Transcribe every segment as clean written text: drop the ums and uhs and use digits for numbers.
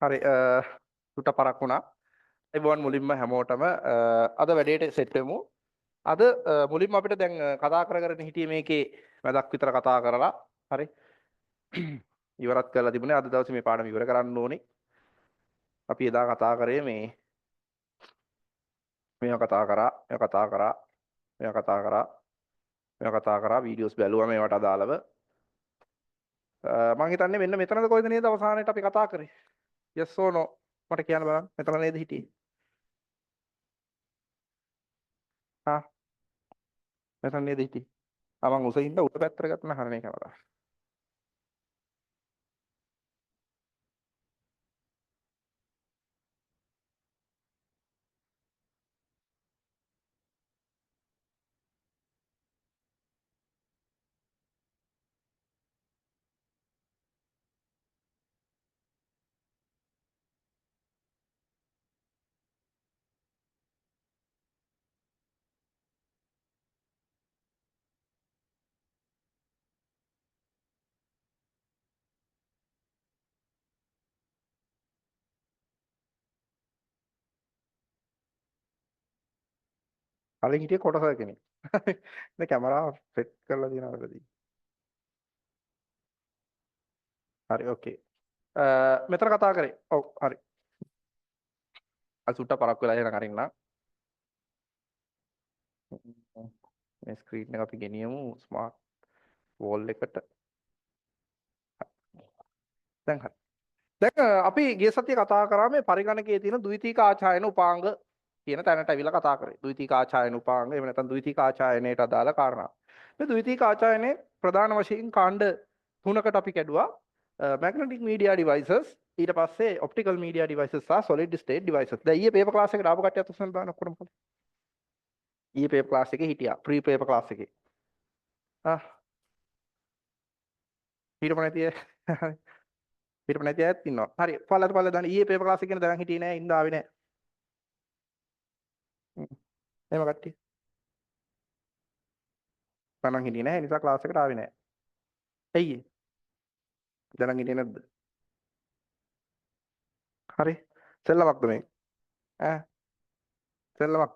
හරි සුට පරක් වුණා. එබුවන් මුලින්ම හැමෝටම අද වැඩේට සෙට් වෙමු. අද මුලින්ම අපිට දැන් කතා කරගෙන හිටියේ මේකේ වැදක් විතර කතා කරලා හරි ඉවරත් කරලා තිබුණේ අද දවසේ මේ පාඩම ඉවර කරන්න ඕනේ. අපි එදා කතා කරේ මේවා කතා කරා, මේවා කතා කරා, මේවා කතා කරා, මේවා කතා කරා වීඩියෝස් බැලුවා මේවට අදාළව. මම හිතන්නේ මෙන්න මෙතනද කොයිද නේද අවසානයේට අපි කතා කරේ. yes or no මට කියන්න බලන්න. මෙතන නේද හිටියේ? හා මෙතන නේද හිටියේ? මම උසින්ද උඩ පැත්තට ගත්තා හරනේ කවදා. කලින් හිටියේ කොටස කෙනෙක්. දැන් කැමරාව සෙට් කරලා දිනවලදී. හරි ඕකේ. මෙතන කතා කරේ. ඔව් හරි. අසුට්ට පරක් වෙලා යන කරින්න. මේ ස්ක්‍රීන් එක අපි ගෙනියමු ස්මාර්ට් වෝල් එකට. දැන් හරි. දැන් අපි ගිය සතියේ කතා කරා මේ පරිගණකයේ තියෙන ද්විතීක ආචායන උපාංග කියන තැනට අවිලා කතා කරේ. ද්විතීක ආචායන උපාංග එහෙම නැත්නම් ද්විතීක ආචායනයට අදාළ කාරණා. මේ ද්විතීක ආචායනයේ ප්‍රධාන වශයෙන් කාණ්ඩ තුනකට අපි කැඩුවා. magnetic media devices ඊට පස්සේ optical media devices සහ solid state devices. දැන් ඊයේ paper class එකට ආපු කට්ටියත් උස්සන්න බලන්න ඔක්කොම පොඩි. ඊයේ paper class එකේ හිටියා. pre paper class එකේ. හිටපො නැති අය හිටපො නැති අයත් ඉන්නවා. හරි. පල්ලට දාන්න ඊයේ paper class එකේ දැන් හිටියේ නෑ. ඉඳ ආවේ නෑ. එහෙම කට්ටිය. මම හිටියේ නෑ. ඒ නිසා class එකට ආවේ නෑ. ඇයි ඒ? දැන් හිටියේ නැද්ද? හරි. සෙල්ලමක්ද මේ? ඈ සෙල්ලමක්.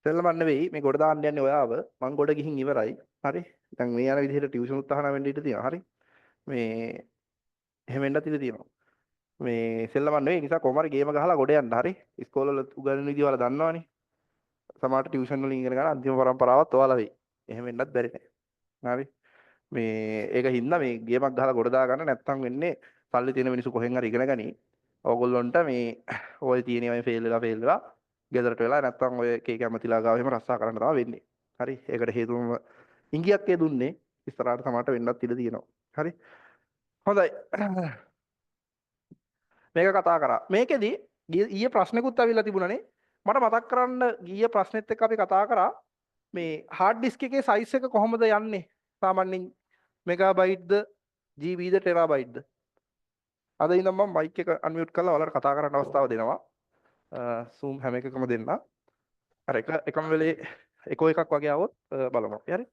සෙල්ලමක් නෙවෙයි. මේ ගොඩ දාන්න යන්නේ ඔයාව. මං ගොඩ ගිහින් ඉවරයි. හරි. දැන් මේ යන විදිහට ටියුෂන් උත්සාහන වෙන්න ඉඩ තියෙනවා. හරි. මේ එහෙම වෙන්නත් ඉඩ තියෙනවා. මේ සෙල්ලමක් නෙවෙයි. නිසා කොහොම හරි ගේම ගහලා ගොඩ යන්න. හරි. ඉස්කෝලවල උගන්වන විදිහ වල දන්නවනේ. සමහරට ටියුෂන් වලින් ඉගෙන ගන්න අන්තිම පරම්පරාවත් ඔයාලා වෙයි. එහෙම වෙන්නත් බැරි නෑ. හරි. මේ ඒක හින්දා මේ ගේමක් ගහලා ගොඩ දා ගන්න නැත්තම් වෙන්නේ සල්ලි තියෙන මිනිස්සු කොහෙන් හරි ඉගෙන ගනි. ඕගොල්ලොන්ට මේ ඔය තියෙන ඒවා ෆේල් වෙලා ගෙදරට වෙලා නැත්තම් ඔය කේක ඇමතිලා ගාව එහෙම රස්සා කරන්න තමයි වෙන්නේ. හරි. ඒකට හේතුවම ඉංගියක් දුන්නේ ඉස්සරහට සමහරට වෙන්නත් ඉඩ තියෙනවා. හරි. හොඳයි. මේක කතා කරා. මේකෙදි ඊයේ ප්‍රශ්නකුත් අවිල්ලා තිබුණානේ. මට මතක් කරන්න ගිය ප්‍රශ්නෙත් එක්ක අපි කතා කරා මේ හાર્ඩ් ඩිස්ක් එකේ සයිස් එක කොහොමද යන්නේ? සාමාන්‍යයෙන් මෙගාබයිට්ද ජීබීද ටෙරාබයිට්ද? අද ඉඳන් මම මයික් එක අන්මියුට් කරලා ඔයාලට කතා කරන්න අවස්ථාව දෙනවා. Zoom හැම එකකම දෙන්න. අර එකම වෙලේ එකෝ එකක් වගේ આવොත් බලමු. හරි.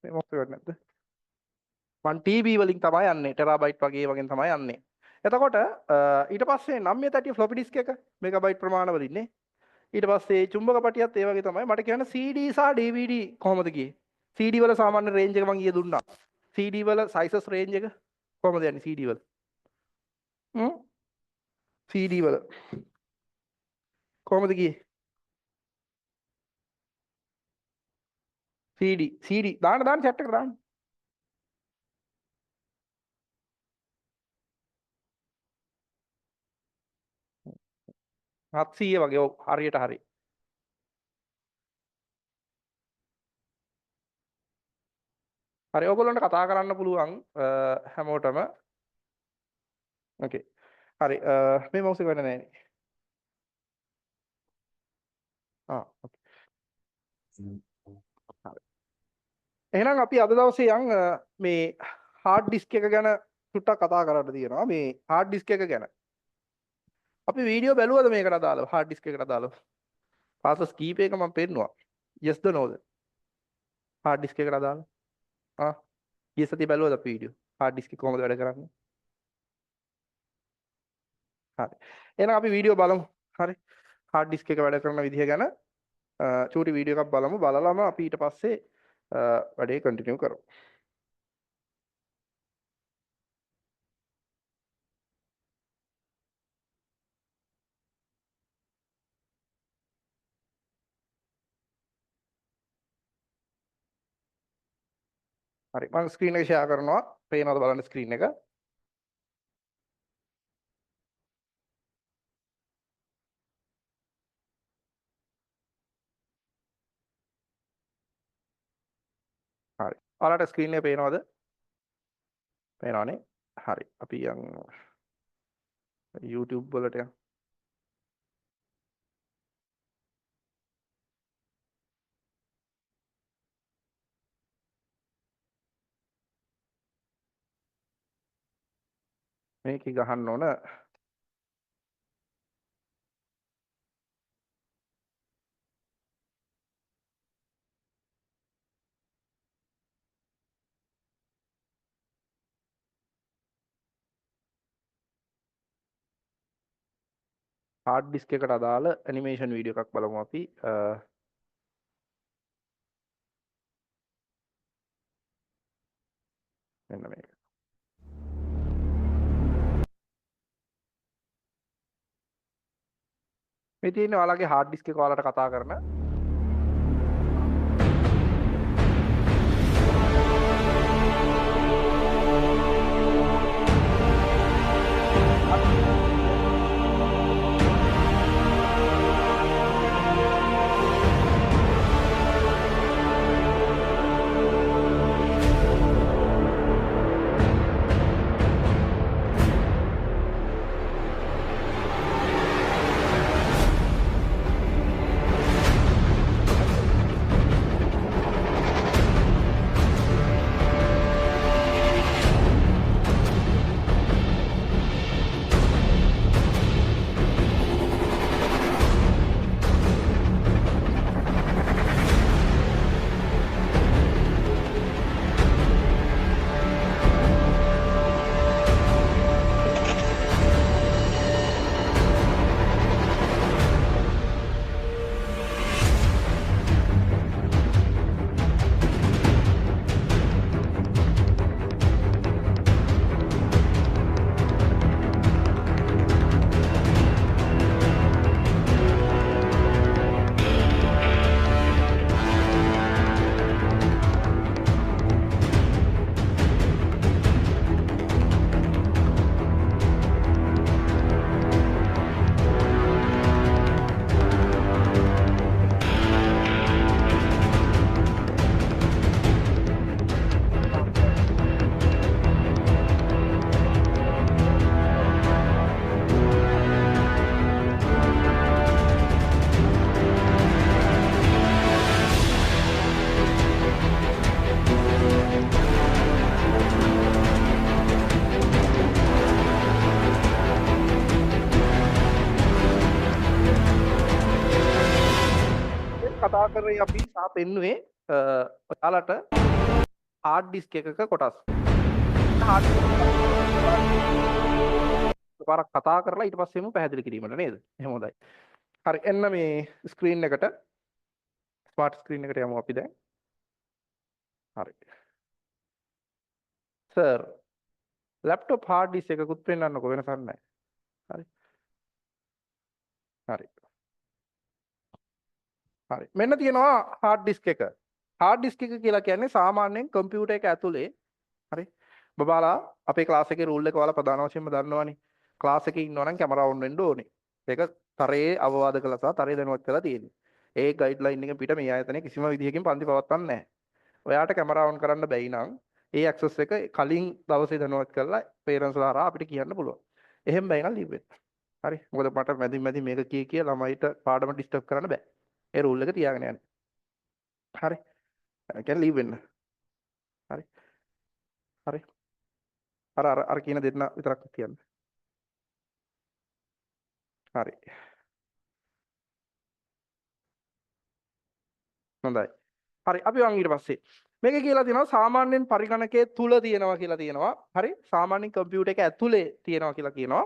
මේ මොකද වෙන්නේ නැද්ද? මම TB වලින් තමයි යන්නේ. ටෙරාබයිට් වගේ වගේ තමයි යන්නේ. එතකොට ඊට පස්සේ 930 ෆ්ලොපි ඩිස්ක් එක මෙගාබයිට් ප්‍රමාණ වලින් නේ. ඊට පස්සේ චුම්බක පටියත් ඒ වගේ තමයි. මට කියන්න CD සහ DVD කොහොමද ගියේ? CD වල සාමාන්‍ය රේන්ජ් එක මම ඊයේ දුන්නා. CD වල සයිසස් රේන්ජ් එක කොහොමද යන්නේ CD වල? CD වල කොහොමද ගියේ? CD දාන්න chat එකට දාන්න. හත්සීය වගේ ඔව් හරියට හරි. හරි ඔයගොල්ලන්ට කතා කරන්න පුළුවන් හැමෝටම. ඕකේ. හරි මේ මවුස් එක වැඩ නැහැ නේ. ඕකේ. එහෙනම් අපි අද දවසේ යන් මේ hard disk එක ගැන චුට්ටක් කතා කරන්න තියෙනවා. මේ hard disk එක ගැන. අපි වීඩියෝ බැලුවද මේකට අදාළව hard disk එකට අදාළව? පාසස් කීපයක මම පෙන්නුවා. yes ද no ද? hard disk එකට අදාළව. ආ ගිය සතිය බැලුවද අපි වීඩියෝ? hard disk එක කොහොමද වැඩ කරන්නේ? හරි. එහෙනම් අපි වීඩියෝ බලමු. හරි. hard disk එක වැඩ කරන විදිහ ගැන චූටි වීඩියෝ එකක් බලමු. බලලාම අපි ඊට පස්සේ වැඩේ කන්ටිනියු කරමු. හරි. මම ස්ක්‍රීන් එක ෂෙයා කරනවා. පේනවද බලන්න ස්ක්‍රීන් එක? හරි. ඔයාලට ස්ක්‍රීන් එක පේනවද? පේනවනේ. හරි. අපි යන් YouTube වලට යන්. මේකේ ගහන්න ඕන hard disk එකට අදාළ ඇනිමේෂන් වීඩියෝ එකක් බලමු අපි. මෙන්න මේක. මේ තියෙන්නේ ඔයාලගේ hard disk එක ඔයාලට කතා කරන කතා කරේ අපි සහ පෙන්නුවේ ඔයාලට hard disk එකක කොටස්. hard පාරක් කතා කරලා ඊට පස්සේම පැහැදිලි කිරීමට නේද? එහෙම හොඳයි. හරි එන්න මේ ස්ක්‍රීන් එකට ස්මාර්ට් ස්ක්‍රීන් එකට යමු අපි දැන්. හරි. සර් ලැප්ටොප් hard disk එකකුත් පෙන්වන්නකෝ වෙනසක් නැහැ. හරි. හරි. හරි. මෙන්න තියෙනවා hard disk එක. hard disk එක කියලා කියන්නේ සාමාන්‍යයෙන් කම්පියුටර් එක ඇතුලේ හරි. බබාලා අපේ ක්ලාස් එකේ රූල් එක ඔයාලා ප්‍රධාන වශයෙන්ම දන්නවනේ. ක්ලාස් එකේ ඉන්නවා නම් කැමරා ඔන් වෙන්න ඕනේ. ඒක තරයේ අවවාද කළා සහ තරයේ දැනුවත් කළා තියෙන්නේ. ඒ ගයිඩ්ලයින් එකෙන් පිට මේ ආයතනයේ කිසිම විදිහකින් පන්ති පවත්වන්නේ නැහැ. ඔයාට කැමරා ඔන් කරන්න බැයි නම් ඒ ඇක්සස් එක කලින් දවසේ දැනුවත් කරලා පේරන්ට්ස්ලා හරහා අපිට කියන්න පුළුවන්. එහෙම බැයි නම් ලීව් වෙන්න. හරි. මොකද මට මැදින් මේක කිය ළමයිට පාඩම ඩිස්ටර්බ් කරන්න බෑ. ඒ රූල් එක තියාගෙන යන්න. හරි. ඒ කියන්නේ ලීව් වෙන්න. හරි. අර කියන දෙන්න විතරක් කියන්න. හරි. හොඳයි. හරි අපි ඊට පස්සේ මේක කියලා තියෙනවා සාමාන්‍යයෙන් පරිගණකයේ තුල තියෙනවා කියලා තියෙනවා. හරි. සාමාන්‍යයෙන් කම්පියුටර් එක ඇතුලේ තියෙනවා කියලා කියනවා.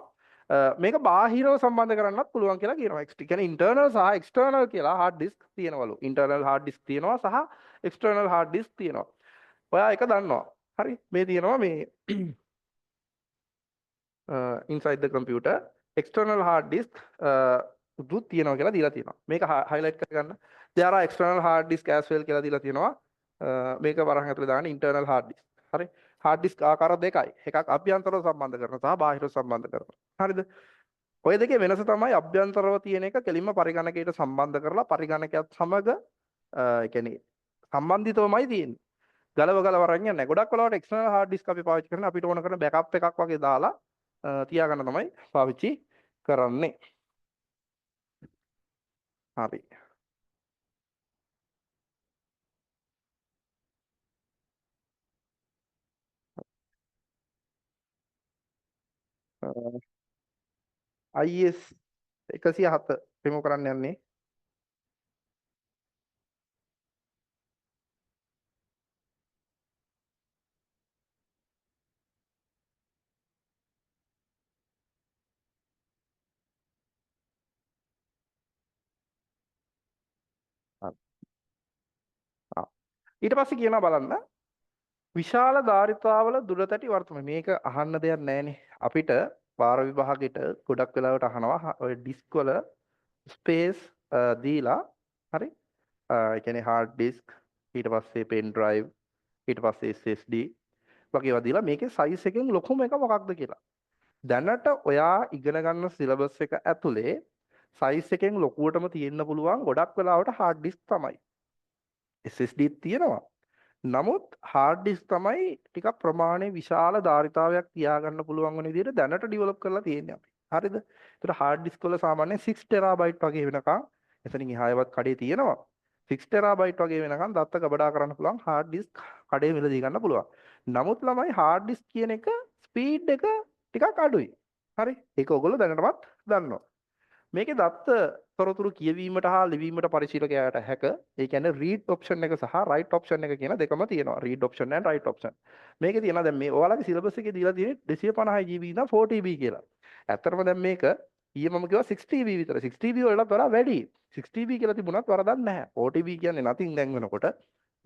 මේක බාහිරව සම්බන්ධ කරන්නත් පුළුවන් කියලා කියනවා. ඒ කියන්නේ ඉන්ටර්නල් සහ එක්ස්ටර්නල් කියලා හાર્ඩ් ඩිස්ක් තියෙනවලු. ඉන්ටර්නල් හાર્ඩ් ඩිස්ක් තියෙනවා සහ එක්ස්ටර්නල් හાર્ඩ් ඩිස්ක් තියෙනවා. ඔයා ඒක දන්නවා. හරි. මේ තියෙනවා මේ inside the computer external hard disk දුත් තියෙනවා කියලා දීලා තියෙනවා. මේක highlight කරගන්න. there are external hard disk as well කියලා දීලා තියෙනවා. මේක වරහන් ඇතුලේ දාන්න internal hard disk. හරි. hard disk ආකාර දෙකයි. එකක් අභ්‍යන්තරව සම්බන්ධ කරනවා සහ බාහිරව සම්බන්ධ කරනවා. හරිද? ඔය දෙකේ වෙනස තමයි අභ්‍යන්තරව තියෙන එක කෙලින්ම පරිගණකයට සම්බන්ධ කරලා පරිගණකයත් සමග ඒ කියන්නේ සම්බන්ධිතවමයි තියෙන්නේ. ගලව අරන් යන්නේ නැහැ. ගොඩක් වෙලාවට external hard disk අපි පාවිච්චි කරන අපිට ඕන කරන backup එකක් වගේ දාලා තියාගන්න තමයි පාවිච්චි කරන්නේ. හරි. IS 107 remove කරන්න යන්නේ. ඊට පස්සේ කියනවා බලන්න විශාල ධාරිතාවල දුරතැටි වර්තමාන මේක අහන්න දෙයක් නැහැනේ අපිට වාර විභාගෙට ගොඩක් වෙලාවට අහනවා ඔය ඩිස්ක් වල ස්පේස් දීලා හරි ඒ කියන්නේ hard disk ඊට පස්සේ pen drive ඊට පස්සේ SSD වගේ ඒවා දීලා මේකේ size එකෙන් ලොකුම එක මොකක්ද කියලා දැනට ඔයා ඉගෙන ගන්න සිලබස් එක ඇතුලේ size එකෙන් ලොකුවටම තියෙන්න පුළුවන් ගොඩක් වෙලාවට hard disk තමයි SSD තියෙනවා නමුත් hard disk තමයි ටිකක් ප්‍රමාණය විශාල ධාරිතාවයක් තියාගන්න පුළුවන් වෙන විදිහට දැනට ඩෙවලොප් කරලා තියෙන්නේ අපි. හරිද? ඒතර hard disk වල සාමාන්‍යයෙන් 6 terabyte වගේ වෙනකන් එතනින් එහායවත් කඩේ තියෙනවා. 6 terabyte වගේ වෙනකන් දත්ත ගබඩා කරන්න පුළුවන් hard disk කඩේ මිලදී ගන්න පුළුවන්. නමුත් ළමයි hard disk කියන එක ස්පීඩ් එක ටිකක් අඩුයි. හරි? ඒක ඔයගොල්ලෝ දැනටමත් දන්නවා. මේකේ දත්ත තොරතුරු කියවීමට හා ලිවීමට පරිශීලකයාට හැක. ඒ කියන්නේ read option එක සහ write option එක කියන දෙකම තියෙනවා. read option and write option. මේකේ තියෙනවා දැන් මේ ඔයාලගේ සිලබස් එකේ දීලා තියෙන්නේ 250 GB ඉඳන් 4 TB කියලා. ඇත්තටම දැන් මේක ඊයේ මම කිව්වා 6 TB විතර. 6 TB වලට වඩා වැඩි. 6 TB කියලා තිබුණත් වරදක් නැහැ. 4 TB කියන්නේ nothing දැන් වෙනකොට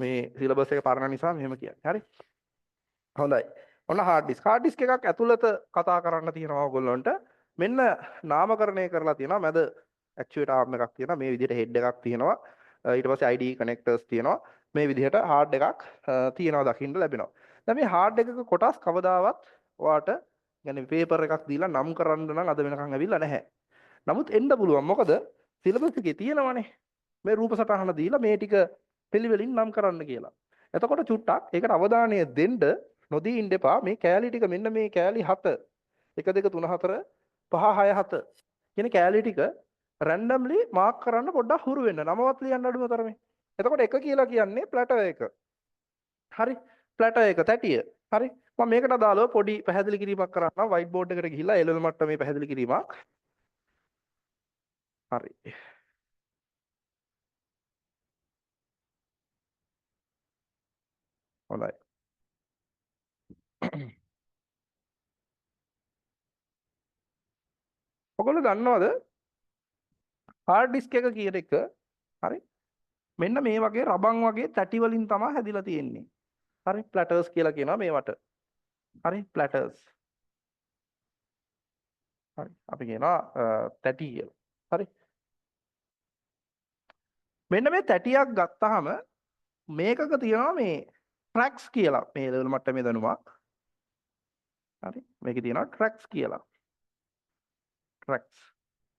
මේ සිලබස් එක පරණ නිසා මෙහෙම කියන්නේ. හරි. හොඳයි. ඔන්න hard disk. hard disk එකක් ඇතුළත කතා කරන්න තියෙනවා ඔයගොල්ලන්ට. මෙන්න නාමකරණය කරලා තියෙනවා මැද ඇක්චුවේටර් ආර්ම් එකක් තියෙනවා මේ විදිහට හෙඩ් එකක් තියෙනවා ඊට පස්සේ IDE කනෙක්ටර්ස් තියෙනවා මේ විදිහට හાર્ඩ් එකක් තියෙනවා දකින්න ලැබෙනවා දැන් මේ හાર્ඩ් එකක කොටස් කවදාවත් ඔයාට يعني පේපර් එකක් දීලා නම් කරන්න නම් අද වෙනකන් ඇවිල්ලා නැහැ නමුත් එන්න පුළුවන් මොකද සිලබස් එකේ තියෙනවනේ මේ රූප සටහන දීලා මේ ටික පිළිවෙලින් නම් කරන්න කියලා එතකොට චුට්ටක් ඒකට අවධානය දෙන්න නොදී ඉන්න එපා මේ කෑලි ටික මෙන්න මේ කෑලි 7 1 2 3 4 5 6 7 කියන කෑලි ටික රැන්ඩම්ලි මාක් කරන්න පොඩ්ඩක් හුරු වෙන්න. නමවත් ලියන්න අඩුම තරමේ. එතකොට එක කියලා කියන්නේ ප්ලැටර් එක. හරි. ප්ලැටර් එක තැටිය. හරි. මම මේකට අදාළව පොඩි පැහැදිලි කිරීමක් කරන්නම් වයිට් බෝඩ් එකට ගිහිල්ලා A level මට්ටමේ පැහැදිලි කිරීමක්. හරි. හොඳයි. ඔයගොල්ලෝ දන්නවද hard disk එක කියන එක හරි මෙන්න මේ වගේ රබන් වගේ තැටි වලින් තමයි හැදිලා තියෙන්නේ. හරි ප්ලැටර්ස් කියලා කියනවා මේවට. හරි ප්ලැටර්ස්. හරි අපි කියනවා තැටි කියලා. හරි. මෙන්න මේ තැටියක් ගත්තාම මේකක තියෙනවා මේ ට්‍රැක්ස් කියලා මේ ලෙවල් මට්ටමේ දැනුමක්. හරි මේකේ තියෙනවා ට්‍රැක්ස් කියලා. ට්‍රැක්ස්.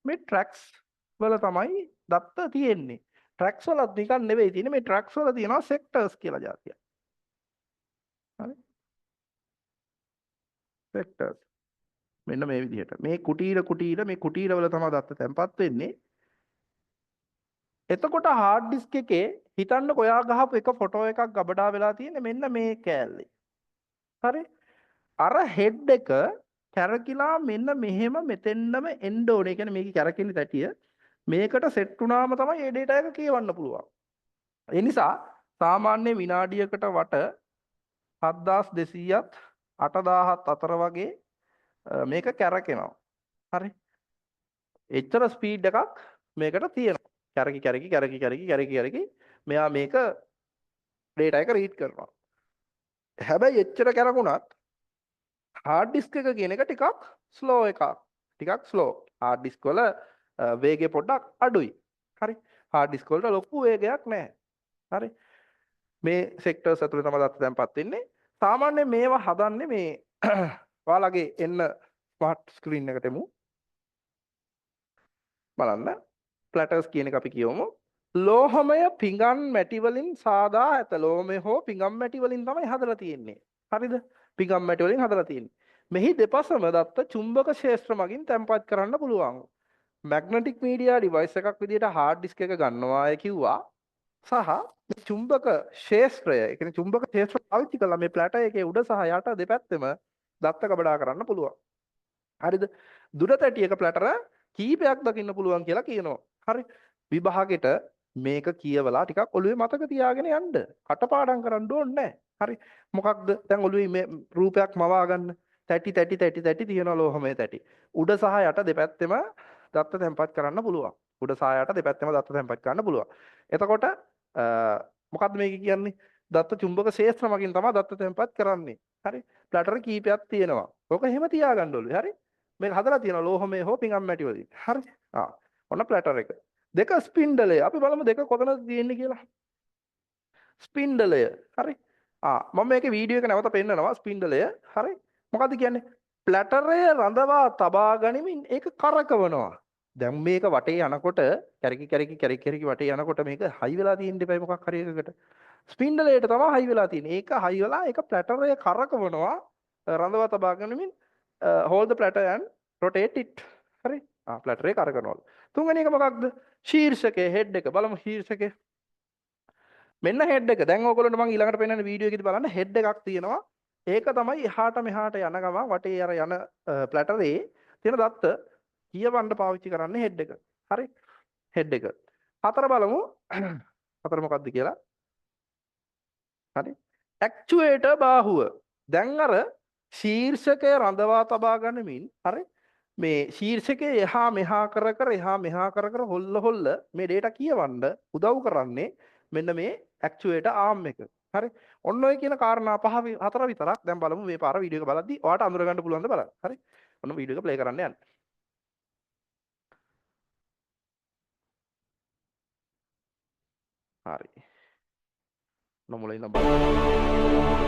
මේ ට්‍රැක්ස් වල තමයි දත්ත තියෙන්නේ. ට්‍රැක්ස් වලත් නිකන් නෙවෙයි තියෙන්නේ මේ ට්‍රැක්ස් වල තියෙනවා සෙක්ටර්ස් කියලා જાතියක්. හරි. සෙක්ටර්ස්. මෙන්න මේ විදිහට. මේ කුටීර මේ කුටීර වල තමයි දත්ත තැම්පත් වෙන්නේ. එතකොට hard disk එකේ හිතන්න ඔයා ගහපු එක ෆොටෝ එකක් ගබඩා වෙලා තියෙන්නේ මෙන්න මේ කෑල්ලේ. හරි අර හෙඩ් එක කැරකිලා මෙන්න මෙහෙම මෙතෙන්නම එන්න ඕනේ. ඒ කියන්නේ මේකේ කැරකෙන තැටිය මේකට සෙට් වුණාම තමයි මේ data එක කියවන්න පුළුවන්. ඒ නිසා සාමාන්‍ය විනාඩියකට වට 7200ත් 8000ත් අතර වගේ මේක කැරකෙනවා. හරි. එච්චර ස්පීඩ් එකක් මේකට තියෙනවා. කැරකි මෙයා මේක data එක read කරනවා. හැබැයි එච්චර කැරකුණත් hard disk එක කියන එක ටිකක් slow එකක්. ටිකක් slow. hard disk වල වේගය පොඩ්ඩක් අඩුයි. හරි. hard disk වලට ලොකු වේගයක් නැහැ. හරි. මේ sectors ඇතුලේ තමයි දත්ත දැන්පත් වෙන්නේ. සාමාන්‍යයෙන් මේවා හදන්නේ මේ ඔයාලගේ එන්න ස්මාර්ට් ස්ක්‍රීන් එකට එමු. බලන්න. platters කියන එක අපි කියවමු. ලෝහමය පිඟන් මැටි වලින් සාදා ඇත. ලෝහමය හෝ පිඟන් මැටි වලින් තමයි හදලා තියෙන්නේ. හරිද? පිඟන් මැටි වලින් හදලා තියෙන්නේ. මෙහි දෙපසම දත්ත චුම්බක ක්ෂේත්‍ර මගින් තැම්පත් කරන්න පුළුවන්. මැග්නටික් මීඩියා ඩිවයිස් එකක් විදිහට හાર્ඩ් ඩිස්ක් එක ගන්නවාය කිව්වා. සහ චුම්බක ක්ෂේත්‍රය, ඒ කියන්නේ චුම්බක ක්ෂේත්‍ර පාවිච්චි කරලා මේ ප්ලැටර් එකේ උඩ සහ යට දෙපැත්තෙම දත්ත කබඩා කරන්න පුළුවන්. හරිද? දුර තැටියක ප්ලැටර කීපයක් දකින්න පුළුවන් කියලා කියනවා. හරි. විභාගෙට මේක කියවලා ටිකක් ඔළුවේ මතක තියාගෙන යන්න. කටපාඩම් කරන්න ඕනේ නැහැ. හරි. මොකක්ද? දැන් ඔළුවේ මේ රූපයක් මවා ගන්න. තැටි තියෙන ලෝහමය තැටි. උඩ සහ යට දෙපැත්තෙම දත්ත තැම්පත් කරන්න පුළුවන්. උඩ සහ යට දෙපැත්තෙම දත්ත තැම්පත් කරන්න පුළුවන්. එතකොට මොකද්ද මේක කියන්නේ? දත්ත චුම්බක ක්ෂේත්‍ර මගින් තමයි දත්ත තැම්පත් කරන්නේ. හරි. ප්ලැටර් කීපයක් තියෙනවා. ඕක එහෙම තියාගන්න ඕනේ. හරි. මේක හදලා තියෙනවා ලෝහමය හෝ පිඟන් මැටි වලින්. හරි. ඔන්න ප්ලැටර් එක. දෙක ස්පින්ඩලය. අපි බලමු දෙක කොතනද තියෙන්නේ කියලා. ස්පින්ඩලය. හරි. මම මේකේ වීඩියෝ එක නැවත පෙන්නනවා ස්පින්ඩලය. හරි. මොකද්ද කියන්නේ? ප්ලැටරය රඳවා තබා ගනිමින් ඒක කරකවනවා. දැන් මේක වටේ යනකොට කැරකි වටේ යනකොට මේක හයි වෙලා තියෙන්න එපා මොකක් හරි එකකට. ස්පින්ඩලයට තමයි හයි වෙලා තියෙන්නේ. ඒක හයි වෙලා ඒක ප්ලැටරය කරකවනවා රඳවා තබා ගනිමින් hold the platter and rotate it. හරි. ප්ලැටරේ කරකවනවා. තුන්වෙනි එක මොකක්ද? ශීර්ෂකයේ හෙඩ් එක. බලමු ශීර්ෂකයේ. මෙන්න හෙඩ් එක. දැන් ඕගොල්ලන්ට මම ඊළඟට පෙන්නන වීඩියෝ එකේදී බලන්න හෙඩ් එකක් තියෙනවා. ඒක තමයි එහාට මෙහාට යන ගමන් වටේ අර යන ප්ලැටරේ තියෙන දත්ත කියවන්න පාවිච්චි කරන්නේ හෙඩ් එක. හරි. හෙඩ් එක. හතර බලමු. හතර මොකක්ද කියලා. හරි. ඇක්චුවේටර් බාහුව. දැන් අර ශීර්ෂකය රඳවා තබා ගනිමින් හරි මේ ශීර්ෂකයේ එහා මෙහා කර හොල්ල මේ data කියවන්න උදව් කරන්නේ මෙන්න මේ ඇක්චුවේටර් ආම් එක. හරි. ඔන්න ඔය කියන කාරණා හතර විතරක් දැන් බලමු මේ පාර වීඩියෝ එක බලද්දි ඔයාලට අඳුර ගන්න පුළුවන්ද බලන්න. හරි. ඔන්න වීඩියෝ එක ප්ලේ කරන්න යන්න. හරි. නොමුලින් ඉඳන් බලන්න.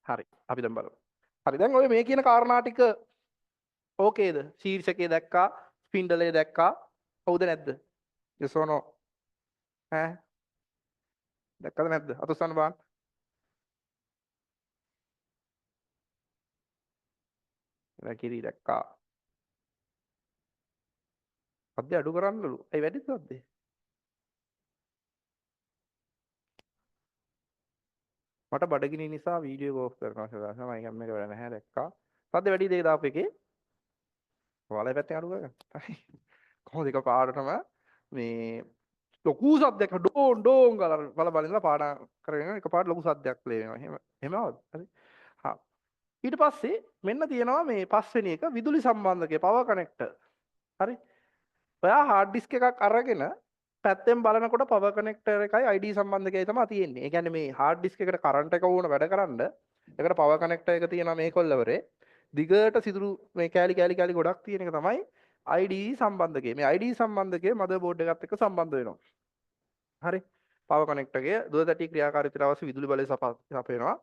හරි. අපි දැන් බලමු. හරි. දැන් ඔය මේ කියන කාරණා ටික ඕකේද? ශීර්ෂකයේ දැක්කා, ස්පින්ඩලේ දැක්කා. හවුද නැද්ද? yes or no? ඈ දැක්කද නැද්ද? අතුස්සන්න බලන්න. වැකිරි දැක්කා. සද්ද අඩු කරන්නලු. ඒ වැඩි සද්දේ. මට බඩගිනි නිසා වීඩියෝ ඕෆ් කරනවා කියලා. මම එකම එක වැඩ නැහැ දැක්කා. සද්ද වැඩි දෙක දාපු එකේ. ඔයාලා පැත්තෙන් අඩු කරගන්න. හරි. කොහොමද එක පාඩටම මේ ලොකු සද්දයක් ඩෝන් ඩෝන් ගාලා බල බල ඉඳලා පාඩම් කරගෙන එකපාරට ලොකු සද්දයක් ප්ලේ වෙනවා. එහෙමවද? හරි. හා ඊට පස්සේ මෙන්න තියෙනවා මේ පස්වෙනි එක විදුලි සම්බන්ධකය පවර් කනෙක්ටර්. හරි. ඔයා හાર્ඩ් ඩිස්ක් එකක් අරගෙන පැත්තෙන් බලනකොට පවර් කනෙක්ටර් එකයි ID සම්බන්ධකයයි තමයි තියෙන්නේ. ඒ කියන්නේ මේ හાર્ඩ් ඩිස්ක් එකට කරන්ට් එක වුණ වැඩ කරන්න ඒකට පවර් කනෙක්ටර් එක තියෙනවා මේ කොල්ලවරේ. දිගට සිදුරු මේ කෑලි ගොඩක් තියෙන එක තමයි ID සම්බන්ධකය. මේ ID සම්බන්ධකය මදර් බෝඩ් එකත් එක්ක සම්බන්ධ වෙනවා. හරි. පවර් කනෙක්ටර් එකේ දුරදැටි ක්‍රියාකාරීත්වයට අවශ්‍ය විදුලි බලය සපයනවා.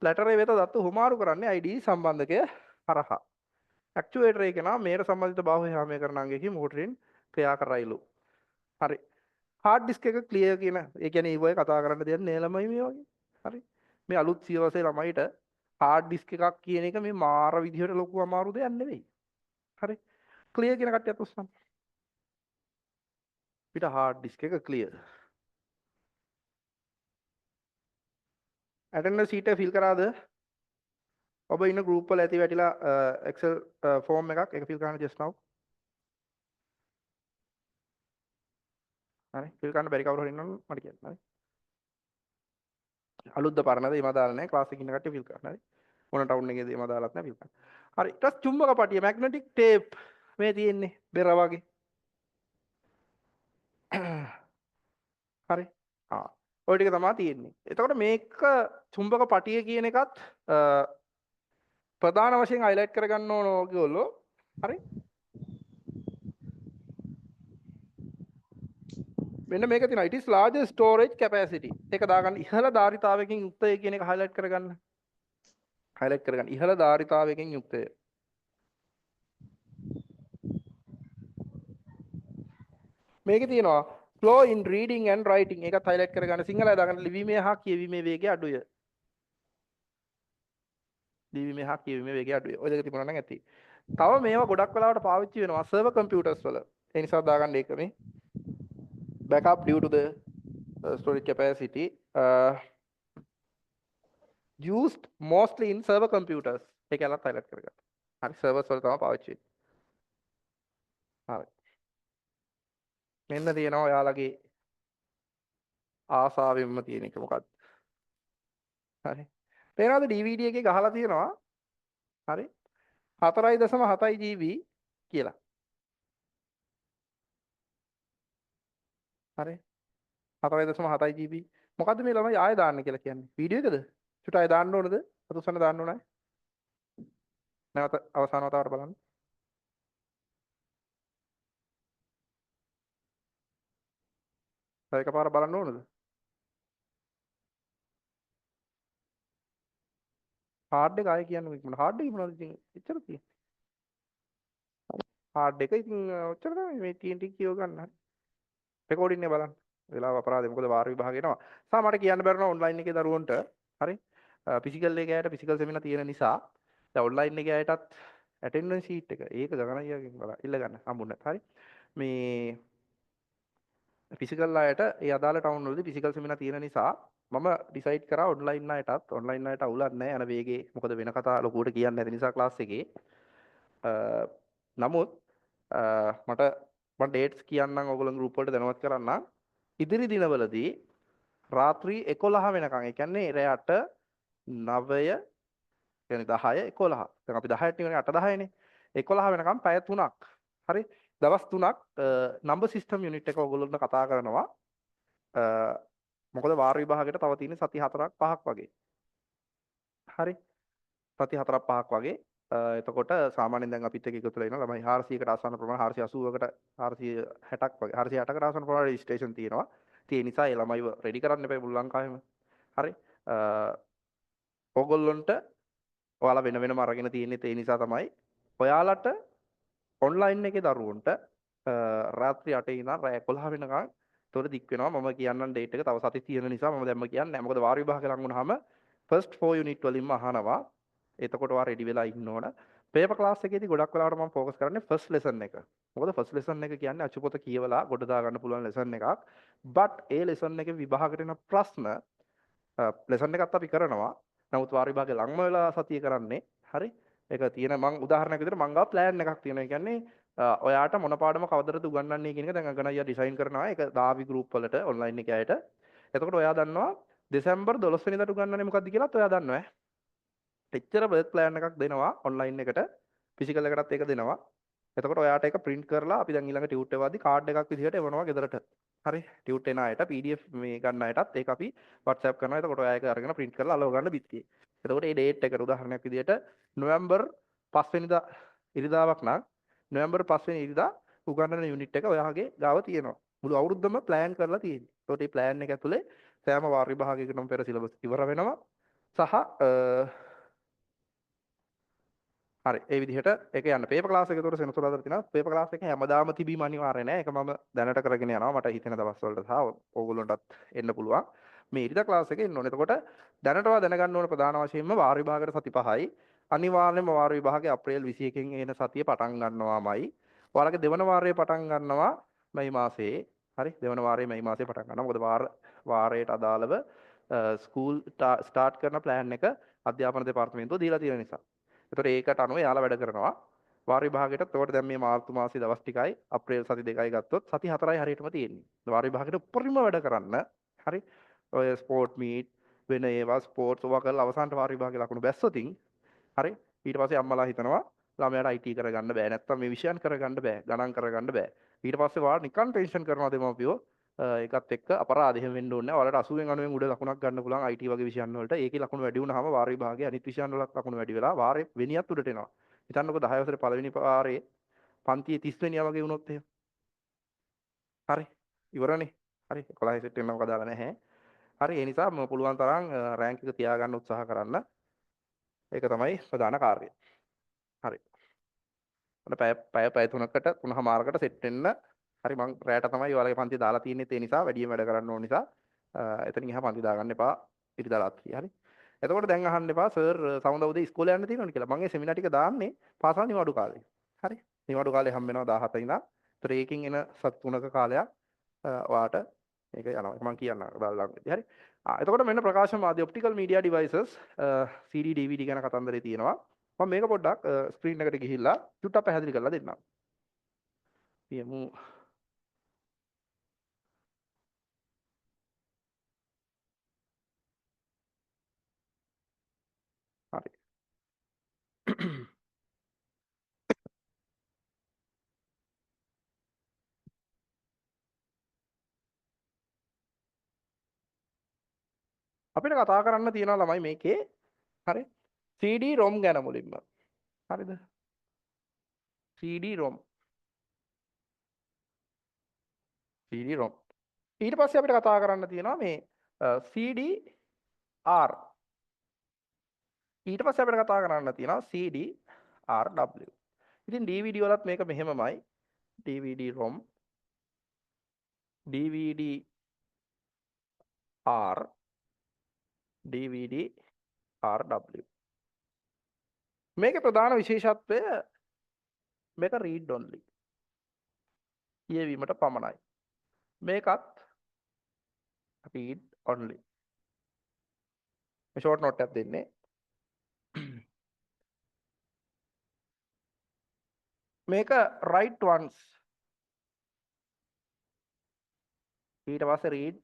ප්ලැටරේ වෙත දත්ත හුමාරු කරන්නේ ID සම්බන්ධකය හරහා. ඇක්චුවේටර් එක නම් මේට සම්බන්ධිත බාහුව හාමය කරන අංගයකින් මෝටරින් ක්‍රියා කරයිලු. හරි. හાર્ඩ් ඩිස්ක් එක ක්ලියර් කියන ඒ කියන්නේ ඊවොය කතා කරන්න දෙයක් නෑ ළමයි මේ වගේ. හරි. මේ අලුත් සියවසේ ළමයිට හાર્ඩ් ඩිස්ක් එකක් කියන එක මේ මාර විදිහට ලොකු අමාරු දෙයක් නෙවෙයි. හරි. ක්ලියර් කියන කට්ටියත් උස්සන්න. පිට හાર્ඩ් ඩිස්ක් එක ක්ලියර්. ඇටෙන්ඩන්ස් සීට් එක ෆිල් කරාද? ඔබ ඉන්න ගෲප් වල ඇති වැටිලා Excel ෆෝම් එකක් ඒක ෆිල් කරන්න just now. හරි. ෆිල් කරන්න බැරි කවුරු හරි ඉන්නවනම් මට කියන්න. හරි. අලුත්ද පරණද ඒව දාලා නැහැ. ක්ලාස් එකේ ඉන්න කට්ටිය ෆිල් කරන්න. හරි. මොන ටවුන් එකේද ඒව දාලත් නැහැ ෆිල් කරන්න. හරි. ඊට පස්සේ චුම්බක පටිය මැග්නටික් ටේප් මේ තියෙන්නේ බෙර වගේ. හරි. ආ ඔය ටික තමයි තියෙන්නේ. එතකොට මේක චුම්බක පටිය කියන එකත් ප්‍රධාන වශයෙන් highlight කරගන්න ඕන ඕගොල්ලෝ. හරි. මෙන්න මේක තියෙනවා it is larger storage capacity. ඒක දාගන්න ඉහළ ධාරිතාවයකින් යුක්තය කියන එක highlight කරගන්න. highlight කරගන්න ඉහළ ධාරිතාවයකින් යුක්තය. මේකේ තියෙනවා flow in reading and writing. ඒකත් highlight කරගන්න. සිංහලයි දාගන්න ලිවීමේ හා කියවීමේ වේගය අඩුය. ලිවීමේ හා කියවීමේ වේගය අඩුයි. ඔය දෙක තිබුණා නම් ඇති. තව මේවා ගොඩක් වෙලාවට පාවිච්චි වෙනවා සර්වර් කම්පියුටර්ස් වල. ඒ නිසා දාගන්න ඒක මේ backup due to the storage capacity used mostly in server computers. ඒක ඇලත් highlight කරගන්න. හරි servers වල තමයි පාවිච්චි වෙන්නේ. හරි. මෙන්න තියෙනවා ඔයාලගේ ආසාවෙන්ම තියෙන එක මොකක්ද? හරි. තේරෙනවද DVD එකේ ගහලා තියෙනවා. හරි. 4.7 GB කියලා. හරි. 4.7 GB. මොකද්ද මේ ළමයි ආයෙ දාන්න කියලා කියන්නේ? වීඩියෝ එකද? චුට ආයෙ දාන්න ඕනද? අතුස්සන්න දාන්න ඕනයි. නැවත අවසාන වතාවට බලන්න. තව එකපාර බලන්න ඕනද? හાર્ඩ් එක ආයෙ කියන්න මොකද? හાર્ඩ් එක මොනවද ඉතින් එච්චර තියෙන්නේ. හાર્ඩ් එක ඉතින් ඔච්චර තමයි මේ TNT කියව ගන්න. හරි. රෙකෝඩින් එක බලන්න. වෙලාව අපරාධය මොකද වාර විභාග එනවා. සා මට කියන්න බැරි නම් ඔන්ලයින් එකේ දරුවන්ට හරි ෆිසිකල් එකේ ඇයට ෆිසිකල් සෙමිනාර් තියෙන නිසා දැන් ඔන්ලයින් එකේ ඇයටත් ඇටෙන්ඩන්ස් ෂීට් එක ඒක ගණන් ඊයකින් බලන්න ඉල්ල ගන්න හම්බුනේ හරි මේ ෆිසිකල් අයට ඒ අදාළ ටවුන් වලදී ෆිසිකල් සෙමිනාර් තියෙන නිසා මම ඩිසයිඩ් කරා ඔන්ලයින් අයටත් ඔන්ලයින් අයට අවුලක් නැහැ යන වේගේ මොකද වෙන කතා ලොකුවට කියන්නේ නැති නිසා ක්ලාස් එකේ නමුත් මට මම ඩේට්ස් කියන්නම් ඔයගොල්ලෝ ගෲප් වලට දැනුවත් කරන්නම් ඉදිරි දිනවලදී රාත්‍රී 11 වෙනකන් ඒ කියන්නේ රෑ 8 9 කියන්නේ 10 11 දැන් අපි 10ට නිකන් 8 10නේ 11 වෙනකම් පැය 3ක් හරි දවස් 3ක් නම්බර් සිස්ටම් යුනිට් එක ඔයගොල්ලොන්ට කතා කරනවා මොකද වාර විභාගයට තව තියෙන සති 4ක් 5ක් වගේ හරි සති 4ක් 5ක් වගේ එතකොට සාමාන්‍යයෙන් දැන් අපිත් එක්ක එකතු වෙලා ඉන්න ළමයි 400කට ආසන්න ප්‍රමාණය 480කට 460ක් වගේ 460කට ආසන්න ප්‍රමාණය රෙජිස්ට්‍රේෂන් තියෙනවා. ඒ නිසා ඒ ළමයිව රෙඩි කරන්න එපා මුල් ලංකාවෙම. හරි. ඕගොල්ලොන්ට ඔයාලා වෙන වෙනම අරගෙන තියෙන්නේ ඒ නිසා තමයි ඔයාලට ඔන්ලයින් එකේ දරුවන්ට රාත්‍රී 8 ඉඳන් රෑ 11 වෙනකන් තොර දික් වෙනවා. මම කියන්නම් ඩේට් එක තව සති තියෙන නිසා මම දැම්ම කියන්නේ නැහැ. මොකද වාර විභාග ලඟ වුණාම ෆස්ට් 4 යුනිට් වලින්ම අහනවා. එතකොට ඔයා රෙඩි වෙලා ඉන්න ඕන. පේපර් ක්ලාස් එකේදී ගොඩක් වෙලාවට මම ફોකස් කරන්නේ ෆස්ට් ලෙසන් එක. මොකද ෆස්ට් ලෙසන් එක කියන්නේ අචුපොත කියවලා ගොඩ දා ගන්න පුළුවන් ලෙසන් එකක්. බට් ඒ ලෙසන් එකේ විභාගයට එන ප්‍රශ්න ලෙසන් එකත් අපි කරනවා. නමුත් වාර විභාගේ ළඟම වෙලා සතිය කරන්නේ. හරි. ඒක තියෙන මම උදාහරණයක් විදිහට මම ගාව ප්ලෑන් එකක් තියෙනවා. ඒ කියන්නේ ඔයාට මොන පාඩම කවදටද උගන්වන්නේ කියන එක දැන් අගන අයියා ඩිසයින් කරනවා. ඒක දාවි ගෲප් වලට ඔන්ලයින් එකේ ඇයට. එතකොට ඔයා දන්නවා දෙසැම්බර් 12 වෙනිදාට උගන්වන්නේ මොකක්ද කියලාත් ඔයා දන්නවා ඈ. එච්චර වර්ක් ප්ලෑන් එකක් දෙනවා ඔන්ලයින් එකට. ෆිසිකල් එකටත් ඒක දෙනවා. එතකොට ඔයාට ඒක print කරලා අපි දැන් ඊළඟ ටියුට් එකවදී කාඩ් එකක් විදිහට එවනවා ගෙදරට. හරි. ටියුට් එන අයට PDF මේ ගන්න අයටත් ඒක අපි WhatsApp කරනවා. එතකොට ඔයා ඒක අරගෙන print කරලා අලව ගන්න බිත්තියේ. එතකොට මේ ඩේට් එකට උදාහරණයක් විදිහට නොවැම්බර් 5 වෙනිදා ඉරිදාවක් නම් නොවැම්බර් 5 වෙනි ඉරිදා උගන්වන යුනිට් එක ඔයාගේ ගාව තියෙනවා. මුළු අවුරුද්දම ප්ලෑන් කරලා තියෙන්නේ. එතකොට මේ ප්ලෑන් එක ඇතුලේ සෑම වාර විභාගයකටම පෙර සිලබස් ඉවර වෙනවා. සහ හරි ඒ විදිහට ඒක යන්න පේපර් ක්ලාස් එක ඒතකොට සෙනසුරාදාට තියෙනවා පේපර් ක්ලාස් එක හැමදාම තිබීම අනිවාර්ය නෑ ඒක මම දැනට කරගෙන යනවා මට හිතෙන දවස් වලට සහ ඕගොල්ලන්ටත් එන්න පුළුවන් මේ ඉරිදා ක්ලාස් එකේ ඉන්න ඕනේ එතකොට දැනටවා දැනගන්න ඕන ප්‍රධාන වශයෙන්ම වාර විභාගයට සති 5යි අනිවාර්යයෙන්ම වාර විභාගේ අප්‍රේල් 21 එන සතිය පටන් ගන්නවාමයි ඔයාලගේ දෙවන වාරයේ පටන් ගන්නවා මේ මාසයේ හරි දෙවන වාරයේ මේ මාසයේ පටන් ගන්නවා මොකද වාරයට අදාළව ස්කූල් ස්ටාර්ට් කරන ප්ලෑන් එක අධ්‍යාපන දෙපාර්තමේන්තුව දීලා තියෙන නිසා එතකොට ඒකට අනුව යාලා වැඩ කරනවා. වාර විභාගයට එතකොට දැන් මේ මාර්තු මාසයේ දවස් ටිකයි අප්‍රේල් සති දෙකයි ගත්තොත් සති 4යි හරියටම තියෙන්නේ. වාර විභාගයට උපරිම වැඩ කරන්න. හරි. ඔය ස්පෝර්ට් මීට් වෙන ඒවා ස්පෝර්ට්ස් ඔවා කරලා අවසානට වාර විභාගේ ලකුණු බැස්සොතින් හරි. ඊට පස්සේ අම්මලා හිතනවා ළමයාට IT කරගන්න බෑ. නැත්තම් මේ විෂයන් කරගන්න බෑ. ගණන් කරගන්න බෑ. ඊට පස්සේ වා නිකන් ටෙන්ෂන් කරනවා දෙමව්පියෝ. ඒකත් එක්ක අපරාධ එහෙම වෙන්න ඕනේ නැහැ. ඔයාලට 80න් 90න් උඩ ලකුණක් ගන්න පුළුවන් IT වගේ විෂයන් වලට. ඒකේ ලකුණු වැඩි වුණාම වාර විභාගයේ අනිත් විෂයන් වලත් ලකුණු වැඩි වෙලා වාරේ වෙනියත් උඩට එනවා. හිතන්නකෝ 10 වසරේ පළවෙනි පාරේ පන්තියේ 30 වෙනියා වගේ වුණොත් එහෙම. හරි. ඉවරනේ. හරි. 11 සෙට් වෙනව කදාලා නැහැ. හරි. ඒ නිසා මම පුළුවන් තරම් රෑන්ක් එක තියාගන්න උත්සාහ කරන්න. ඒක තමයි ප්‍රධාන කාර්යය. හරි. මට පැය 3කට 3:00මාරකට සෙට් වෙන්න හරි මං රැයට තමයි ඔයාලගේ පන්ති දාලා තියෙන්නේ ඒ නිසා වැඩියෙන් වැඩ කරන්න ඕන නිසා එතනින් එහා පන්ති දාගන්න එපා ඉරිදා රාත්‍රියේ හරි එතකොට දැන් අහන්න එපා සර් සමුදා උදේ ඉස්කෝලේ යන්න තියෙනවනේ කියලා මම ඒ සෙමිනාර් ටික දාන්නේ පාසල් නිවාඩු කාලේ හරි නිවාඩු කාලේ හම්බ වෙනවා 17 ඉඳන් ඒතර ඒකෙන් එන සත් 3ක කාලයක් ඔයාට මේක යනවා මම කියන්න බලන්න හරි එතකොට මෙන්න ප්‍රකාශ මාධ්‍ය optical media devices CD DVD ගැන කතන්දරේ තියෙනවා මම මේක පොඩ්ඩක් ස්ක්‍රීන් එකට ගිහිල්ලා චුට්ටක් පැහැදිලි කරලා දෙන්නම් පියමු හරි අපිට කතා කරන්න තියෙනවා ළමයි මේකේ හරි CD ROM ගැන මුලින්ම හරිද CD ROM ඊට පස්සේ අපිට කතා කරන්න තියෙනවා මේ CDR ඊට පස්සේ අපිට කතා කරන්න තියෙනවා CDRW ඉතින් DVD වලත් මේක මෙහෙමමයි DVD ROM DVD R DVD RW මේකේ ප්‍රධාන විශේෂත්වය මේක read only කියවීමට පමණයි මේකත් read only මේ ෂෝට් නෝට් එකක් දෙන්නේ මේක write once ඊට පස්සේ read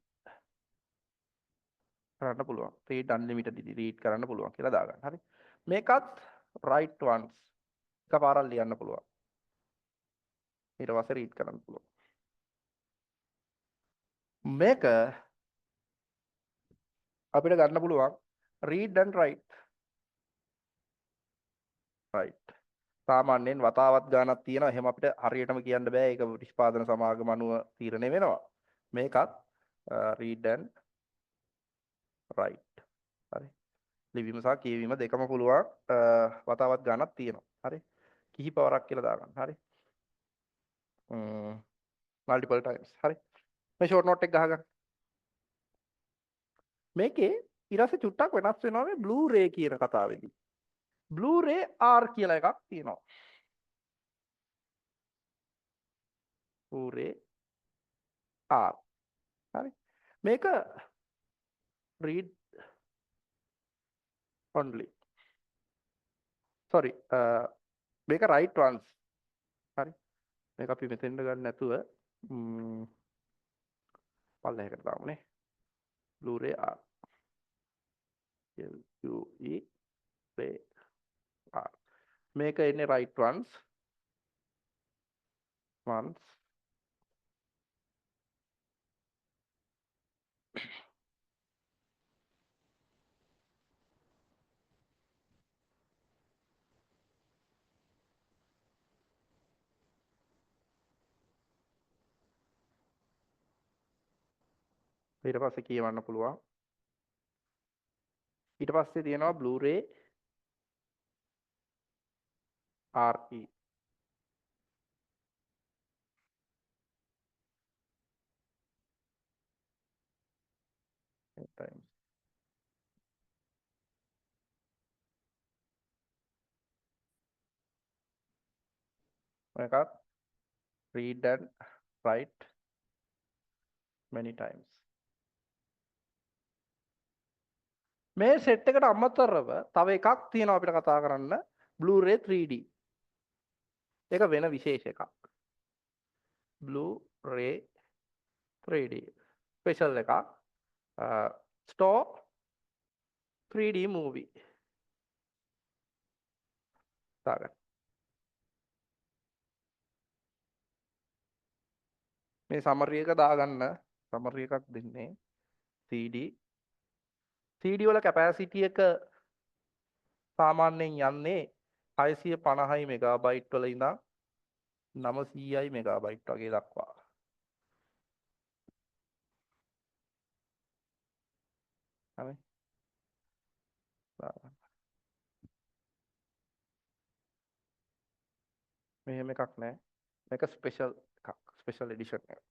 කරන්න පුළුවන් read unlimited read කරන්න පුළුවන් කියලා දාගන්න හරි මේකත් write once එකපාරක් ලියන්න පුළුවන් ඊට පස්සේ read කරන්න පුළුවන් මේක අපිට ගන්න පුළුවන් read and write සාමාන්‍යයෙන් වතාවත් ගානක් තියෙනවා එහෙම අපිට හරියටම කියන්න බෑ ඒක නිෂ්පාදන සමාගම අනුව තීරණය වෙනවා මේකත් read and write හරි ලිවීම සහ කියවීම දෙකම පුළුවන් වතාවත් ගණනක් තියෙනවා. හරි. කිහිප වරක් කියලා දාගන්න. හරි. multiple times. හරි. මේ short note එක ගහගන්න. මේකේ ඊට පස්සේ චුට්ටක් වෙනස් වෙනවා මේ Blu-ray කියන කතාවේදී. Blu-ray R කියලා එකක් තියෙනවා. Blu-ray R. හරි. මේක read only. sorry මේක write once. හරි. මේක අපි මෙතෙන්ට ගන්න නැතුව පල්ලෙහාකට දාමුනේ. Blu-ray R. Blu-ray R. මේක එන්නේ write once. ඊට පස්සේ කියවන්න පුළුවන්. ඊට පස්සේ තියෙනවා Blu-ray RE. times. මේකත් read and write many times. මේ සෙට් එකට අමතරව තව එකක් තියෙනවා අපිට කතා කරන්න Blu-ray 3D. ඒක වෙන විශේෂ එකක්. Blu-ray 3D ස්පෙෂල් එකක්. store 3D movie. දාගන්න. මේ සමරි එක දාගන්න සමරි එකක් දෙන්නේ CD වල කැපැසිටි එක සාමාන්‍යයෙන් යන්නේ 650 මෙගාබයිට් වල ඉඳන් 900යි මෙගාබයිට් වගේ දක්වා. හරි. මෙහෙම එකක් නෑ. මේක ස්පෙෂල් එකක්. ස්පෙෂල් එඩිෂන් එකක්.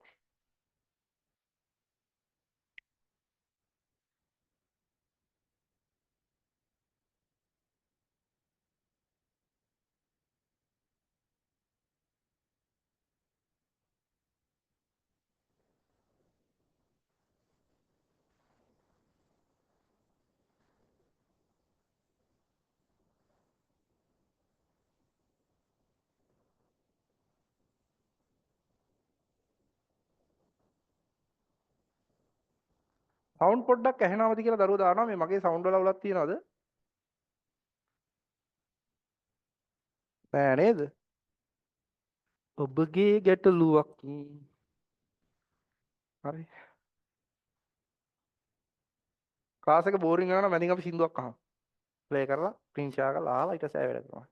සවුන්ඩ් පොඩ්ඩක් ඇහෙනවද කියලා දරුවෝ දානවා. මේ මගේ සවුන්ඩ් වල අවුලක් තියනවද? නෑ නේද? ඔබගේ ගැටලුවක්. හරි. ක්ලාස් එක බෝරින් වෙනවා නම් මැදින් අපි සින්දුවක් අහමු. ප්ලේ කරලා ස්ක්‍රීන් ෂෙයා කරලා අහලා ඊට පස්සේ ආයෙ වැඩ කරනවා.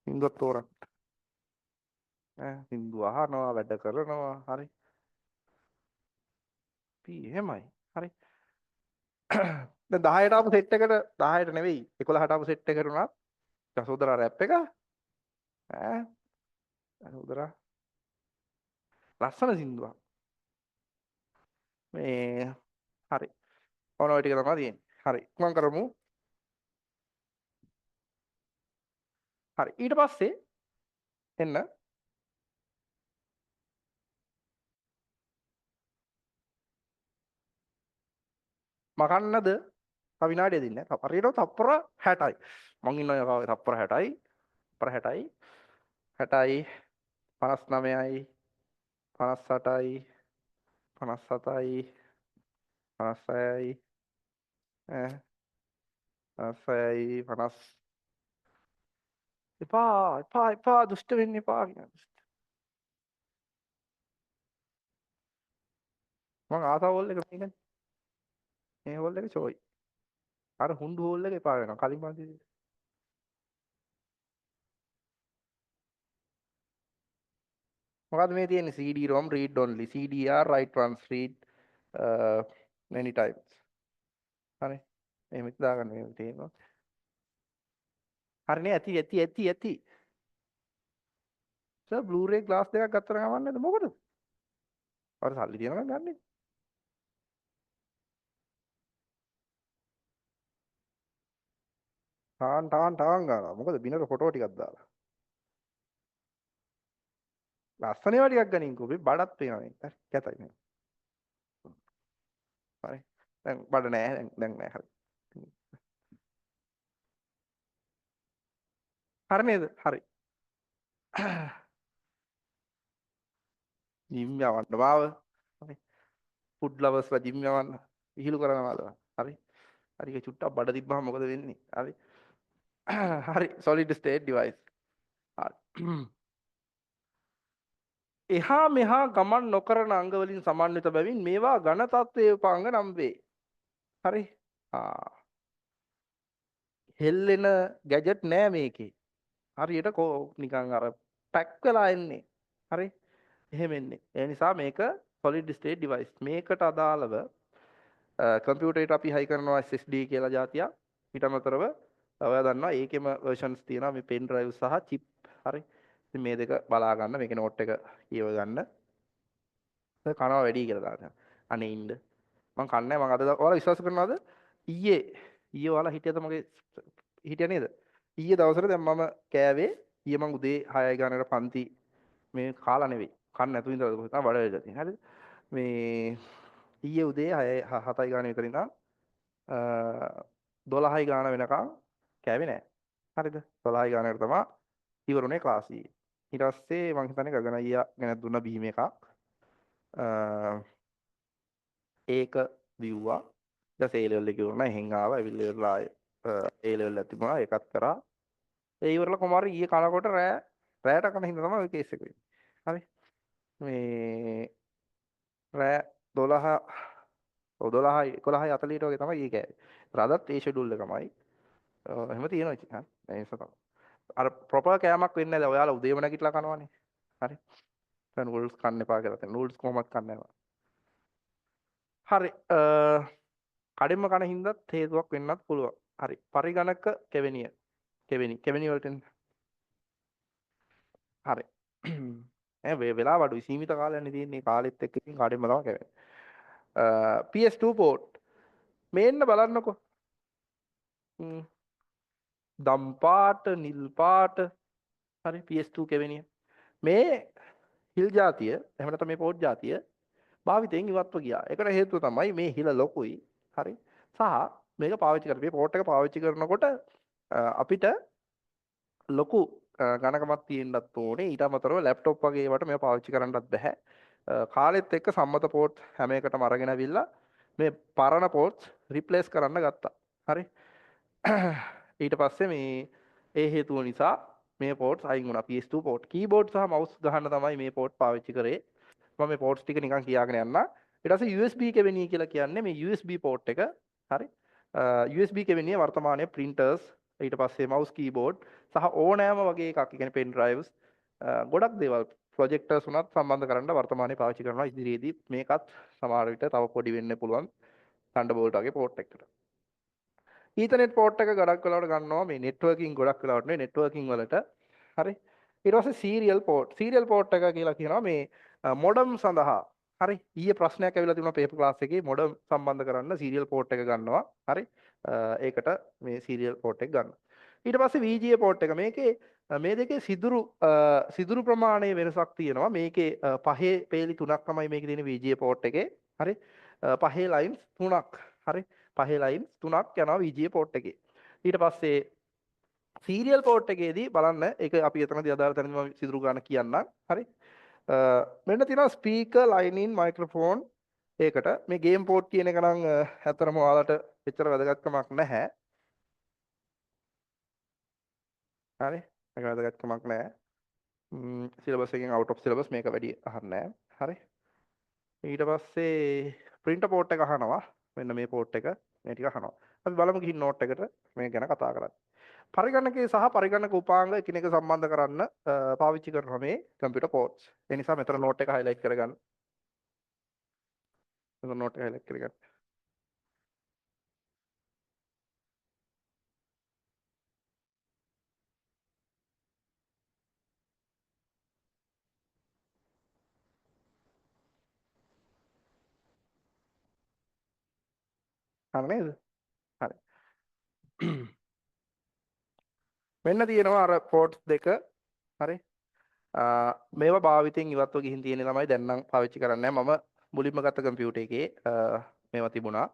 සින්දුවක් තෝරන්න. සින්දුව අහනවා වැඩ කරනවා. හරි. අපි එහෙමයි. හරි. දැන් 10ට ආපු සෙට් එකට 10ට නෙවෙයි 11ට ආපු සෙට් එකට උනත් යසෝදරා රැප් එක යසෝදරා ලස්සන සින්දුවක්. මේ හරි. ඔන්න ඔය ටික තමයි තියෙන්නේ. හරි. මම කරමු. හරි. ඊට පස්සේ එන්න මකන්නද තව විනාඩිය දෙන්නේ නැහැ. හරියට තප්පර 60යි. මං ඉන්න ඔය කාවේ තප්පර 60යි. තප්පර 60යි. 60යි 59යි 58යි 57යි 56යි 56යි 50 එපා දුෂ්ට වෙන්න එපා කියන මං ආසා හෝල් එක මේකනේ මේ හෝල් එක චෝයි අර හුඬු හෝල් එක එපා වෙනවා කලින් පන්ති මොකද්ද මේ තියෙන්නේ CD-ROM read only CDR write once read many times හරි එහෙම දාගන්න මේ තියෙනවා. හරිනේ ඇති. සර් බ්ලූරේ ග්ලාස් දෙකක් ගත්තට කමක් නැද්ද මොකටද? අර සල්ලි තියනවා නම් ගන්නෙ. ටාන් ගන්නවා. මොකද බිනර ෆොටෝ ටිකක් දාලා. ලස්සන ඒවා ටිකක් ගනින්කෝ. මේ බඩත් පේනවා නේ. හරි කැතයි නේ. හරි. දැන් බඩ නෑ දැන් නෑ හරි. හරි නේද? හරි. ජිම් යවන්න මාව. හරි. ෆුඩ් ලවර්ස්ලා ජිම් යවන්න. විහිළු කරනවාද? හරි. හරි ඒ චුට්ටක් බඩ තිබ්බහම මොකද වෙන්නේ? හරි. හරි solid state device. හරි. එහා මෙහා ගමන් නොකරන අංග වලින් සමන්විත බැවින් මේවා ඝන තත්ත්වයේ උපාංග නම් වේ. හරි. හෙල්ලෙන ගැජට් නෑ මේකේ. හරියට නිකන් අර පැක් වෙලා එන්නේ. හරි. එහෙම එන්නේ. ඒ නිසා මේක solid state device. මේකට අදාළව කම්පියුටරේට අපි හයි කරනවා SSD කියලා જાතියක්. ඊට අමතරව ඔයා දන්නවා ඒකෙම versions තියෙනවා මේ pen drive සහ chip. හරි. ඉතින් මේ දෙක බලා ගන්න මේකේ note එක කියව ගන්න. කනවා වැඩි කියලා දාන්න. අනේ ඉන්න. මං කන්නේ මං අද ඔයාලා විශ්වාස කරනවද? ඊයේ ඔයාලා හිටියද මගේ හිටියා නේද? ඊයේ දවසට දැන් මම කෑවේ ඊයේ මං උදේ 6යි ගානකට පන්ති මේ කාලා නෙවෙයි. කන්න නැතුව ඉඳලා කොහොමද බඩ වෙලා තියෙන්නේ. හරිද? මේ ඊයේ උදේ 6 7යි ගාන විතර ඉඳන් 12යි ගාන වෙනකන් කෑවේ නෑ. හරිද? 12යි ගානකට තමයි ඉවරුනේ ක්ලාස් ඊයේ. ඊට පස්සේ මං හිතන්නේ ගගන අයියා ගෙනත් දුන්න බීම එකක්. ඒක දිව්වා. ඊට පස්සේ A level එක ඉවරුණා. එහෙන් ආවා. ඇවිල්ලා ඉවරලා A level එක තිබුණා. ඒකත් කරා. ඒ ඉවරලා කොමාරි ඊයේ කනකොට රෑට කන හින්දා තමයි ඔය කේස් එක වෙන්නේ. හරි. මේ රෑ 12 12යි 11යි 40ට වගේ තමයි ඊයේ කෑවේ. රාදත් ඒ ෂෙඩියුල් එකමයි. එහෙම තියෙනවා ඉතින්. හරි. ඒ නිසා තමයි. අර ප්‍රොපර් කෑමක් වෙන්නේ නැහැ. ඔයාලා උදේම නැගිටලා කනවනේ. හරි. දැන් නූඩල්ස් කන්න එපා කියලා තියෙනවා. නූඩල්ස් කොහොමවත් කන්නේ නැහැ. හරි. කඩෙම කන හින්දාත් හේතුවක් වෙන්නත් පුළුවන්. හරි. පරිගණක කෙවෙනිය. කෙවෙනි වලට එන්න. හරි. වෙලාව අඩුයි සීමිත කාලයක්නේ තියෙන්නේ. කාලෙත් එක්ක ඉතින් කඩෙම තමයි කෙවෙන්නේ. PS2 port. මේන්න බලන්නකෝ. දම් පාට, නිල් පාට. හරි PS2 කෙවෙනිය. මේ හිල් જાතිය, එහෙම නැත්නම් මේ පෝට් જાතිය භාවිතයෙන් ඉවත්ව ගියා. ඒකට හේතුව තමයි මේ හිල ලොකුයි. හරි. සහ මේක පාවිච්චි කරලා මේ පෝට් එක පාවිච්චි කරනකොට අපිට ලොකු ඝනකමක් තියෙන්නත් ඕනේ. ඊට අමතරව ලැප්ටොප් වගේ ඒවට මේක පාවිච්චි කරන්නත් බෑ. කාලෙත් එක්ක සම්මත පෝට් හැම එකටම අරගෙන අවිල්ලා මේ පරණ පෝට්ස් රිප්ලේස් කරන්න ගත්තා. හරි. ඊට පස්සේ මේ ඒ හේතුව නිසා මේ පෝට්ස් අයින් වුණා. PS2 port. කීබෝඩ් සහ මවුස් ගහන්න තමයි මේ පෝට් පාවිච්චි කරේ. මම මේ පෝට්ස් ටික නිකන් කියාගෙන යන්න. ඊට පස්සේ USB කෙවෙනිය කියලා කියන්නේ මේ USB පෝට් එක. හරි. USB කෙවෙනිය වර්තමානයේ printers ඊට පස්සේ mouse keyboard සහ ඕනෑම වගේ එකක්. ඒ කියන්නේ pen drives ගොඩක් දේවල් ප්‍රොජෙක්ටර්ස් උනත් සම්බන්ධ කරන්න වර්තමානයේ පාවිච්චි කරනවා. ඉදිරියේදී මේකත් සමහර විට තව පොඩි වෙන්න පුළුවන්. Thunderbolt වගේ පෝට් එකකට. ඊතනෙට් පෝට් එක ගොඩක් වෙලාවට ගන්නවා මේ නෙට්වර්කින් ගොඩක් වෙලාවට නේ නෙට්වර්කින් වලට. හරි. ඊට පස්සේ සීරියල් පෝට්. සීරියල් පෝට් එක කියලා කියනවා මේ මොඩම් සඳහා. හරි. ඊයේ ප්‍රශ්නයක් ඇවිල්ලා තිබුණා පේපර් ක්ලාස් එකේ මොඩම් සම්බන්ධ කරන්න සීරියල් පෝට් එක ගන්නවා. හරි. ඒකට මේ සීරියල් පෝට් එක ගන්නවා. ඊට පස්සේ VGA පෝට් එක මේකේ මේ දෙකේ සිදුරු ප්‍රමාණයේ වෙනසක් තියෙනවා. මේකේ පහේ පේලි 3ක් තමයි මේකේ තියෙන VGA පෝට් එකේ. හරි. පහේ ලයින්ස් 3ක්. හරි. පහේ ලයින්ස් 3ක් යනවා VGA පෝට් එකේ. ඊට පස්සේ සීරියල් පෝට් එකේදී බලන්න ඒක අපි එතනදී අදාළ තැනදී මම සිදුරු ගන්න කියන්නම්. හරි. මෙන්න තියෙනවා ස්පීකර් ලයින් ඉන් මයික්‍රොෆෝන් ඒකට මේ ගේම් පෝට් කියන එක නම් ඇත්තටම ඔයාලට එච්චර වැදගත්කමක් නැහැ. හරි. මේක වැදගත්කමක් නැහැ. සිලබස් එකෙන් අවුට් ඔෆ් සිලබස් මේක වැඩි අහන්නේ නැහැ. හරි. ඊට පස්සේ ප්‍රින්ටර් පෝට් එක අහනවා. මෙන්න මේ පෝට් එක මේ ටික අහනවා. අපි බලමු ගිහින් නෝට් එකට මේ ගැන කතා කරන්න. පරිගණකයේ සහ පරිගණක උපාංග එකිනෙක සම්බන්ධ කරන්න පාවිච්චි කරනවා මේ කම්පියුටර් පෝට්ස්. ඒ නිසා මෙතන නෝට් එක highlight කරගන්න. මෙතන නෝට් එක highlight කරගන්න. හරි නේද? හරි. මෙන්න තියෙනවා අර පෝට්ස් දෙක. හරි. මේවා භාවිතයෙන් ඉවත්ව ගිහින් තියෙන ළමයි දැන් නම් පාවිච්චි කරන්නේ නැහැ. මම මුලින්ම ගත්ත කම්පියුටර් එකේ මේවා තිබුණා.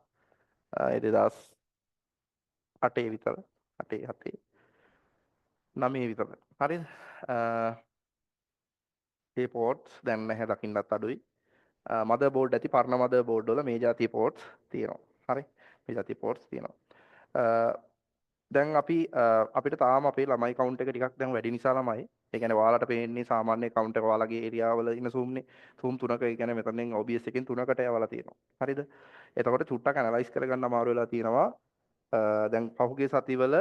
ඒ 2008 විතර. 8 7 9 විතර. හරිද? ඒ පෝට්ස් දැන් නැහැ දකින්නත් අඩුයි. මදර් බෝඩ් ඇති පරණ මදර් බෝඩ් වල මේ જાතිය පෝට්ස් තියෙනවා. හරි. මේ જાතිය පෝට්ස් තියෙනවා. දැන් අපි අපිට තාම අපේ ළමයි කවුන්ට් එක ටිකක් දැන් වැඩි නිසා ළමයි ඒ කියන්නේ ඔයාලට පේන්නේ සාමාන්‍ය කවුන්ට් එක ඔයාලගේ ඒරියා වල ඉන්න zoom තුනක ඒ කියන්නේ මෙතනින් OBS එකෙන් තුනකට යවලා තියෙනවා හරිද එතකොට චුට්ටක් ඇනලයිස් කරගන්න අමාරු වෙලා තියෙනවා දැන් පහුගිය සතිවල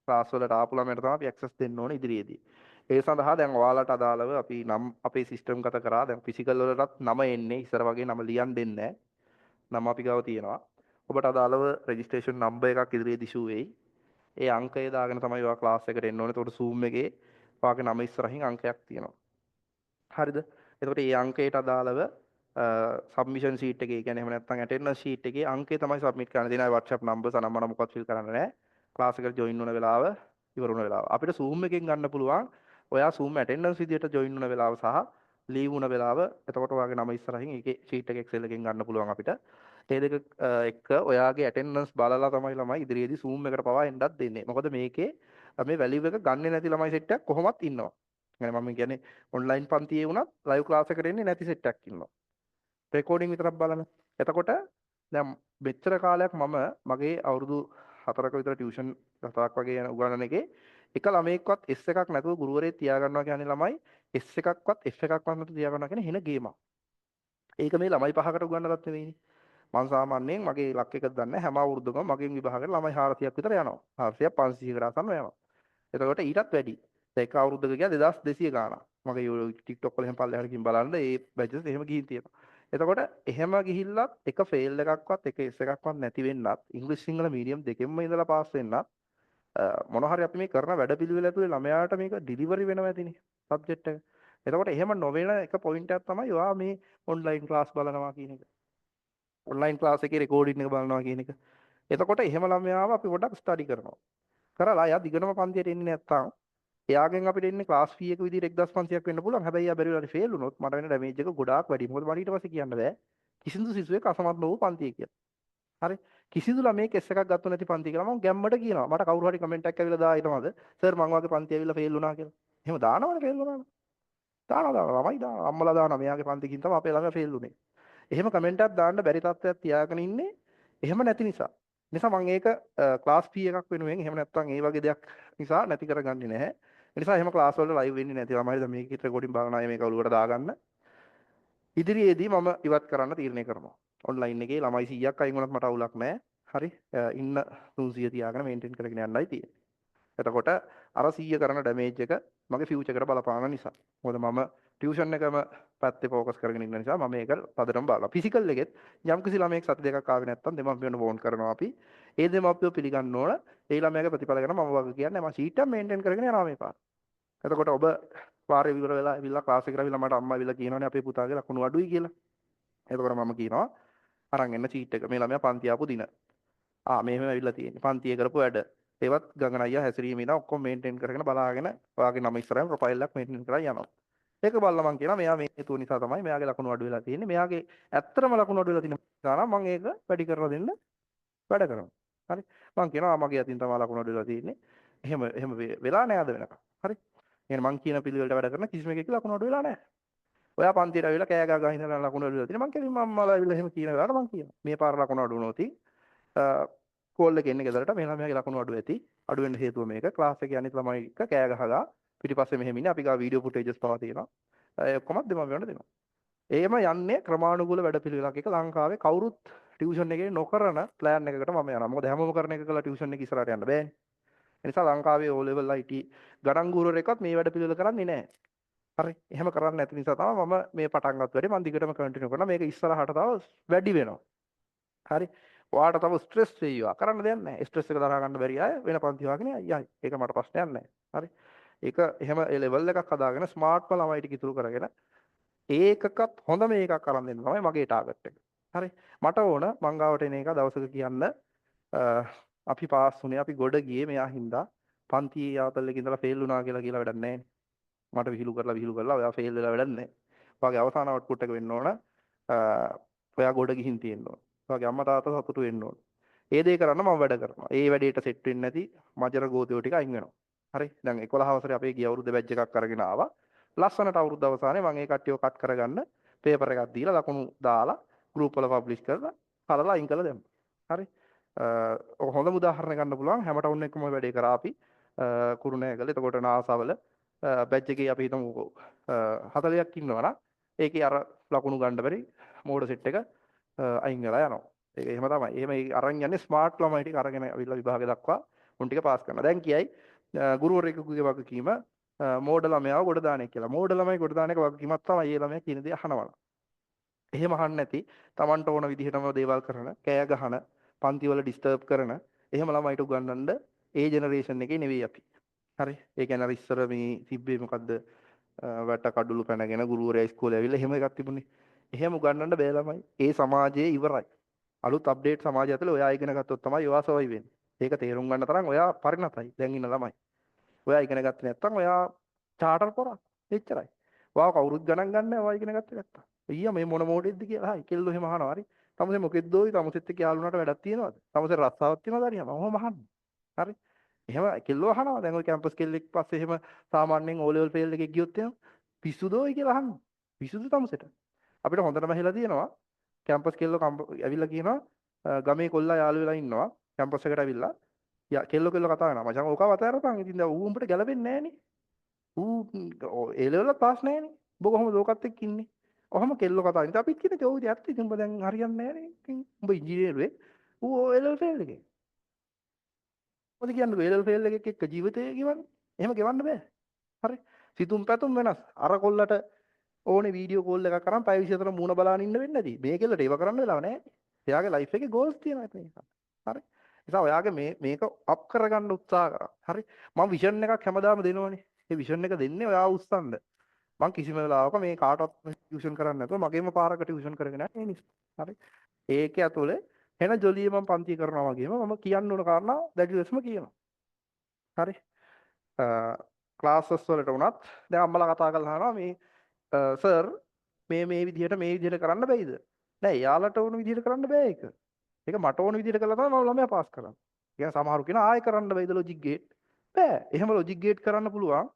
ක්ලාස් වලට ආපු ළමයට තමයි අපි ඇක්සස් දෙන්න ඕනේ ඉදිරියේදී ඒ සඳහා දැන් ඔයාලට අදාළව අපි නම් අපේ සිස්ටම් ගත කරා දැන් ෆිසිකල් වලටත් නම එන්නේ ඉස්සර වගේ නම ලියන්න දෙන්නේ නැහැ නම අපි ගාව තියෙනවා ඔබට අදාළව රෙජිස්ට්‍රේෂන් නම්බර් එකක් ඉදිරියේදී ෂූ වෙයි ඒ අංකය දාගෙන තමයි ඔයා ක්ලාස් එකට එන්න ඕනේ. එතකොට Zoom එකේ ඔයාගේ නම ඉස්සරහින් අංකයක් තියෙනවා. හරිද? එතකොට මේ අංකයට අදාළව සබ්මිෂන් ෂීට් එකේ කියන්නේ එහෙම නැත්නම් ඇටෙන්ඩන්ස් ෂීට් එකේ අංකය තමයි සබ්මිට් කරන්න තියෙනවා. WhatsApp නම්බර් සනම්මන මොකක්ද ෆිල් කරන්න නැහැ. ක්ලාස් එකට ජොයින් වුණ වෙලාව ඉවර වුණ වෙලාව. අපිට Zoom එකෙන් ගන්න පුළුවන් ඔයා Zoom ඇටෙන්ඩන්ස් විදියට ජොයින් වුණ වෙලාව සහ ලීව් වුණ වෙලාව. එතකොට ඔයාගේ නම ඉස්සරහින් ඒකේ ෂීට් එක Excel එකෙන් ගන්න පුළුවන් අපිට. ඒ දෙක එක්ක ඔයාගේ ඇටෙන්ඩන්ස් බලලා තමයි ළමයි ඉදිරියේදී Zoom එකට පවා එන්නත් දෙන්නේ. මොකද මේකේ මේ වැලියු එක ගන්නෙ නැති ළමයි සෙට් එකක් කොහොමත් ඉන්නවා. يعني මම කියන්නේ ඔන්ලයින් පන්තියේ වුණත් ලයිව් ක්ලාස් එකට එන්නේ නැති සෙට් එකක් ඉන්නවා. රෙකෝඩින් විතරක් බලන. එතකොට දැන් මෙච්චර කාලයක් මම මගේ අවුරුදු 4ක විතර ටියුෂන් 7ක් වගේ යන උගන්වන එකේ එක ළමයෙක්වත් S එකක් නැතුව ගුරුවරයෙක් තියාගන්නවා කියන්නේ ළමයි S එකක්වත් F එකක්වත් නැතුව තියාගන්නවා කියන්නේ වෙන ගේමක්. ඒක මේ ළමයි පහකට උගන්වන්නත් නෙවෙයිනේ. මම සාමාන්‍යයෙන් මගේ ලක් එක දන්නේ හැම අවුරුද්දකම මගෙන් විභාගයට ළමයි 400ක් විතර යනවා. 400ක් 500කට අසන්න යනවා. එතකොට ඊටත් වැඩි. දැන් එක අවුරුද්දක ගියා 2200 ගාණක්. මගේ TikTok වල එහෙම පල්ලෙහාට ගිහින් බලන්න ඒ බැචස් එහෙම ගිහින් තියෙනවා. එතකොට එහෙම ගිහිල්ලත් එක ෆේල් එකක්වත් එක S එකක්වත් නැති වෙන්නත් ඉංග්‍රීසි සිංහල මීඩියම් දෙකෙන්ම ඉඳලා පාස් වෙන්නත් මොන හරි අපි මේ කරන වැඩපිළිවෙල ඇතුලේ ළමයාට මේක ඩිලිවරි වෙනවා ඇතිනේ සබ්ජෙක්ට් එක. එතකොට එහෙම නොවන එක පොයින්ට් එකක් තමයි ඔයා මේ ඔන්ලයින් ක්ලාස් බලනවා කියන එක. ඔන්ලයින් ක්ලාස් එකේ රෙකෝඩින් එක බලනවා කියන එක. එතකොට එහෙම ළමයාව අපි පොඩ්ඩක් ස්ටඩි කරනවා. කරලා එයා දිගටම පන්තියට එන්නේ නැත්නම් එයාගෙන් අපිට එන්නේ ක්ලාස් ෆී එක විදිහට 1500ක් වෙන්න පුළුවන්. හැබැයි එයා බැරි වෙලාවට ෆේල් වුණොත් මට වෙන ඩැමේජ් එක ගොඩාක් වැඩි. මොකද මට ඊට පස්සේ කියන්න බෑ කිසිදු සිසුවෙක් අසමත් නොවූ පන්තිය කියලා. හරි. කිසිදු ළමයෙක් S එකක් ගත්ත නැති පන්තිය කියලා මම ගැම්මට කියනවා. මට කවුරු හරි කමෙන්ට් එකක් ඇවිල්ලා දාලා හිටමද සර් මං වගේ පන්ති ඇවිල්ලා ෆේල් වුණා කියලා. එහෙම දානවනේ ෆේල් වුණා. දානවා ළමයි දානවා. අම්මලා දානවා. මෙයාගේ පන්තිකින් තමයි අපේ ළමයා ෆේල් වුණේ. එහෙම කමෙන්ට් එකක් දාන්න බැරි තත්ත්වයක් තියාගෙන ඉන්නේ එහෙම නැති නිසා. නිසා මම ඒක ක්ලාස් ෆී එකක් වෙනුවෙන් එහෙම නැත්නම් ඒ වගේ දෙයක් නිසා නැති කරගන්නේ නැහැ. ඒ නිසා එහෙම ක්ලාස් වල ලයිව් වෙන්නේ නැති ළමයි දැන් මේක රෙකෝඩින් බලන අය මේක ඔලුවට දාගන්න. ඉදිරියේදී මම ඉවත් කරන්න තීරණය කරනවා. ඔන්ලයින් එකේ ළමයි 100ක් අයින් වුණත් මට අවුලක් නැහැ. හරි. ඉන්න 300 තියාගෙන මේන්ටේන් කරගෙන යන්නයි තියෙන්නේ. එතකොට අර 100 කරන ඩැමේජ් එක මගේ ෆියුචර් එකට බලපාන නිසා. මොකද මම ටියුෂන් එකම පැත්තේ ફોකස් කරගෙන ඉන්න නිසා මම මේක පදටම බලනවා. ෆිසිකල් එකෙත් යම් කිසි ළමයෙක් සති දෙකක් ආවේ නැත්නම් දෙමාපියන්ට වෝන් කරනවා අපි. ඒ දෙමාපියෝ පිළිගන්න ඕන. ඒ ළමයාගේ ප්‍රතිඵල ගැන මම වගේ කියන්නේ මම ෂීට් එක මේන්ටේන් කරගෙන යනවා මේ පාර. එතකොට ඔබ පාරේ ඉවර වෙලා ඇවිල්ලා ක්ලාස් එකට ඇවිල්ලා මට අම්මා ඇවිල්ලා කියනවනේ අපේ පුතාගේ ලකුණු අඩුයි කියලා. එතකොට මම කියනවා අරන් එන්න ෂීට් එක. මේ ළමයා පන්ති ආපු දින. මෙහෙම ඇවිල්ලා තියෙන්නේ. පන්තියේ කරපු වැඩ. ඒවත් ගගන අයියා හැසිරීම ඉඳන් ඔක්කොම මේන්ටේන් කරගෙන බලාගෙන ඔයාගේ නම ඉස්සරහින් ප්‍රොෆයිල් එකක් මේන්ටේන් කරලා යනවා. ඒක බලලා මම කියනවා මෙයා මේ හේතුව නිසා තමයි මෙයාගේ ලකුණු අඩු වෙලා තියෙන්නේ. මෙයාගේ ඇත්තම ලකුණු අඩු වෙලා තියෙන නිසා නම් මම ඒක වැඩි කරලා දෙන්න වැඩ කරනවා. හරි. මම කියනවා මගේ අතින් තමයි ලකුණු අඩු වෙලා තියෙන්නේ. එහෙම වෙලා නෑ අද වෙනකම්. හරි. එහෙනම් මං කියන පිළිවෙලට වැඩ කරන කිසිම එකක ලකුණු අඩු වෙලා නෑ. ඔයා පන්තියට ඇවිල්ලා කෑ ගහ ගහ ඉඳලා ලකුණු අඩු වෙලා තියෙනවා. මං කියනවා මම්මලා ඇවිල්ලා එහෙම කියන වෙලාවට මං කියනවා. මේ පාර ලකුණු අඩු වුණොත් කෝල් එකේ එන්නේ ගෙදරට මේ ළමයාගේ ලකුණු අඩු ඇති. අඩු වෙන්න හේතුව මේක. ක්ලාස් එකේ අනිත් ළමයි එක්ක කෑ ගහලා පිටිපස්සේ මෙහෙම ඉන්නේ. අපි ගාව වීඩියෝ ෆුටේජස් පවා තියෙනවා. ඒ ඔක්කොමත් දෙමාපියන්ට දෙනවා. එහෙම යන්නේ ක්‍රමානුකූල වැඩපිළිවෙලක් එක ලංකාවේ කවුරුත් ටියුෂන් එකේ නොකරන ප්ලෑන් එකකට මම යනවා. මොකද හැමෝම කරන එක කළා ටියුෂන් එක ඉස්සරහට යන්න බෑනේ. ඒ නිසා ලංකාවේ O level IT ගණන් ගුරුවරයෙක්වත් මේ වැඩපිළිවෙල කරන්නේ නැහැ. හරි. එහෙම කරන්නේ නැති නිසා තමයි මම මේ පටන් ගත්ත වැඩේ මම දිගටම කන්ටිනියු කරනවා. මේක ඉස්සරහට තව වැඩි වෙනවා. හරි. ඔයාට තව ස්ට්‍රෙස් වෙයිවා. කරන්න දෙයක් නැහැ. ස්ට්‍රෙස් එක දරා ගන්න බැරි අය වෙන පන්ති වාගෙන අයියයි. ඒක මට ප්‍රශ්නයක් නැහැ. හරි. ඒක එහෙම ඒ ලෙවල් එකක් හදාගෙන ස්මාර්ට්ම ළමයි ටික ඉතුරු කරගෙන ඒකකත් හොඳ මේකක් අරන් දෙන්න තමයි මගේ ටාගට් එක. හරි. මට ඕන මං ගාවට එන එක දවසක කියන්න අපි පාස් වුණේ අපි ගොඩ ගියේ මෙයා හින්දා පන්ති ආතල් එකේ ඉඳලා ෆේල් වුණා කියලා වැඩක් නැහැ. මට විහිළු කරලා ඔයා ෆේල් වෙලා වැඩක් නැහැ. ඔයාගේ අවසාන අවුට්පුට් එක වෙන්න ඕන ඔයා ගොඩ ගිහින් තියෙන්න ඕන. ඔයාගේ අම්මා තාත්තා සතුටු වෙන්න ඕන. ඒ දේ කරන්න මම වැඩ කරනවා. ඒ වැඩේට සෙට් වෙන්නේ නැති මජර ගෝතියෝ ටික අයින් වෙනවා. හරි. දැන් 11 වසරේ අපේ ගිය අවුරුද්ද බැච් එකක් අරගෙන ආවා. ලස්සනට අවුරුද්ද අවසානයේ මම ඒ කට්ටියව කට් කරගන්න පේපර් එකක් දීලා ලකුණු දාලා ගෲප් වල පබ්ලිෂ් කරලා කරලා අයින් කළා දැම්මා. හරි. ඔක හොඳම උදාහරණ ගන්න පුළුවන් හැමටවුන් එකම වැඩේ කරා අපි කුරුණෑගල. එතකොට නාසාවල බැච් එකේ අපි හිතමු 40ක් ඉන්නවා නම් ඒකේ අර ලකුණු ගන්න බැරි මෝඩ සෙට් එක අයින් වෙලා යනවා. ඒක එහෙම තමයි. එහෙම ඒ අරන් යන්නේ ස්මාර්ට් ළමයි ටික අරගෙන අවිල්ලා විභාගෙ දක්වා උන් ටික පාස් කරනවා. දැන් කියයි ගුරුවරයෙකුගේ වගකීම මෝඩ ළමයාව ගොඩ දාන එක කියලා. මෝඩ ළමයි ගොඩ දාන එක වගකීමක් තමයි. ඒ ළමයා කියන දේ අහනවා. එහෙම අහන්න නැති Tamanට ඕන විදිහටම දේවල් කරන, කෑ ගහන, පන්ති වල ඩිස්ටර්බ් කරන එහෙම ළමයිට උගන්වන්න ඒ ජෙනරේෂන් එකේ නෙවෙයි අපි. හරි. ඒ කියන්නේ අර ඉස්සර මේ තිබ්බේ මොකද්ද? වැට කඩුළු පැනගෙන ගුරුවරයා ඉස්කෝලේ ඇවිල්ලා එහෙම එකක් තිබුණේ. එහෙම උගන්වන්න බෑ ළමයි. ඒ සමාජයේ ඉවරයි. අලුත් අප්ඩේට් සමාජය ඇතුලේ ඔයා ඉගෙන ගත්තොත් තමයි ඔයා සර්වයිව් වෙන්නේ. ඒක තේරුම් ගන්න තරම් ඔයා පරිණතයි. දැන් ඉන්න ළමයි. ඔයා ඉගෙන ගත්තේ නැත්නම් ඔයා චාටර් පොරක්. එච්චරයි. ඔයා කවුරුත් ගණන් ගන්න නැහැ ඔයා ඉගෙන ගත්තේ නැත්නම්. අයියා මේ මොන මොඩෙද්ද කියලා. හරි කෙල්ලෝ එහෙම අහනවා. හරි. තමුසේ මොකෙද්දෝයි තමුසෙත් එක්ක යාළුවන්ට වැඩක් තියෙනවද? තමුසේ රස්සාවක් තියෙනවද හරියම? ඔහොම අහන්නේ. හරි. එහෙම කෙල්ලෝ අහනවා. දැන් ඔය කැම්පස් කෙල්ලෙක් පස්සේ එහෙම සාමාන්‍යයෙන් O level fail එකේ ගියොත් එහෙම පිස්සුදෝයි කියලා අහන්නේ. පිස්සුද තමුසෙට. අපිට හොඳටම ඇහිලා තියෙනවා. කැම්පස් කෙල්ලෝ ඇවිල්ලා කියනවා ගමේ කොල්ලා යාළු වෙලා ඉන්නවා. කැම්පස් එකට ඇවිල්ලා කෙල්ලෝ කතා කරනවා. මචං ඕකව අතහැරපන්. ඉතින් දැන් ඌ උඹට ගැලපෙන්නේ නැහනේ. ඌ ඒ ලෙවල් එක පාස් නැහනේ. උඹ කොහොමද ඕකත් එක්ක ඉන්නේ? ඔහම කෙල්ලෝ කතා කරනවා. අපිත් කියන්නේ ඔව් ඉතින් ඇත්ත. ඉතින් උඹ දැන් හරියන්නේ නැහනේ. ඉතින් උඹ ඉංජිනේරුවේ ඌ ඒ ලෙවල් ෆේල් එකේ. මොකද කියන්නේ ඒ ලෙවල් ෆේල් එකක් එක්ක ජීවිතේ ගෙවන්නේ? එහෙම ගෙවන්න බෑ. හරි. සිතුම් පැතුම් වෙනස්. අර කොල්ලට ඕනේ වීඩියෝ කෝල් එකක් කරන් පැය 24 මූණ බලාගෙන ඉන්න වෙන්නේ නැති. මේ කෙල්ලට ඒව කරන්න වෙලාව නැහැ. එයාගේ ලයිෆ් එකේ ගෝල්ස් තියෙනවා ඉතින් ඒක. හරි. නිසා ඔයාගේ මේක අප් කරගන්න උත්සාහ කරා. හරි. මම විෂන් එකක් හැමදාම දෙනවනේ. ඒ විෂන් එක දෙන්නේ ඔයා උස්සන්න. මම කිසිම වෙලාවක මේ කාටවත් ටියුෂන් කරන්නේ නැතුව මගේම පාරක ටියුෂන් කරගෙන යන්නේ ඒ නිසා. හරි. ඒකේ ඇතුලේ එන ජොලිය මම පන්ති කරනවා වගේම මම කියන්න ඕන කාරණා දැඩි ලෙසම කියනවා. හරි. ක්ලාසස් වලට වුණත් දැන් අම්මලා කතා කරලා අහනවා මේ සර් මේ විදිහට කරන්න බැයිද? නෑ යාලට ඕන විදිහට කරන්න බෑ ඒක. ඒක මට ඕන විදිහට කළා තමයි මම ළමයා පාස් කරන්නේ. ඒ කියන්නේ සමහරු කියනවා ආයෙ කරන්න බැයිද ලොජික් ගේට්? බෑ. එහෙම ලොජික් ගේට් කරන්න පුළුවන්.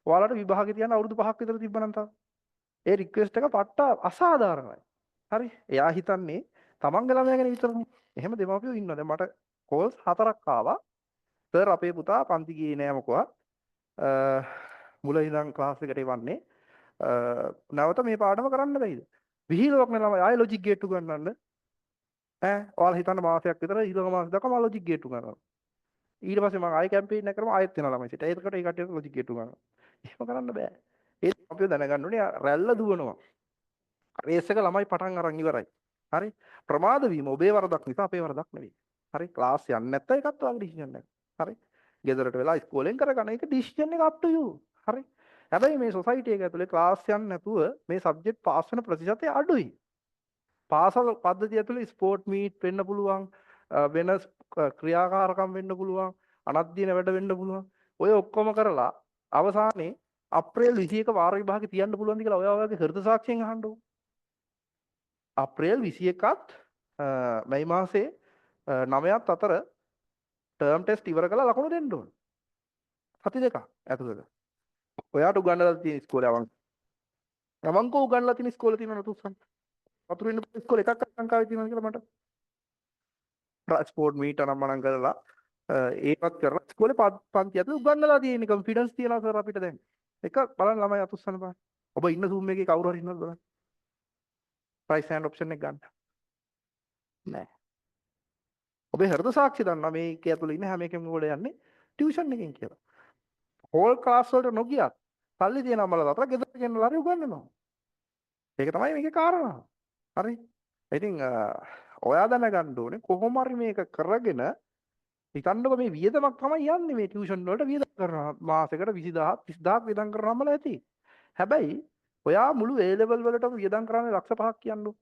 ඔයාලට විභාගෙ තියන්න අවුරුදු 5ක් විතර තිබ්බනම් තාම. ඒ රික්වෙස්ට් එක පට්ට අසාධාරණයි. හරි. එයා හිතන්නේ තමන්ගේ ළමයා ගැන විතරනේ. එහෙම දෙමාපියෝ ඉන්නවා. දැන් මට කෝල්ස් 4ක් ආවා. සර් අපේ පුතා පන්ති ගියේ නෑ මොකවත්. මුල ඉඳන් ක්ලාස් එකට එවන්නේ. නැවත මේ පාඩම කරන්න බැයිද? විහිළුවක් නේ ළමයි ආයෙ ලොජික් ගේට් උගන්වන්න. ඔයාලා හිතන්න මාසයක් විතර ඊළඟ මාස දක්වා මම ලොජික් ගේට් උගන්වනවා. ඊට පස්සේ මම ආයෙ කැම්පේන් එක කරම ආයෙත් වෙනවා ළමයි සිට. ඒකට ඒ කට්ටියට ලොජික් ගේට් උගන්වනවා. එහෙම කරන්න බෑ. ඒත් අපි දැනගන්න ඕනේ රැල්ල දුවනවා. රේස් එක ළමයි පටන් අරන් ඉවරයි. හරි. ප්‍රමාද වීම ඔබේ වරදක් නිසා අපේ වරදක් නෙවෙයි. හරි. ක්ලාස් යන්නේ නැත්නම් ඒකත් ඔයාගේ ඩිසිෂන් එක. හරි. ගෙදරට වෙලා ඉස්කෝලෙන් කරගන්න ඒක ඩිසිෂන් එක up to you. හරි. හැබැයි මේ සොසයිටි එක ඇතුලේ ක්ලාස් යන්නේ නැතුව මේ සබ්ජෙක්ට් පාස් වෙන ප්‍රතිශතය අඩුයි. පාසල් පද්ධතිය ඇතුලේ ස්පෝර්ට් මීට් වෙන්න පුළුවන්, වෙන ක්‍රියාකාරකම් වෙන්න පුළුවන්, අනධ්‍යයන වැඩ වෙන්න පුළුවන්. ඔය ඔක්කොම කරලා අවසානයේ අප්‍රේල් 21 වාර විභාගෙ තියන්න පුළුවන්ද කියලා ඔයා ඔයාගේ හෘද සාක්ෂියෙන් අහන්න ඕන. අප්‍රේල් 21ත් මැයි මාසේ 9ත් අතර ටර්ම් ටෙස්ට් ඉවර කරලා ලකුණු දෙන්න ඕන. සති දෙකක් ඇතුළත. ඔයාට උගන්වලා තියෙන ඉස්කෝලේ අවංකව උගන්වලා තියෙන ඉස්කෝලේ තියෙනවද තුස්සන්? වතුර ඉන්න ඉස්කෝලේ එකක් ලංකාවේ තියෙනවද කියලා මට ස්පෝර්ට් මීට් අනම් මනම් කරලා ඒවත් කරලා ඉස්කෝලේ පන්ති ඇතුළේ උගන්වලා තියෙන කොන්ෆිඩන්ස් තියනවා සර් අපිට දැන්. එක බලන්න ළමයි අතුස්සන බලන්න. ඔබ ඉන්න Zoom එකේ කවුරු හරි ඉන්නවද බලන්න. ප්‍රයිස් හෑන්ඩ් ඔප්ෂන් එක ගන්න. නෑ. ඔබේ හෘද සාක්ෂි දන්නා මේකේ ඇතුළේ ඉන්න හැම එකෙම උඩ යන්නේ ටියුෂන් එකෙන් කියලා. හෝල් ක්ලාස් වලට නොගියත් සල්ලි තියන අම්මලා තාත්තලා ගෙදරට ගෙනලා හරි උගන්වනවා. ඒක තමයි මේකේ කාරණා. හරි. ඉතින් ඔයා දැනගන්න ඕනේ කොහොම හරි මේක කරගෙන හිතන්නකො මේ වියදමක් තමයි යන්නේ මේ ටියුෂන් වලට වියදම් කරනවා. මාසෙකට 20000 30000ක් වියදම් කරන අම්මලා ඇති. හැබැයි ඔයා මුළු A level වලටම වියදම් කරන්නේ ලක්ෂ 5ක් කියන්නකො.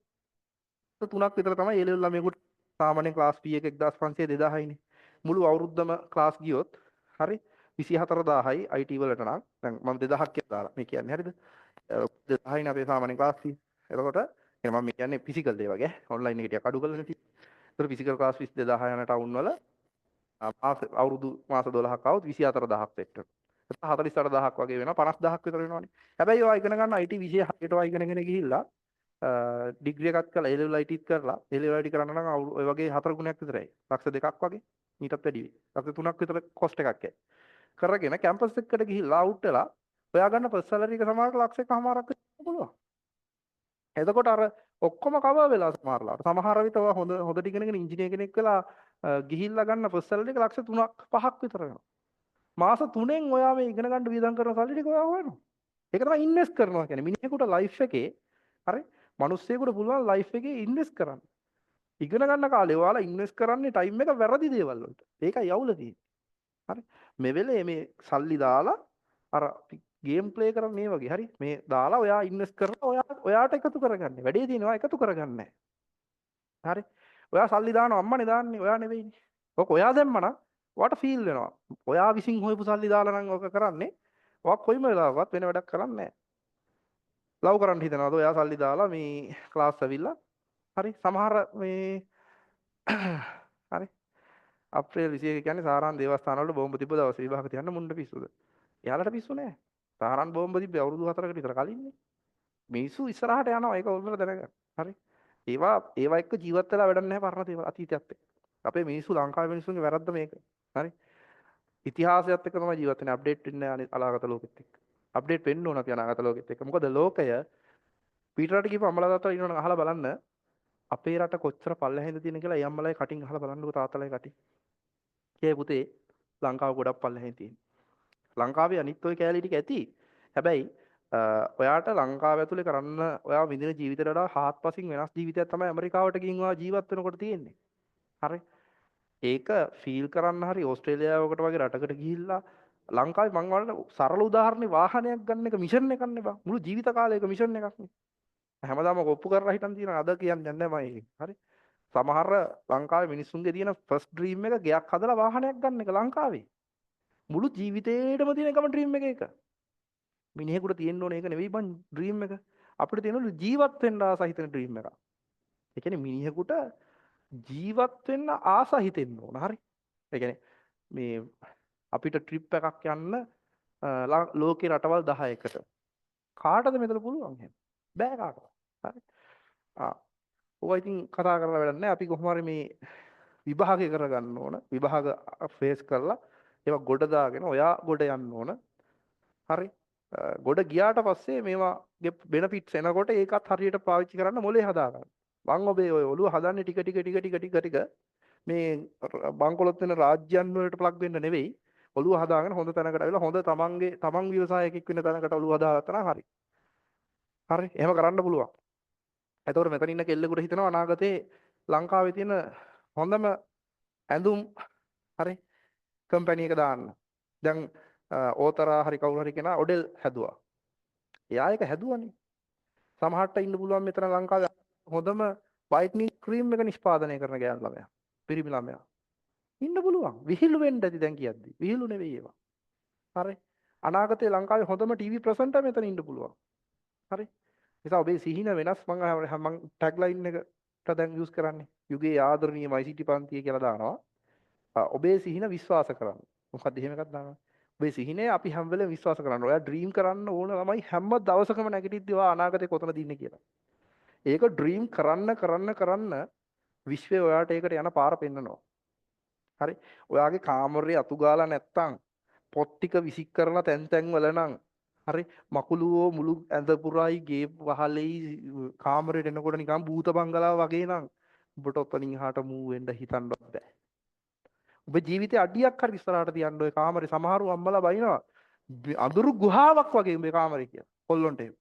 තුනක් විතර තමයි ඒ ලෙවල් ළමයෙකුට සාමාන්‍ය ක්ලාස් P එක 1500 2000යිනේ. මුළු අවුරුද්දම ක්ලාස් ගියොත් හරි 24000යි IT වලට නම් දැන් මම 2000ක් කියලා දාලා මේ කියන්නේ හරිද? 2000යිනේ අපේ සාමාන්‍ය ක්ලාස් fee. එතකොට එහෙනම් මම කියන්නේ ෆිසිකල් ඒවා ගේ ඔන්ලයින් එක ටිකක් අඩු කරලා නේ. ඒතර ෆිසිකල් ක්ලාස් 22000 යන ටවුන් වල අවුරුදු මාස 12ක් આવුත් 24000ක් සෙට් වෙනවා. එතකොට 48000ක් වගේ වෙනවා 50000ක් විතර වෙනවනේ. හැබැයි ඔයා ඉගෙන ගන්න IT විෂය හරියට ඔයා ඉගෙනගෙන ගිහිල්ලා ඩිග්‍රී එකක් කරලා A level ITත් කරලා A level IT කරන්න නම් ඔය වගේ 4 ගුණයක් විතරයි. ලක්ෂ 2ක් වගේ ඊටත් වැඩි වෙයි. ලක්ෂ 3ක් විතර කොස්ට් එකක් යයි. කරගෙන කැම්පස් එකකට ගිහිල්ලා අවුට් වෙලා ඔයා ගන්න ෆස්ට් සැලරි එක සමහරට ලක්ෂ එකමාරක් වෙන්න පුළුවන්. එතකොට අර ඔක්කොම කවර් වෙලා සමහරලාට සමහර විට ඔයා හොඳට ඉගෙනගෙන ඉංජිනේර කෙනෙක් වෙලා ගිහිල්ලා ගන්න ෆස්ට් සැලරි එක ලක්ෂ 3ක් 5ක් විතර වෙනවා. මාස 3ෙන් ඔයා මේ ඉගෙන ගන්න වියදම් කරන සල්ලි ටික ඔයා හොයනවා. ඒක තමයි ඉන්වෙස්ට් කරනවා කියන්නේ. මිනිහෙකුට ලයිෆ් එකේ හරි මිනිස්සෙකුට පුළුවන් ලයිෆ් එකේ ඉන්වෙස්ට් කරන්න. ඉගෙන ගන්න කාලේ ඔයාලා ඉන්වෙස්ට් කරන්නේ ටයිම් එක වැරදි දේවල් වලට. ඒකයි අවුල තියෙන්නේ. හරි මේ වෙලේ මේ සල්ලි දාලා අර ගේම් ප්ලේ කරන මේ වගේ හරි මේ දාලා ඔයා ඉන්වෙස්ට් කරලා ඔයාට එකතු කරගන්න. වැඩේ තියෙනවා එකතු කරගන්න. හරි ඔයා සල්ලි දානවා අම්මනේ දාන්නේ ඔයා නෙවෙයිනේ. ඔක ඔයා දැම්මනම් ඔයාට ෆීල් වෙනවා. ඔයා විසින් හොයපු සල්ලි දාලා නම් ඔක කරන්නේ. ඔයා කොයිම වෙලාවකවත් වෙන වැඩක් කරන්නේ නැහැ. ලව් කරන්න හිතනවාද ඔයා සල්ලි දාලා මේ ක්ලාස් ඇවිල්ලා හරි සමහර මේ හරි අප්‍රේල් 21 කියන්නේ සාරාන් දේවස්ථාන වල බෝම්බ තිබ්බ දවස් විභාග තියන්න මුණ්ඩ පිස්සුද? එයාලට පිස්සු නෑ. සාරාන් බෝම්බ තිබ්බේ අවුරුදු 4කට විතර කලින්නේ. මිනිස්සු ඉස්සරහට යනවා ඒක ඔයගොල්ලෝ දැනගන්න. හරි. ඒවා එක්ක ජීවත් වෙලා වැඩක් නැහැ පරණ දේවල් අතීතයත් එක්ක. අපේ මිනිස්සු ලංකාවේ මිනිස්සුන්ගේ වැරද්ද මේක. හරි. ඉතිහාසයත් එක්ක තමයි ජීවත් වෙන්නේ අප්ඩේට් වෙන්නේ අනාගත ලෝකෙත් එක්ක. අප්ඩේට් වෙන්න ඕන අපි අනාගත ලෝකෙත් එක්ක. මොකද ලෝකය පිටරට ගිහම අම්මලා තාත්තලා ඉන්නවනම් අහලා බලන්න අපේ රට කොච්චර පල්ලෙහෙන්ද තියෙන කියලා ඒ අම්මලායි කටින් අහලා බලන්නකෝ තාත්තලායි කටින්. කියේ පුතේ ලංකාව ගොඩක් පල්ලෙහෙන් තියෙන. ලංකාවේ අනිත් ඔය කෑලි ටික ඇති. හැබැයි ඔයාට ලංකාව ඇතුලේ කරන්න ඔයා විඳින ජීවිතයට වඩා හාත්පසින් වෙනස් ජීවිතයක් තමයි ඇමරිකාවට ගිහින් ඔයා ජීවත් වෙනකොට තියෙන්නේ. හරි. ඒක ෆීල් කරන්න හරි ඕස්ට්‍රේලියාවකට වගේ රටකට ගිහිල්ලා ලංකාවේ මං වලට සරල උදාහරණේ වාහනයක් ගන්න එක මිෂන් එකක් නේ බං. මුළු ජීවිත කාලයක මිෂන් එකක් නේ. හැමදාම ඔප්පු කරලා හිටන් තියෙන අද කියන්නේ නැහැ මම. හරි. සමහර ලංකාවේ මිනිස්සුන්ගේ තියෙන ෆස්ට් ඩ්‍රීම් එක ගෙයක් හදලා වාහනයක් ගන්න එක ලංකාවේ. මුළු ජීවිතේටම තියෙන එකම ඩ්‍රීම් එක ඒක. මිනිහෙකුට තියෙන්න ඕනේ ඒක නෙවෙයි බං ඩ්‍රීම් එක. අපිට තියෙන ජීවත් වෙන්න ආස හිතෙන ඩ්‍රීම් එකක්. ඒ කියන්නේ මිනිහෙකුට ජීවත් වෙන්න ආස හිතෙන්න ඕන. හරි. ඒ කියන්නේ මේ අපිට ට්‍රිප් එකක් යන්න ලෝකේ රටවල් 10කට. කාටද මෙතන පුළුවන් එහෙම? බෑ කාටවත්. හරි. ඔය ඉතින් කතා කරලා වැඩක් නැහැ. අපි කොහොම හරි මේ විභාගය කරගන්න ඕන. විභාග ෆේස් කරලා ඒවා ගොඩ දාගෙන ඔයා ගොඩ යන්න ඕන. හරි. ගොඩ ගියාට පස්සේ මේවාගේ බෙනෆිට්ස් එනකොට ඒකත් හරියට පාවිච්චි කරන්න මොලේ හදාගන්න. මං ඔබේ ඔය ඔළුව හදන්නේ ටික මේ බංකොලොත් වෙන රාජ්‍යයන් වලට ප්ලග් වෙන්න නෙවෙයි. ඔළුව හදාගෙන හොඳ තැනකට ආවිලා හොඳ තමන් ව්‍යවසායකෙක් වෙන්න තැනකට ඔළුව හදාගත්තා නම් හරි. හරි. එහෙම කරන්න පුළුවන්. එතකොට මෙතන ඉන්න කෙල්ලෙකුට හිතනවා අනාගතේ ලංකාවේ තියෙන හොඳම ඇඳුම් හරි කම්පැනි එක දාන්න. දැන් ඕතරා හරි කවුරු හරි කෙනා ඔඩෙල් හැදුවා. එයා එක හැදුවනේ. සමහරට ඉන්න පුළුවන් මෙතන ලංකාවේ හොඳම වයිට්නින් ක්‍රීම් එක නිෂ්පාදනය කරන ගෑනු ළමයා. පිරිමි ළමයා. ඉන්න පුළුවන්. විහිළු වෙන්න ඇති දැන් කියද්දි. විහිළු නෙවෙයි ඒවා. හරි. අනාගතේ ලංකාවේ හොඳම ටීවී ප්‍රසන්ටර් මෙතන ඉන්න පුළුවන්. හරි. නිසා ඔබේ සිහින වෙනස් මම ටැග් ලයින් එකට දැන් යූස් කරන්නේ. යුගයේ ආදරණීය ICT පන්තිය කියලා දානවා. ඔබේ සිහින විශ්වාස කරන්න. මොකක්ද එහෙම එකක් දානවා. ඔබේ සිහිනේ අපි හැම වෙලේම විශ්වාස කරන්න. ඔයා ඩ්‍රීම් කරන්න ඕන ළමයි හැම දවසකම නැගිටිද්දී ඔයා අනාගතේ කොතනද ඉන්නේ කියලා. ඒක ඩ්‍රීම් කරන්න විශ්වය ඔයාට ඒකට යන පාර පෙන්නනවා. හරි. ඔයාගේ කාමරේ අතු ගාලා නැත්තම් පොත් ටික විසික් කරලා තැන් වල නම් හරි මකුලුවෝ මුළු ඇඳ පුරායි ගේ වහලෙයි කාමරේට එනකොට නිකන් භූත බංගලාව වගේ නම් ඔබට ඔතනින් එහාට මූව් වෙන්න හිතන්නවත් බෑ. ඔබ ජීවිතේ අඩියක් හරි ඉස්සරහට තියන්න ඔය කාමරේ සමහරව අම්මලා බයිනවා අඳුරු ගුහාවක් වගේ මේ කාමරේ කියලා. කොල්ලොන්ට එහෙම.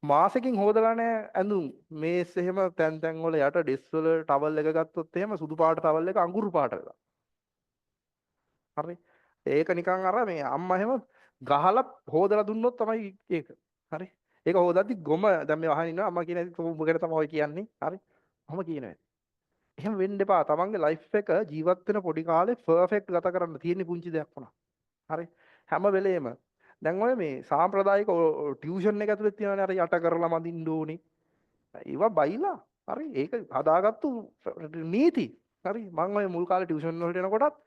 මාසෙකින් හොදලා නැහැ ඇඳුම්. මේස් එහෙම තැන් වල යට ඩෙස් වල ටවල් එක ගත්තොත් එහෙම සුදු පාට ටවල් එක අඟුරු පාට වෙලා. හරි. ඒක නිකන් අර මේ අම්මා එහෙම ගහලා හොදලා දුන්නොත් තමයි ඒක. හරි. ඒක හොදද්දි ගොම දැන් මේ වහන ඉන්නවා අම්මා කියන එක උඹ ගැන තමයි ඔය කියන්නේ. හරි. මම කියනවා එහෙම වෙන්න එපා. තමන්ගේ ලයිෆ් එක ජීවත් වෙන පොඩි කාලේ පර්ෆෙක්ට් ගත කරන්න තියෙන පුංචි දෙයක් වුණා. හරි. හැම වෙලේම දැන් ඔය මේ සාම්ප්‍රදායික ටියුෂන් එක ඇතුලේ තියෙනවානේ අර යට කරලා මදින්න ඕනේ. ඒවා බයිලා. හරි. ඒක හදාගත්තු නීති. හරි. මම ඔය මුල් කාලේ ටියුෂන් වලට එනකොටත්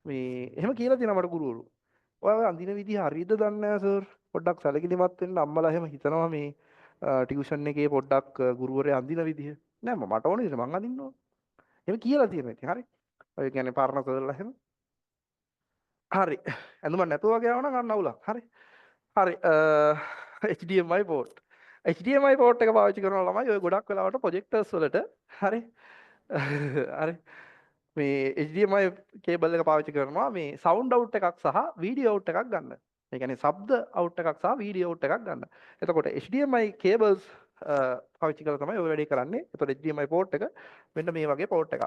මේ එහෙම කියලා තියෙනවා මට ගුරුවරු. ඔය අඳින විදිහ හරියද දන්නේ නැහැ සර්. පොඩ්ඩක් සැලකිලිමත් වෙන්න අම්මලා එහෙම හිතනවා මේ ටියුෂන් එකේ පොඩ්ඩක් ගුරුවරයා අඳින විදිහ. නෑ මට ඕනේ ඉතින් මං අඳින්න ඕන. එහෙම කියලා තියෙනවා ඉතින් හරි. ඔය කියන්නේ පරණ සර්ලා එහෙම. හරි. ඇඳුමක් නැතුව වගේ ආවනම් අන්න අවුලක්. හරි. හරි. HDMI port. HDMI port එක පාවිච්චි කරන ළමයි ඔය ගොඩක් වෙලාවට ප්‍රොජෙක්ටර්ස් වලට හරි. හරි. මේ HDMI කේබල් එක පාවිච්චි කරනවා මේ සවුන්ඩ් අවුට් එකක් සහ වීඩියෝ අවුට් එකක් ගන්න. ඒ කියන්නේ ශබ්ද අවුට් එකක් සහ වීඩියෝ අවුට් එකක් ගන්න. එතකොට HDMI cables පාවිච්චි කරලා තමයි ඔය වැඩේ කරන්නේ. එතකොට HDMI port එක මෙන්න මේ වගේ port එකක්.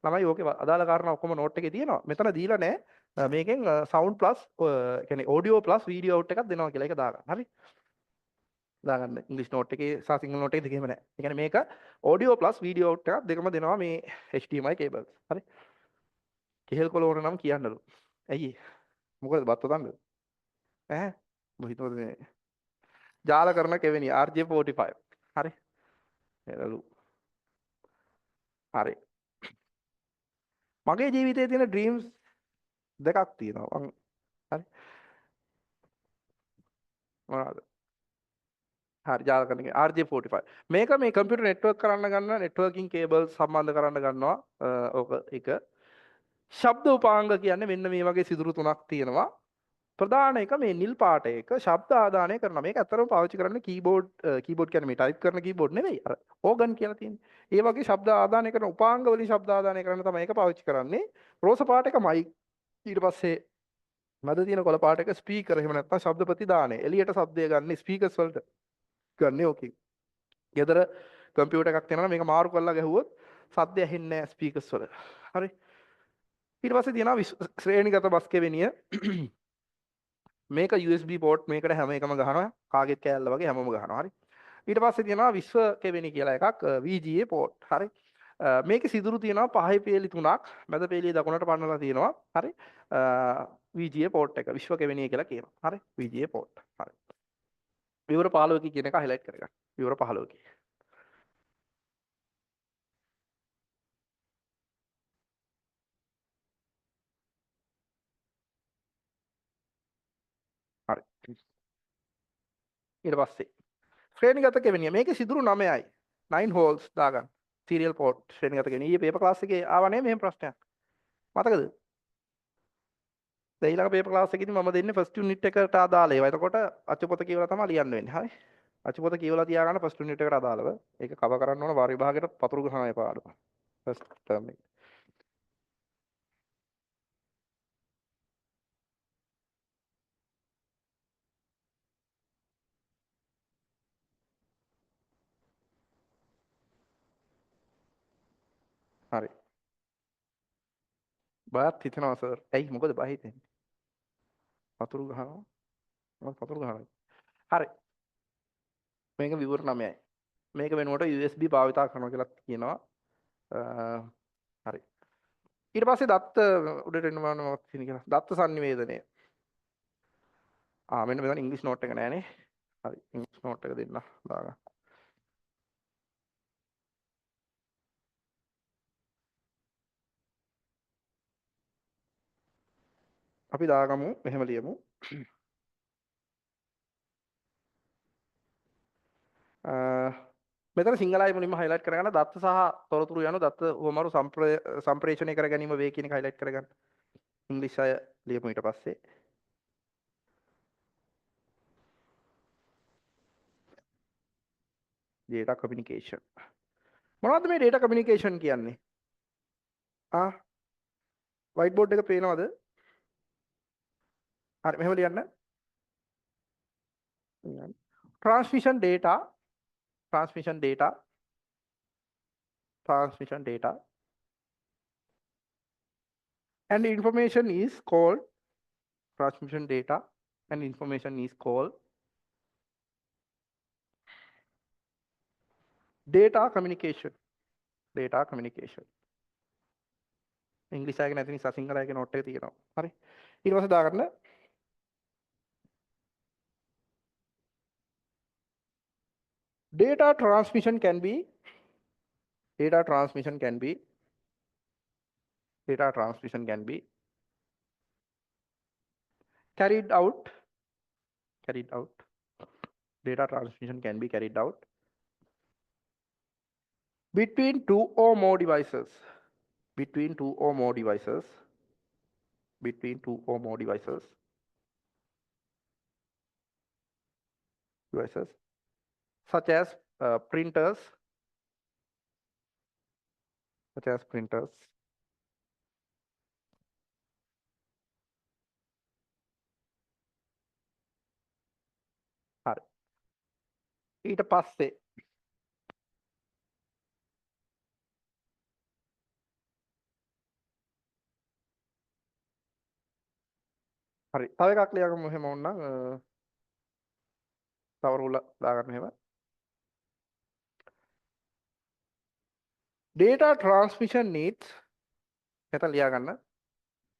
ළමයි ඕකේ අදාළ කාරණා ඔක්කොම නෝට් එකේ තියෙනවා. මෙතන දීලා නැහැ. මේකෙන් sound plus කියන්නේ audio plus video out එකක් දෙනවා කියලා ඒක දාගන්න. හරි. දාගන්න ඉංග්‍රීසි නෝට් එකේ සහ සිංහල නෝට් එකේ දෙකේම නැහැ. ඒ කියන්නේ මේක audio plus video out එකක් දෙකම දෙනවා මේ HDMI cables. හරි. කෙහෙල් කොළ ඕන නම් කියන්නලු. ඇයි? මොකද බත් තොතන්නද? ඈ? ඔබ හිතුවද මේ ජාල කරන කෙවෙනි RJ45. හරි. එළලු. හරි. මගේ ජීවිතයේ තියෙන ඩ්‍රීම්ස් දෙකක් තියෙනවා. හරි. මොනවාද? හරි ජාල කරන එක RJ45. මේක මේ කම්පියුටර් නෙට්වර්ක් කරන්න ගන්න නෙට්වර්කින් කේබල් සම්බන්ධ කරන්න ගන්නවා. ඕක එක. ශබ්ද උපාංග කියන්නේ මෙන්න මේ වගේ සිදුරු තුනක් තියෙනවා. ප්‍රධාන එක මේ නිල් පාට එක ශබ්ද ආදානය කරනවා. මේක ඇත්තටම පාවිච්චි කරන්නේ කීබෝඩ් කියන්නේ මේ ටයිප් කරන කීබෝඩ් නෙවෙයි. අර ඕගන් කියලා තියෙන්නේ. ඒ වගේ ශබ්ද ආදානය කරන උපාංග වලින් ශබ්ද ආදානය කරන්න තමයි ඒක පාවිච්චි කරන්නේ. රෝස පාට එක මයික්. ඊට පස්සේ මැද තියෙන කොළ පාට එක ස්පීකර්. එහෙම නැත්නම් ශබ්ද ප්‍රතිදානය. එළියට ශබ්දය ගන්න ස්පීකර්ස් වලට ගන්න ඕකේ. ගෙදර කම්පියුටර් එකක් තියෙනවා මේක මාරු කරලා ගැහුවොත් සද්ද ඇහෙන්නේ නැහැ ස්පීකර්ස් වල. හරි. ඊට පස්සේ තියෙනවා ශ්‍රේණිගත බස් කෙවෙනිය. මේක USB port මේකට හැම එකම ගහනවා කාගෙත් කෑල්ල වගේ හැමෝම ගහනවා හරි ඊට පස්සේ තියෙනවා විශ්ව කෙවෙනි කියලා එකක් VGA port හරි මේකේ සිදුරු තියෙනවා පහයි පේලි තුනක් මැද පේලිය දකුණට පන්නලා තියෙනවා හරි VGA port එක විශ්ව කෙවෙනිය කියලා කියනවා හරි VGA port හරි විවර 15 කියන එක highlight කරගන්න විවර 15 හරි ඊට පස්සේ ශ්‍රේණිගත කෙවෙනිය මේකේ සිදුරු 9යි 9 holes දාගන්න serial port ශ්‍රේණිගත කෙවෙනිය ඊයේ පේපර් ක්ලාස් එකේ ආව නේ මෙහෙම ප්‍රශ්නයක් මතකද ඊළඟ පේපර් ක්ලාස් එකේදී මම දෙන්නේ ෆස්ට් යුනිට් එකට අදාළ ඒවා. එතකොට අච්චුපොත කියවලා තමයි ලියන්න වෙන්නේ. හරි. අච්චුපොත කියවලා තියාගන්න ෆස්ට් යුනිට් එකට අදාළව. ඒක කව කරන්න ඕන වාර විභාගයට පතුරු ගහන ඒ පාඩම. ෆස්ට් ටර්ම් එක. හරි. බයත් හිතෙනවා සර්. ඇයි මොකද බය හිතෙන්නේ? පතුරු ගහනවා. මම පතුරු ගහනවා. හරි. මේක විවර 9යි. මේක වෙනුවට USB භාවිතා කරනවා කියලා කියනවා. හරි. ඊට පස්සේ දත්ත උඩට එන්න මොනවද කියලා. දත්ත sannivedanaya. මෙන්න මෙතන ඉංග්‍රීසි නෝට් එක නෑනේ. හරි. ඉංග්‍රීසි නෝට් එක දෙන්න. දාගන්න. අපි දාගමු මෙහෙම ලියමු. මෙතන සිංහලයි මුලින්ම highlight කරගන්න දත්ත සහ තොරතුරු යන දත්ත උවමරු සම්ප්‍රේෂණය කර ගැනීම වේ කියන එක highlight කරගන්න. ඉංග්‍රීසි අය ලියමු ඊට පස්සේ. data communication. මොනවද මේ data communication කියන්නේ? white board එක පේනවද? හරි මෙහෙම ලියන්න. transmission data and information is called transmission data and information is called data communication. data communication. ඉංග්‍රීසි එකේ නැති නිසා සිංහල එකේ නෝට් එක තියෙනවා. හරි. ඊට පස්සේ දාගන්න data transmission can be data transmission can be data transmission can be carried out data transmission can be carried out between two or more devices between two or more devices such as printers හරි ඊට පස්සේ හරි තව එකක් ලියගමු එහෙම වුණා තව රූල දාගන්න එහෙම data transmission needs එතන ලියාගන්න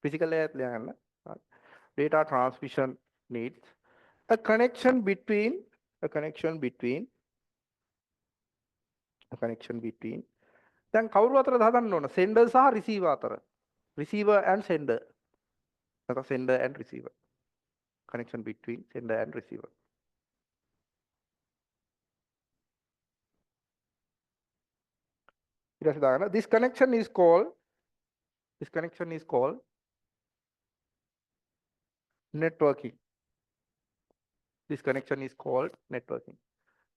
physical layer ලියාගන්න data transmission needs a connection between දැන් කවුරු අතරද හදන්න ඕන sender සහ receiver අතර receiver and sender නැත්නම් sender and receiver connection between sender and receiver ඊට පස්සේ දාගන්න this connection is called networking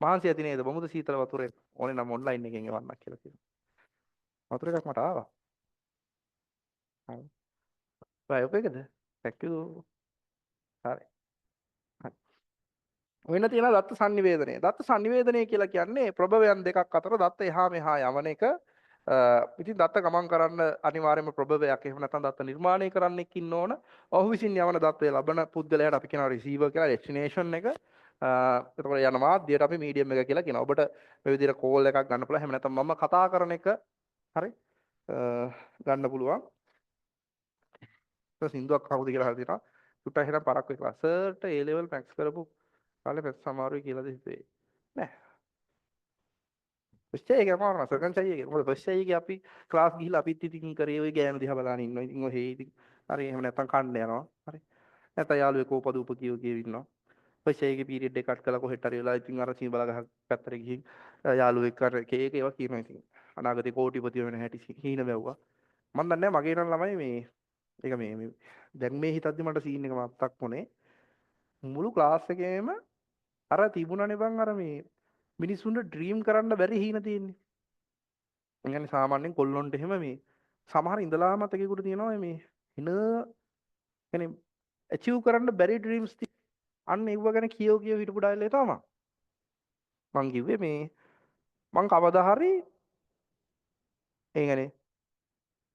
මහන්සි ඇති නේද බමුද සීතල වතුරේ ඕනේ නම් ඔන්ලයින් එකෙන් එවන්නක් කියලා කියනවා වතුර එකක් මට ආවා හරි බයි ඔපේකද thank you හරි වෙන තියෙන දත්ත sannivedanaya කියලා කියන්නේ ප්‍රභවයන් දෙකක් අතර දත්ත එහා මෙහා යවන එක ඉතින් දත්ත ගමන් කරන්න අනිවාර්යයෙන්ම ප්‍රභවයක් එහෙම නැත්නම් දත්ත නිර්මාණය කරන්නෙක් ඉන්න ඕන ඔහු විසින් යවන දත්තය ලබන පුද්ගලයාට අපි කියනවා receiver කියලා destination එක එතකොට යන මාධ්‍යයට අපි medium එක කියලා කියනවා ඔබට මේ විදිහට call එකක් ගන්න පුළුවන් එහෙම නැත්නම් මම කතා කරන එක හරි ගන්න පුළුවන් සින්දුවක් කවුද කියලා හරි තියෙනවා සුට්ටක් හිටන් පරක් වෙලා සර්ට A level max කරපු කාලේ පැස් සමාරුයි කියලාද හිතුවේ නෑ ෆස්ට් එකේ අමාරු සෙකන්ඩ් එකේ මොකද ෆස්ට් එකේ අපි ක්ලාස් ගිහිල්ලා අපිත් ඉතින් කරේ ඔය ගෑනු දිහා බලන ඉන්නවා ඉතින් ඔය ඉතින් හරි එහෙම නැත්තම් කන්න යනවා හරි නැත්නම් යාළුවෙක් කෝපදූප කියව ඉන්නවා ෆස්ට් එකේ පීරියඩ් එක කට් කළා කොහෙට හරි වෙලා ඉතින් අර සීන් බල ගහක් පැත්තට ගිහින් යාළුවෙක් අර එක ඒවා කියනවා ඉතින් අනාගතේ කෝටිපති වෙන හැටි හීන වැව්වා මම දන්නේ නැහැ මගේ නම් ළමයි මේ ඒක මේ දැන් මේ හිතද්දි මට සීන් එක මතක් වුණේ මුළු ක්ලාස් එකේම අර තිබුණානේ බං අර මේ මිනිස්සුන්ට ඩ්‍රීම් කරන්න බැරි හීන තියෙන්නේ. ඒ කියන්නේ සාමාන්‍යයෙන් කොල්ලොන්ට එහෙම මේ සමහර ඉඳලා මතකෙකුට තියෙනවා මේ එන يعني achieve කරන්න බැරි ඩ්‍රීම්ස් අන්න ඒව ගැන කියව හිටපු ඩයලේ තමයි. මං කිව්වේ මේ මං කවදා හරි ඒ කියන්නේ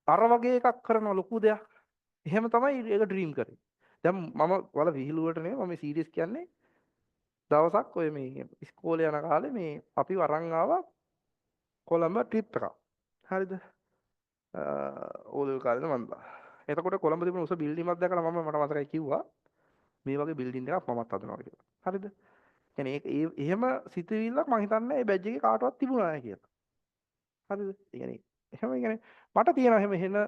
අර වගේ එකක් කරන ලොකු දෙයක්. එහෙම තමයි ඒක ඩ්‍රීම් කරේ. දැන් මම වල විහිළුවට නෙමෙයි මම සීරියස් කියන්නේ දවසක් ඔය මේ ඉස්කෝලේ යන කාලේ මේ අපි වරන් ආවා කොළඹ ට්‍රිප් එකක්. හරිද? ඕලෙවල් කාලේද මන්ද. එතකොට කොළඹ තිබුණ උස බිල්ඩින් එකක් දැකලා මම මට මතකයි කිව්වා මේ වගේ බිල්ඩින් එකක් මමත් හදනවා කියලා. හරිද? يعني ඒ එහෙම සිතුවිල්ලක් මම හිතන්නේ මේ බැජ් එකේ කාටවත් තිබුණා නැහැ කියලා. හරිද? ඒ කියන්නේ එහෙම يعني මට තියෙනවා එහෙම එන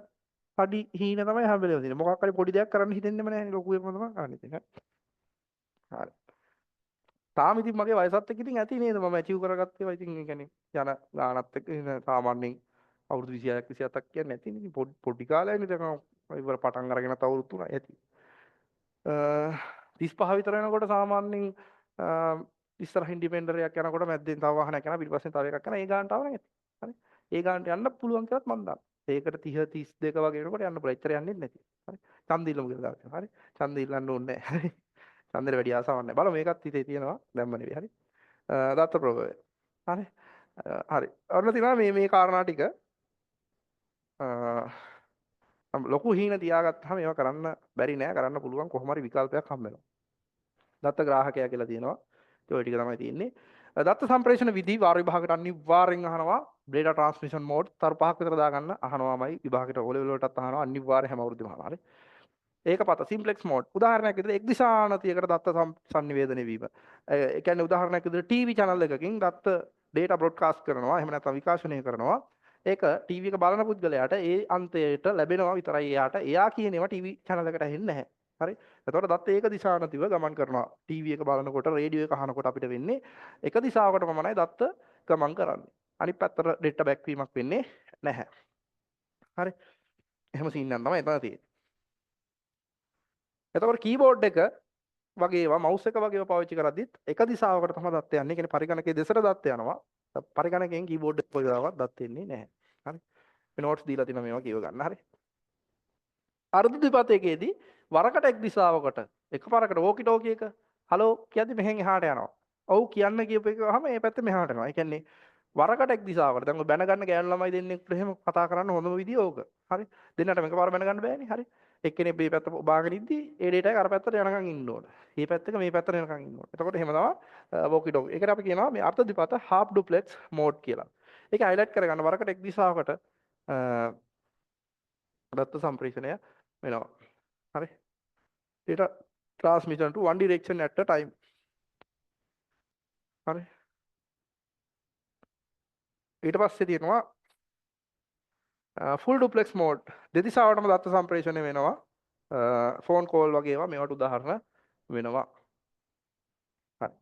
පඩි හීන තමයි හැම වෙලේම තියෙන්නේ. මොකක් හරි පොඩි දෙයක් කරන්න හිතෙන්නෙම නැහැ නේ ලොකු එකම තමයි කරන්නේ ඉතින්. හරි. තාම ඉතින් මගේ වයසත් එක්ක ඉතින් ඇති නේද මම ඇචීව් කරගත්තේ ඒවා ඉතින් ඒ කියන්නේ යන ගානත් එක්ක සාමාන්‍යයෙන් අවුරුදු 26ක් 27ක් කියන්නේ නැති නේ පොඩි කාලයනේ දැන් ඉවර පටන් අරගෙන තව අවුරුදු 3යි ඇති 35 විතර වෙනකොට සාමාන්‍යයෙන් ඉස්සරහින් ඩිපෙන්ඩර් එකක් යනකොට මැද්දෙන් තව වාහනයක් යනවා පිටිපස්සෙන් තව එකක් යනවා ඒ ගානට ආව නැති හරි ඒ ගානට යන්න පුළුවන් කියලාත් මම දන්නවා ඒකට 30 32 වගේ වෙනකොට යන්න පුළුවන් එච්චර යන්නේ නැති හරි ඡන්ද ඉල්ලමු කියලා දාන්න හරි ඡන්ද ඉල්ලන්න ඕනේ නැහැ හරි ඡන්දෙට වැඩි ආසාවක් නැහැ බලමු මේකත් හිතේ තියෙනවා දැම්ම නෙවෙයි හරි දත්ත ප්‍රභවය හරි හරි ඔන්න තියෙනවා මේ කාරණා ටික ලොකු හීන තියාගත්තාම ඒවා කරන්න බැරි නෑ කරන්න පුළුවන් කොහොම හරි විකල්පයක් හම්බ වෙනවා දත්ත ග්‍රාහකයා කියලා තියෙනවා ඒ ටික තමයි තියෙන්නේ දත්ත සම්ප්‍රේෂණ විධි වාර විභාගයට අනිවාර්යෙන් අහනවා data transmission mode තර පහක් විතර දාගන්න අහනවාමයි විභාගයට O level වලටත් අහනවා අනිවාර්ය හැම අවුරුද්දෙම අහනවා හරි ඒක පත සිම්ප්ලෙක්ස් මෝඩ් උදාහරණයක් විදිහට එක් දිශානතියකට දත්ත සංනිවේදනය වීම ඒ කියන්නේ උදාහරණයක් විදිහට ටීවී channel එකකින් දත්ත data broadcast කරනවා එහෙම නැත්නම් විකාශනය කරනවා ඒක ටීවී එක බලන පුද්ගලයාට ඒ අන්තයට ලැබෙනවා විතරයි එයාට එයා කියන ඒවා ටීවී channel එකට ඇහෙන්නේ නැහැ හරි එතකොට දත්ත ඒක දිශානතිව ගමන් කරනවා ටීවී එක බලනකොට රේඩියෝ එක අහනකොට අපිට වෙන්නේ එක දිශාවකට පමණයි දත්ත ගමන් කරන්නේ අනිත් පැත්තට data back වීමක් වෙන්නේ නැහැ හරි එහෙම සීන් එකක් තමයි එතන තියෙන්නේ එතකොට කීබෝඩ් එක වගේ ඒවා මවුස් එක වගේ ඒවා පාවිච්චි කරද්දිත් එක දිශාවකට තමයි දත්ත යන්නේ. ඒ කියන්නේ පරිගණකයේ දෙසට දත්ත යනවා. පරිගණකයෙන් කීබෝඩ් එක කොයිදාවත් දත්ත එන්නේ නැහැ. හරි. මේ නෝට්ස් දීලා තියෙනවා මේවා කියව ගන්න. හරි. අර්ධ ද්විපතයකදී වරකට එක් දිශාවකට එකපාරකට වෝකි ටෝකි එක හලෝ කියද්දි මෙහෙන් එහාට යනවා. ඔව් කියන්න කියපු එක වහම මේ පැත්තේ මෙහාට යනවා. ඒ කියන්නේ වරකට එක් දිශාවකට. දැන් ඔය බැන ගන්න ගෑනු ළමයි දෙන්නෙක් එහෙම කතා කරන්න හොඳම විදිය ඕක. හරි. දෙන්නට එකපාර බැන ගන්න බෑනේ. හරි. එක්කෙනෙක් මේ පැත්ත බාගෙන ඉද්දි ඒ ඩේටා එක අර පැත්තට යනකම් ඉන්න ඕන. මේ පැත්තක මේ පැත්තට යනකම් ඉන්න ඕන. එතකොට එහෙම තමයි වෝකි ටෝකි. ඒකට අපි කියනවා මේ අර්ධ ද්විපත half duplex mode කියලා. ඒක highlight කරගන්න වරකට එක් දිශාවකට දත්ත සම්ප්‍රේෂණය වෙනවා. හරි. data transmission to one direction at a time. හරි. ඊට පස්සේ තියෙනවා full duplex mode. දෙදිශාවටම දත්ත සම්ප්‍රේෂණය වෙනවා. ෆෝන් කෝල් වගේ ඒවා මේවට උදාහරණ වෙනවා. හරි.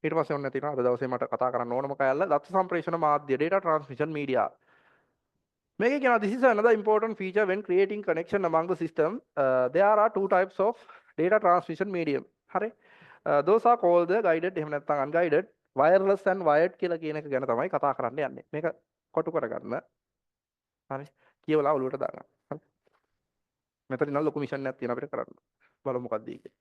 ඊට පස්සේ ඔන්න තියෙනවා අද දවසේ මට කතා කරන්න ඕනම කෑල්ල දත්ත සම්ප්‍රේෂණ මාධ්‍ය data transmission media. මේකේ කියනවා this is another important feature when creating connection among the system. There are two types of data transmission medium. හරි. Those are called the guided එහෙම නැත්නම් unguided wireless and wired කියලා කියන එක ගැන තමයි කතා කරන්න යන්නේ. මේක කොටු කරගන්න. හරි. කියවලා ඔලුවට දාගන්න. හරි. මෙතන නම් ලොකු මිෂන් එකක් තියෙනවා අපිට කරන්න. බලමු මොකක්ද ඊයේ.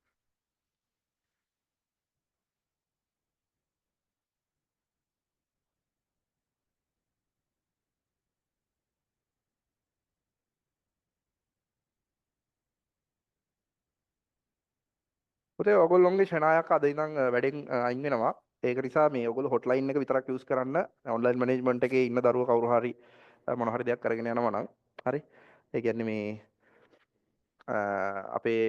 පුතේ ඔයගොල්ලෝගේ ෂණායක් අද ඉඳන් වැඩෙන් අයින් වෙනවා. ඒක නිසා මේ ඔයගොල්ලෝ හොට්ලයින් එක විතරක් යූස් කරන්න. ඔන්ලයින් මැනේජ්මන්ට් එකේ ඉන්න දරුවෝ කවුරු හරි මොන හරි දෙයක් කරගෙන යනවා නම් හරි. ඒ කියන්නේ මේ අපේ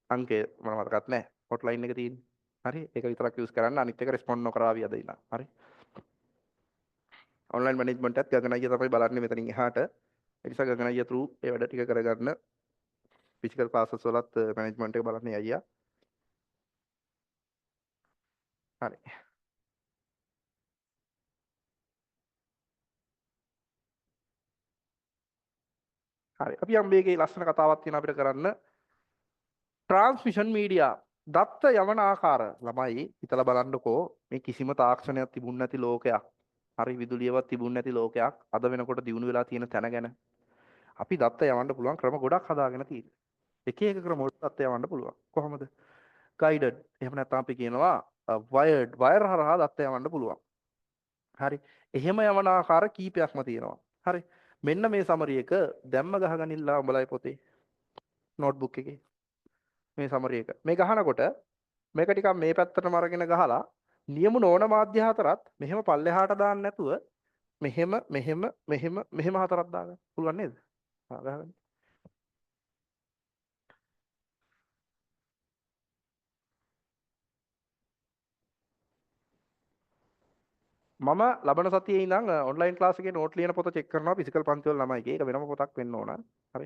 අංකය මම මතකත් නැහැ. හොට්ලයින් එක තියෙන්නේ. හරි. ඒක විතරක් යූස් කරන්න. අනිත් එක රෙස්පොන්ඩ් නොකරાવી අද ඉඳන්. හරි. ඔන්ලයින් මැනේජ්මන්ට් එකත් ගගන අයියා තමයි බලන්නේ මෙතනින් එහාට. ඒ නිසා ගගන අයියා through ඒ වැඩ ටික කරගන්න. ෆිසිකල් ක්ලාසස් වලත් මැනේජ්මන්ට් එක බලන්නේ අයියා. හරි. හරි. අපි යම් මේකේ ලස්සන කතාවක් තියෙනවා අපිට කරන්න. ට්‍රාන්ස්මිෂන් මීඩියා දත්ත යවන ආකාර ළමයි හිතලා බලන්නකෝ මේ කිසිම තාක්ෂණයක් තිබුණ නැති ලෝකයක්. හරි විදුලියවත් තිබුණ නැති ලෝකයක් අද වෙනකොට දිනු වෙලා තියෙන තැන ගැන අපි දත්ත යවන්න පුළුවන් ක්‍රම ගොඩක් හදාගෙන තියෙනවා. එක එක ක්‍රම වලට දත්ත යවන්න පුළුවන්. කොහොමද? guided. එහෙම නැත්නම් අපි කියනවා wired wire හරහා දත්ත යවන්න පුළුවන්. හරි. එහෙම යවන ආකාර කීපයක්ම තියෙනවා. හරි. මෙන්න මේ සමරි එක දැම්ම ගහගනින්නලා උඹලයි පොතේ නෝට්බුක් එකේ. මේ සමරි එක. මේ ගහනකොට මේක ටිකක් මේ පැත්තටම අරගෙන ගහලා නියම නෝන මාධ්‍ය හතරත් මෙහෙම පල්ලෙහාට දාන්න නැතුව මෙහෙම මෙහෙම මෙහෙම මෙහෙම හතරක් දාගන්න. පුළුවන් නේද? හා ගහගන්න. මම ලබන සතියේ ඉඳන් ඔන්ලයින් ක්ලාස් එකේ නෝට් ලියන පොත චෙක් කරනවා ෆිසිකල් පන්ති වල ළමයිගේ. ඒක වෙනම පොතක් වෙන්න ඕන. හරි.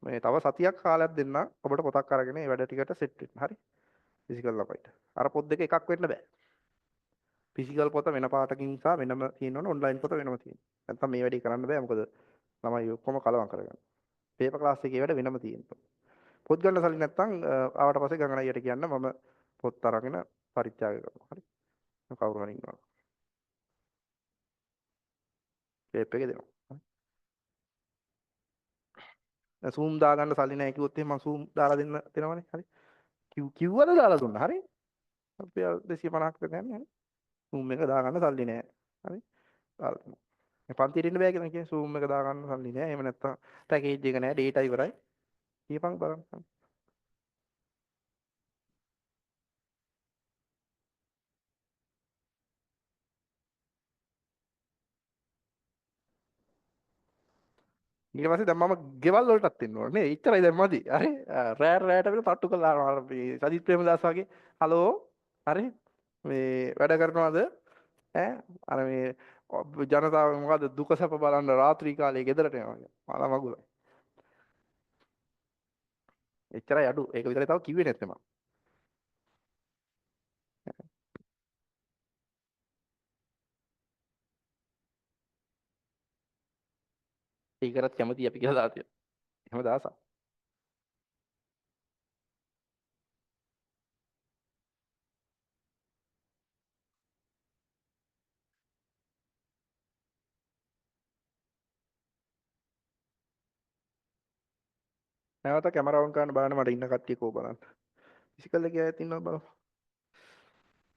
මේ තව සතියක් කාලයක් දෙන්න ඔබට පොතක් අරගෙන මේ වැඩ ටිකට සෙට් වෙන්න. හරි. ෆිසිකල් ළමයිට. අර පොත් දෙක එකක් වෙන්න බෑ. ෆිසිකල් පොත වෙන පාටකින් සහ වෙනම තියෙනවනේ ඔන්ලයින් පොත වෙනම තියෙනවා. නැත්තම් මේ වැඩේ කරන්න බෑ මොකද ළමයි ඔක්කොම කලවම් කරගන්න. පේපර් ක්ලාස් එකේ වැඩ වෙනම තියෙනවා. පොත් ගන්න සල්ලි නැත්තම් ආවට පස්සේ ගංගන අයියට කියන්න මම පොත් අරගෙන පරිත්‍යාග කරනවා. හරි. කවුරු හරි ඉන්නවා. ටේප් එක දෙනවා. හරි. සූම් දාගන්න සල්ලි නැහැ කිව්වොත් එහෙනම් මම සූම් දාලා දෙනවනේ. හරි. කිව්වද දාලා දුන්නා. හරි. අපි 250ක් දෙන්න යන්නේ. හරි. සූම් එක දාගන්න සල්ලි නැහැ. හරි. දාලා දෙනවා. මේ පන්තියට ඉන්න බෑ කියලා කියන්නේ සූම් එක දාගන්න සල්ලි නැහැ. එහෙම නැත්තම් පැකේජ් එක නැහැ. ඩේටා ඉවරයි. කියපන් බලන්න. ඊට පස්සේ දැන් මම ගෙවල් වලටත් එන්න ඕනේ නේ. එච්චරයි දැන් මදි. හරි. රෑට අපිට තට්ටු කළා අර මේ සජිත් ප්‍රේමදාස වගේ. හලෝ. හරි. මේ වැඩ කරනවද? ඈ අර මේ ජනතාව මොකද්ද දුක සැප බලන්න රාත්‍රී කාලේ ගෙදරට යනවා. මාලා මගුල. එච්චරයි අඩු. ඒක විතරයි තව කිව්වේ නැත්තේ මම. ඒකටත් කැමතියි අපි කියලා දාතිය. එහෙම දාසා. නැවත කැමරා ඔන් කරන්න බලන්න මට ඉන්න කට්ටිය කෝ බලන්න. ෆිසිකල් එකේ අයත් ඉන්නවා බලමු.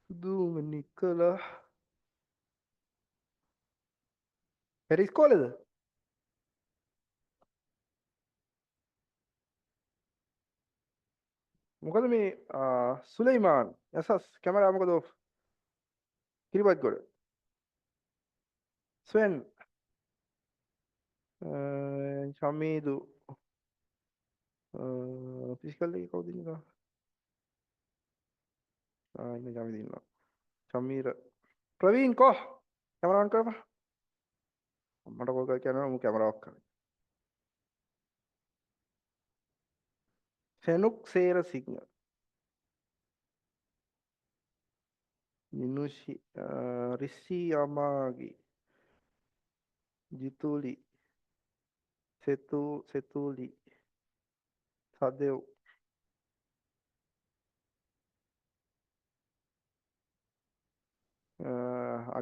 දුම නිකලා පෙර ඉස්කෝලේද? මොකද මේ සුලයිමාන් යසස් කැමරා මොකද ඔෆ් කිරිබත් ගොඩ ස්වෙන් චමීදු ෆිසිකල් එකේ කවුද ඉන්නවා? ඉන්න චමීදු ඉන්නවා. චමීර ප්‍රවීන් කො කැමරා ඔන් කරපන්. මට කෝල් කරලා කියනවා මම කැමරා ඔෆ් කරන්න. සෙනුක් සේරසිංහ නිනුෂි රිස්සි යමාගි ජිතුලි සෙතුලි සදෙව්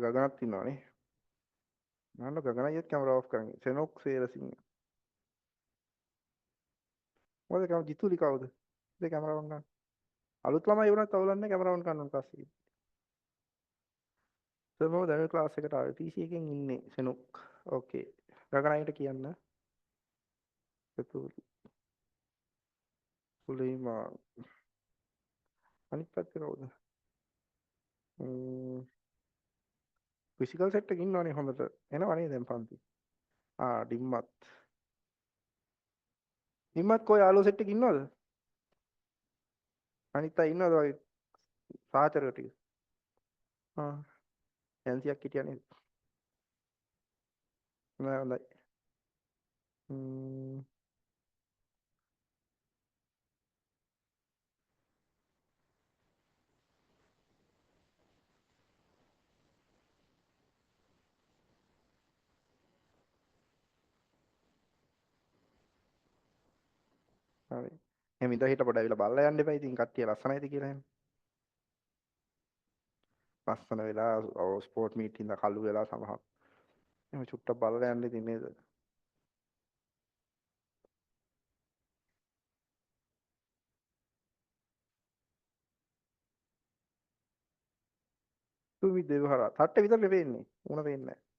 ගගනත් ඉන්නවානේ. මම ගගනයිත් කැමරා ඔෆ් කරන්නේ. සෙනුක් සේරසිංහ මොකද කම ජිතුලි කවුද? ඒ කැමරා ඔන් කරන්න. අලුත් ළමයි වුණත් අවුලන්නේ කැමරා ඔන් කරන්න පස්සේ. සර් මම දැන් ක්ලාස් එකට ආවේ PC එකෙන් ඉන්නේ සෙනුක්. ඕකේ. ගගනයිට කියන්න. සෙතුලි සුලයිමාන් අනිත් පැත්තේ කවුද? ෆිසිකල් සෙට් එක ඉන්නවනේ හොඳට. එනවා නේද දැන් පන්ති? ඩිම්මත්. ඩිම්මත් කොයි යාළුවෝ සෙට් එකේ ඉන්නවද? අනිත් අය ඉන්නවද වගේ සහචරයෝ ටික? ආ එන්සියක් හිටියා නේද? නෑ හොඳයි. හරි. එහෙනම් ඉඳ හිට පොඩ ඇවිල්ලා බලලා යන්න එපා. ඉතින් කට්ටිය ලස්සනයිද කියලා එහෙනම්. ලස්සන වෙලා ස්පෝර්ට් මීට් ඉඳලා කළු වෙලා සමහර. එහෙනම් චුට්ටක් බලලා යන්න ඉතින් නේද? තුමි දෙවහරා. තට්ටේ විතරනේ පේන්නේ. උණ පේන්නේ නැහැ.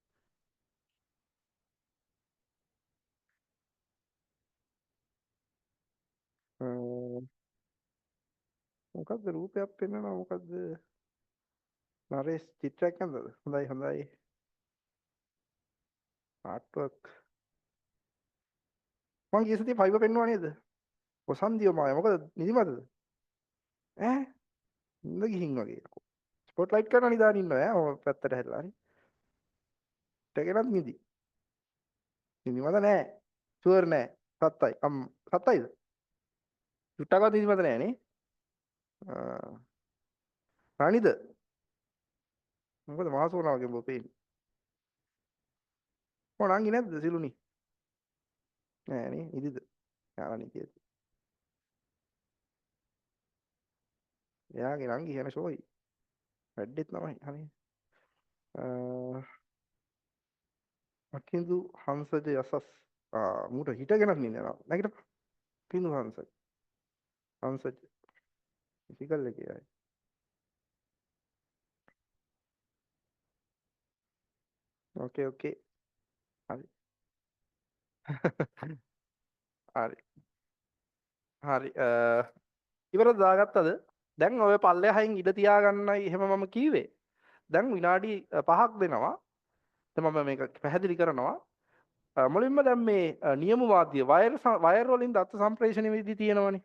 මොකද්ද රූපයක් පෙන්වනවා මොකද්ද? නරේෂ් චිත්‍රයක් නේද? හොඳයි හොඳයි. Art work. මං ගිය සතියේ 5 පෙන්නුවා නේද? ඔසන්දියෝ මාය මොකද නිදිමතද? ඈ ඉඳ ගිහින් වගේ. ස්පොට්ලයිට් කරන නිදාගෙන ඉන්නවා ඈ ඔය පැත්තට හැදලා හරි. ටගෙනත් නිදි. නිදිමත නෑ. ෂුවර් නෑ. සත්තයි. සත්තයිද? චුට්ටක්වත් නිදිමත නෑ නේ. රනිද? මොකද මාසෝනා වගේ බෝ පේන්නේ. නංගි නැද්ද සිලුනි? නෑ නේ නිදිද? යාලා නිදිද? එයාගේ නංගි යන ෂෝයි. වැඩෙත් තමයි හරි. අකින්දු හංසජ යසස් මූට හිටගෙනත් නින්නවා නැගිට පිඳු හංසජ ඉසිකල් එකේ අය ඕකේ ඕකේ හරි හරි හරි ඉවරද දාගත්තද දැන් ඔය පල්ලෙහායින් ඉඩ තියාගන්නයි එහෙම මම කීවේ දැන් විනාඩි 5ක් දෙනවා දැන් මම මේක පැහැදිලි කරනවා මුලින්ම දැන් මේ නියම මාධ්‍ය වයර් වලින් දත්ත සම්ප්‍රේෂණය වෙදී තියෙනවනේ.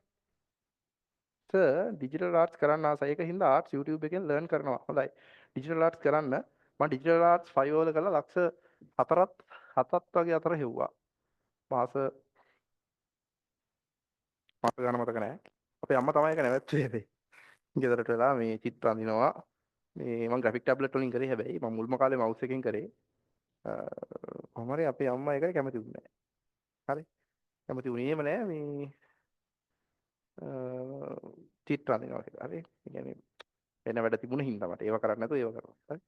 ඩිජිටල් ආර්ට්ස් කරන්න ආසයි. ඒක හින්දා ආර්ට්ස් YouTube එකෙන් ලර්න් කරනවා. හොඳයි. ඩිජිටල් ආර්ට්ස් කරන්න මම ඩිජිටල් ආර්ට්ස් 5 වල කරලා ලක්ෂ 4ක් 7ක් වගේ අතර හෙව්වා. මාස ගාන මතක නැහැ. අපේ අම්මා තමයි ඒක නැවැත්තුවේ හැබැයි. ගෙදරට වෙලා මේ චිත්‍ර අඳිනවා. මේ මම ග්‍රැෆික් ටැබ්ලට් වලින් කරේ හැබැයි මම මුල්ම කාලේ මවුස් එකෙන් කරේ. කොහොම හරි අපේ අම්මා ඒකට කැමති වුණේ නැහැ. හරි. කැමති වුණේම නැහැ මේ චිත්‍ර අඳිනවා කියලා. හරි. ඒ කියන්නේ වෙන වැඩ තිබුණ හින්දා මට ඒව කරන්න නැතුව ඒව කරනවා. හරි.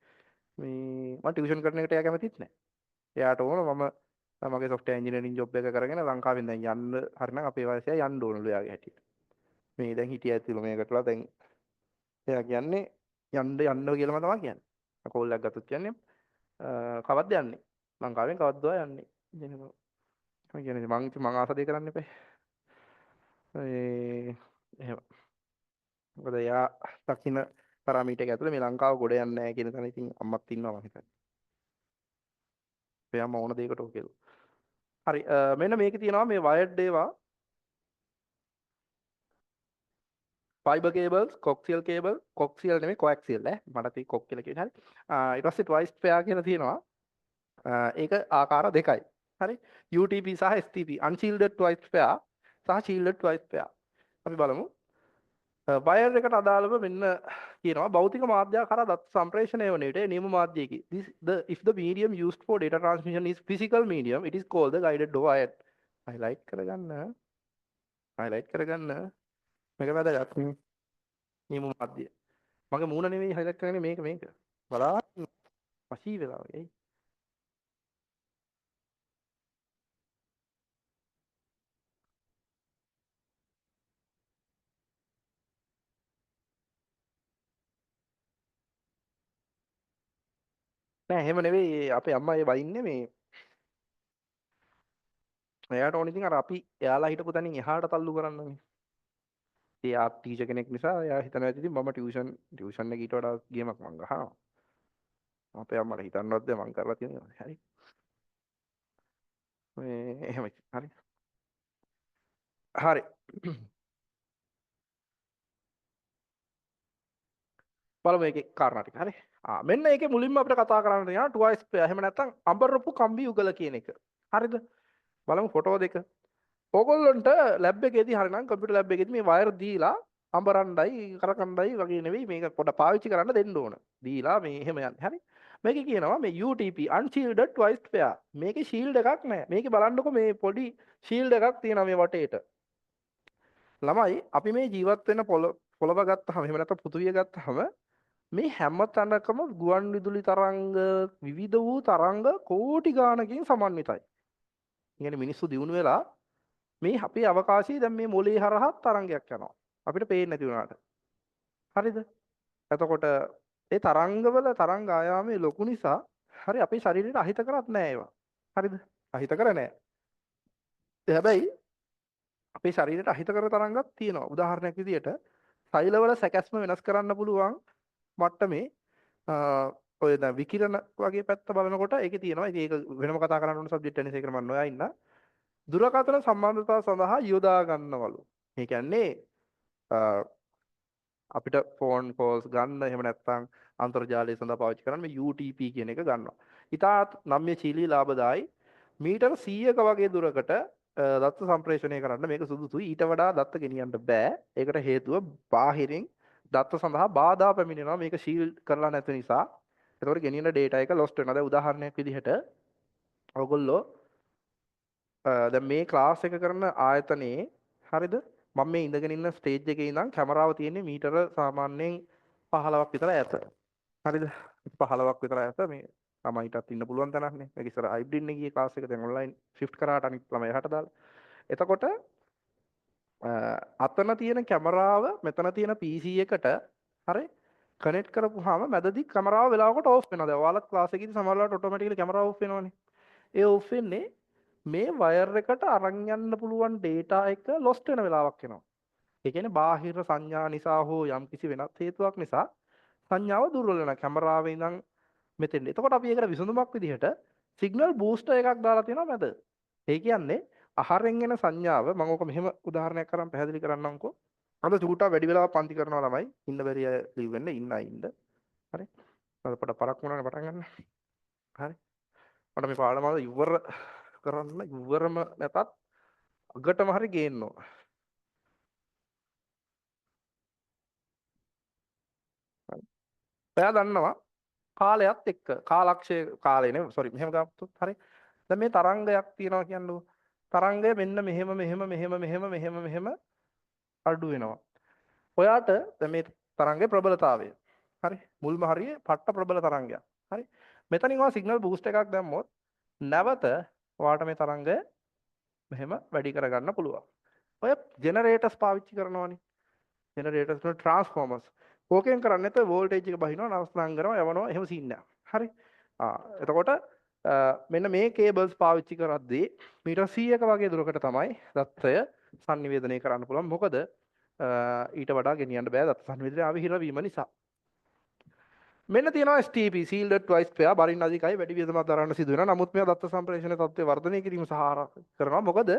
මේ මම ටියුෂන් කරන එකට එයා කැමතිත් නැහැ. එයාට ඕන මම මගේ software engineering job එක කරගෙන ලංකාවෙන් දැන් යන්න හරිනම් අපේ වයසේ යන්න ඕනලු එයාගේ හැටියට. මේ දැන් හිටිය ඇතිලු මේකටලා දැන් එයා කියන්නේ යන්න කියලාම තමයි කියන්නේ. කෝල් එකක් ගත්තොත් කියන්නේ කවද්ද යන්නේ? ලංකාවෙන් කවද්දවා යන්නේ? ඉතින් මම කියන්නේ මං ආස දෙය කරන්න එපා. එහෙම. මොකද එයා දකින්න පැරාමීටර් එක ඇතුලේ මේ ලංකාව ගොඩ යන්නේ නැහැ කියන තැන ඉතින් අම්මත් ඉන්නවා මම හිතන්නේ. එයාම ඕන දෙයකට ඕක කියලා. හරි මෙන්න මේකේ තියෙනවා මේ වයර්ඩ් ඒවා fiber cables coaxial cable coaxial නෙමෙයි coaxial ඈ මට තියෙන්නේ coax කියලා කියන්නේ හරි ඊට පස්සේ twice pair කියලා තියෙනවා ඒක ආකාර දෙකයි හරි UTP සහ STP unshielded twice pair සහ shielded twice pair අපි බලමු වයර් එකට අදාළව මෙන්න කියනවා භෞතික මාධ්‍ය කරා දත් සම්ප්‍රේෂණය වන විට නියම මාධ්‍යයකි if the medium used for data transmission is physical medium it is called the guided wired highlight කරගන්න මේක වැදගත් නියම මාධ්‍ය මගේ මූණ නෙවෙයි highlight කරන්නේ මේක බලන්න වශී වෙලා වගේ නෑ එහෙම නෙවෙයි අපේ අම්මා ඒ වයින්නේ මේ එයාට ඕන ඉතින් අර අපි එයාලා හිටපු තැනින් එහාට තල්ලු කරන්නනේ එයා ටීචර් කෙනෙක් නිසා එයා හිතනවා ඇති ඉතින් මම ටියුෂන් එක ඊට වඩා ගේමක් මං ගහනවා අපේ අම්මට හිතන්නවත් බැ මං කරලා තියෙනවා හරි මේ එහෙම හරි හරි බලමු මේකේ කාරණා ටික හරි මෙන්න ඒකේ මුලින්ම අපිට කතා කරන්න තියෙනවා twice pair එහෙම නැත්නම් අඹරපු කම්බි යුගල කියන එක හරිද බලමු ෆොටෝ දෙක ඕගොල්ලන්ට ලැබ් එකේදී හරිනම් කම්පියුටර් ලැබ් එකේදී මේ වයර් දීලා අඹරණ්ඩයි කරකණ්ඩයි වගේ නෙවෙයි මේක පොඩ පාවිච්චි කරන්න දෙන්න ඕන දීලා මේ එහෙම යන්නේ හරි මේකේ කියනවා මේ UTP unshielded twice pair මේකේ shield එකක් නැහැ මේකේ බලන්නකො මේ පොඩි shield එකක් තියෙනවා මේ වටේට ළමයි අපි මේ ජීවත් වෙන පොළව ගත්තාම එහෙම නැත්නම් පෘථිවිය ගත්තාම මේ හැම තැනකම ගුවන් විදුලි තරංග විවිධ වූ තරංග කෝටි ගාණකින් සමන්විතයි. කියන්නේ මිනිස්සු දිනු වෙලා මේ අපේ අවකාශයේ දැන් මේ මොලේ හරහා තරංගයක් යනවා. අපිට පේන්නේ නැති වුණාට. හරිද? එතකොට ඒ තරංගවල තරංග ආයාමයේ ලොකු නිසා හරි අපේ ශරීරයට අහිත කරත් නෑ ඒවා. හරිද? අහිත කර නෑ. හැබැයි අපේ ශරීරයට අහිත කර තරංගක් තියෙනවා. උදාහරණයක් විදියට සෛලවල සැකැස්ම වෙනස් කරන්න පුළුවන් මට්ටමේ ඔය දැන් විකිරණ වගේ පැත්ත බලනකොට ඒකේ තියෙනවා. ඉතින් ඒක වෙනම කතා කරන්න ඕන සබ්ජෙක්ට් එකක් නේ. ඒක මම නොයා ඉන්න. දුරකථන සම්බන්ධතාව සඳහා යොදා ගන්නවලු. ඒ කියන්නේ අපිට ෆෝන් කෝල්ස් ගන්න එහෙම නැත්නම් අන්තර්ජාලය සඳහා පාවිච්චි කරන්න මේ UTP කියන එක ගන්නවා. ඉතාලි නම්‍යශීලී ලාභදායි මීටර 100ක වගේ දුරකට දත්ත සම්ප්‍රේෂණය කරන්න මේක සුදුසුයි. ඊට වඩා දත්ත ගෙනියන්න බෑ. ඒකට හේතුව බාහිරින් දත්ත සඳහා බාධා පැමිණෙනවා. මේක ෂීල්ඩ් කරලා නැති නිසා. ඒතකොට ගෙනියන data එක lost වෙනවා. දැන් උදාහරණයක් විදිහට ඔයගොල්ලෝ දැන් මේ ක්ලාස් එක කරන ආයතනයේ හරිද මම මේ ඉඳගෙන ඉන්න ස්ටේජ් එකේ ඉඳන් කැමරාව තියෙන්නේ මීටර සාමාන්‍යයෙන් 15ක් විතර ඈත හරිද 15ක් විතර ඈත මේ ළමයිටත් ඉන්න පුළුවන් තැනක් නේ මේක ඉස්සර හයිබ්‍රිඩ් එකේ ක්ලාස් එක දැන් ඔන්ලයින් shift කරාට අනිත් ළමයි එහාට දාලා එතකොට අතන තියෙන කැමරාව මෙතන තියෙන PC එකට හරි කනෙක්ට් කරපුවාම මැදදී කැමරාව වෙලාවකට ඕෆ් වෙනවා දැන් ඔයාලත් ක්ලාස් එකේදී සමහර වෙලාවට ඔටෝමැටිකලි කැමරාව ඕෆ් වෙනවනේ ඒ ඕෆ් වෙන්නේ මේ වයර් එකට අරන් යන්න පුළුවන් data එක lost වෙන වෙලාවක් එනවා. ඒ කියන්නේ බාහිර සංඥා නිසා හෝ යම් කිසි වෙනත් හේතුවක් නිසා සංඥාව දුර්වල වෙනවා. කැමරාවේ ඉඳන් මෙතෙන්. එතකොට අපි ඒකට විසඳුමක් විදිහට සිග්නල් බූස්ටර් එකක් දාලා තියෙනවා මැද. ඒ කියන්නේ ආහාරයෙන් එන සංඥාව මම ඔක මෙහෙම උදාහරණයක් කරන් පැහැදිලි කරන්නම්කෝ. අද චූටා වැඩි වෙලාවක් පන්ති කරනවා ළමයි. ඉන්න බැරි අය ලීව් වෙන්න ඉන්න අය ඉන්න. හරි. අද පොඩ පරක් වුණානේ පටන් ගන්න. හරි. මට මේ පාඩම අද ඉවර කරන්න ඉවරම නැතත් අගටම හරි ගේන්න ඕන. හරි. ඔයා දන්නවා කාලයත් එක්ක කාලක්ෂය කාලේ නේ සෝරි මෙහෙම ගත්තොත් හරි. දැන් මේ තරංගයක් තියෙනවා කියන්නකෝ. තරංගය මෙන්න මෙහෙම අඩු වෙනවා. ඔයාට දැන් මේ තරංගයේ ප්‍රබලතාවය. හරි. මුල්ම හරියේ පට්ට ප්‍රබල තරංගයක්. හරි. මෙතනින් ඔයා සිග්නල් බූස්ට් එකක් දැම්මොත් නැවත ඔයාට මේ තරංගය මෙහෙම වැඩි කරගන්න පුළුවන්. ඔය ජෙනරේටර්ස් පාවිච්චි කරනවනේ. ජෙනරේටර්ස් වල ට්‍රාන්ස්ෆෝමර්ස්. ඕකෙන් කරන්නේ නැත්නම් වෝල්ටේජ් එක බහිනවා නවස්තනම් කරනවා යවනවා එහෙම සීන් එකක්. හරි. එතකොට මෙන්න මේ කේබල්ස් පාවිච්චි කරද්දී මීටර් 100ක වගේ දුරකට තමයි දත්තය sannivedanaya කරන්න පුළුවන්. මොකද ඊට වඩා ගෙනියන්න බෑ දත්ත sannivedanaya අවහිර වීම නිසා. මෙන්න තියෙනවා STP shielded twice pair බරින් අධිකයි වැඩි වියදමක් දරන්න සිදු වෙනවා. නමුත් මේවා දත්ත සම්ප්‍රේෂණ තත්ත්වය වර්ධනය කිරීම සහ ආරක්ෂා කරනවා. මොකද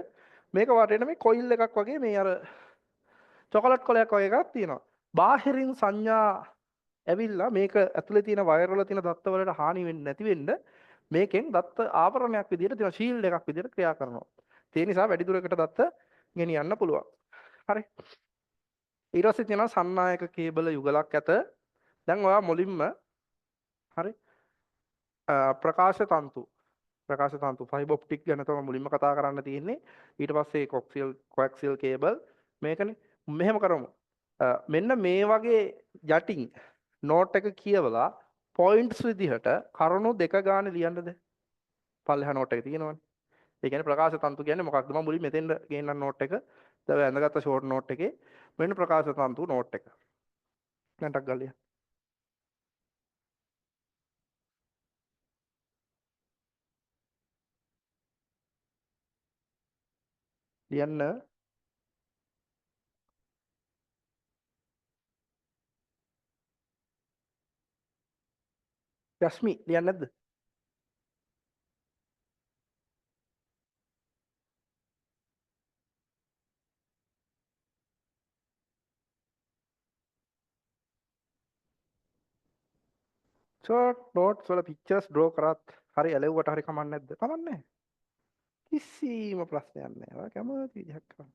මේක වටේට මේ කොයිල් එකක් වගේ මේ අර චොකලට් කොලයක් වගේ එකක් තියෙනවා. බාහිරින් සංඥා ඇවිල්ලා මේක ඇතුලේ තියෙන වයර් වල තියෙන දත්ත වලට හානි වෙන්නේ නැති වෙන්න මේකෙන් දත්ත ආවරණයක් විදිහට තියෙන ෂීල්ඩ් එකක් විදිහට ක්‍රියා කරනවා. ඒ නිසා වැඩි දුරකට දත්ත ගෙනියන්න පුළුවන්. හරි. ඊට පස්සේ තියෙනවා සන්නායක කේබල යුගලක් ඇත. දැන් ඔයා මුලින්ම හරි ප්‍රකාශ තන්තු ෆයිබර් ඔප්ටික් ගැන තමයි මුලින්ම කතා කරන්න තියෙන්නේ. ඊට පස්සේ කොක්සියල් කේබල් මේකනේ. මෙහෙම කරමු. මෙන්න මේ වගේ යටින් නෝට් එක කියවලා පොයින්ට්ස් විදිහට කරුණු දෙක ගානේ ලියන්නද? පල්ලෙහා නෝට් එක තියෙනවනේ. ඒ කියන්නේ ප්‍රකාශ තන්තු කියන්නේ මොකක්ද? මම මුලින් මෙතෙන්ද ගේන්නම් නෝට් එක. දැන් ඇඳගත්ත ෂෝට් නෝට් එකේ මෙන්න ප්‍රකාශ තන්තු නෝට් එක. නැටක් ගාලිය. ලියන්න යස්මි ලියන්නේ නැද්ද? ෂෝට් නෝට්ස් වල පික්චර්ස් ඩ්‍රෝ කරත් හරි ඇලෙව්වට හරි කමන්නේ නැද්ද? කමන්නේ නැහැ. කිසිම ප්‍රශ්නයක් නැහැ. ඔයා කැමති විදිහට කරන්න.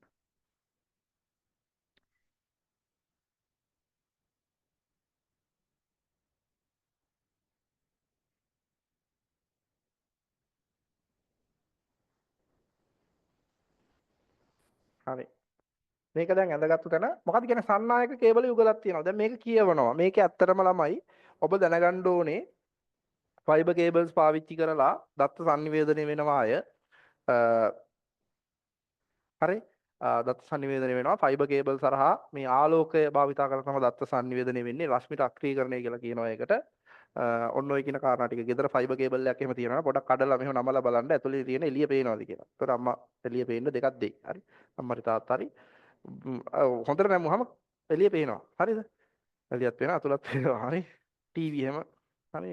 හරි. මේක දැන් ඇඳගත්තු තැන මොකද කියන්නේ සන්නායක කේබල යුගලක් තියෙනවා. දැන් මේක කියවනවා. මේක ඇත්තටම ළමයි ඔබ දැනගන්න ඕනේ ෆයිබර් කේබල්ස් පාවිච්චි කරලා දත්ත sannivedanaya වෙනවා අය. හරි. දත්ත sannivedanaya වෙනවා ෆයිබර් කේබල් සරහා මේ ආලෝකය භාවිතා කරලා තමයි දත්ත sannivedanaya වෙන්නේ. රශ්මිත අක්‍රීකරණය කියලා කියනවා ඒකට. ඔන්න ඔය කියන කාරණා ටික. ගෙදර ෆයිබර් කේබල් එකක් එහෙම තියෙනවා. පොඩක් කඩලා මෙහෙම නමලා බලන්න ඇතුලේ තියෙන එළිය පේනවාද කියලා. ඒතකොට අම්මා එළිය පේන්න දෙකක් දෙයි. හරි. අම්මරි තාත්තා හරි. හොඳට නැමුවම එළිය පේනවා. හරිද? එළියත් පේනවා අතුලත් පේනවා. හරි. ටීවී එහෙම හරි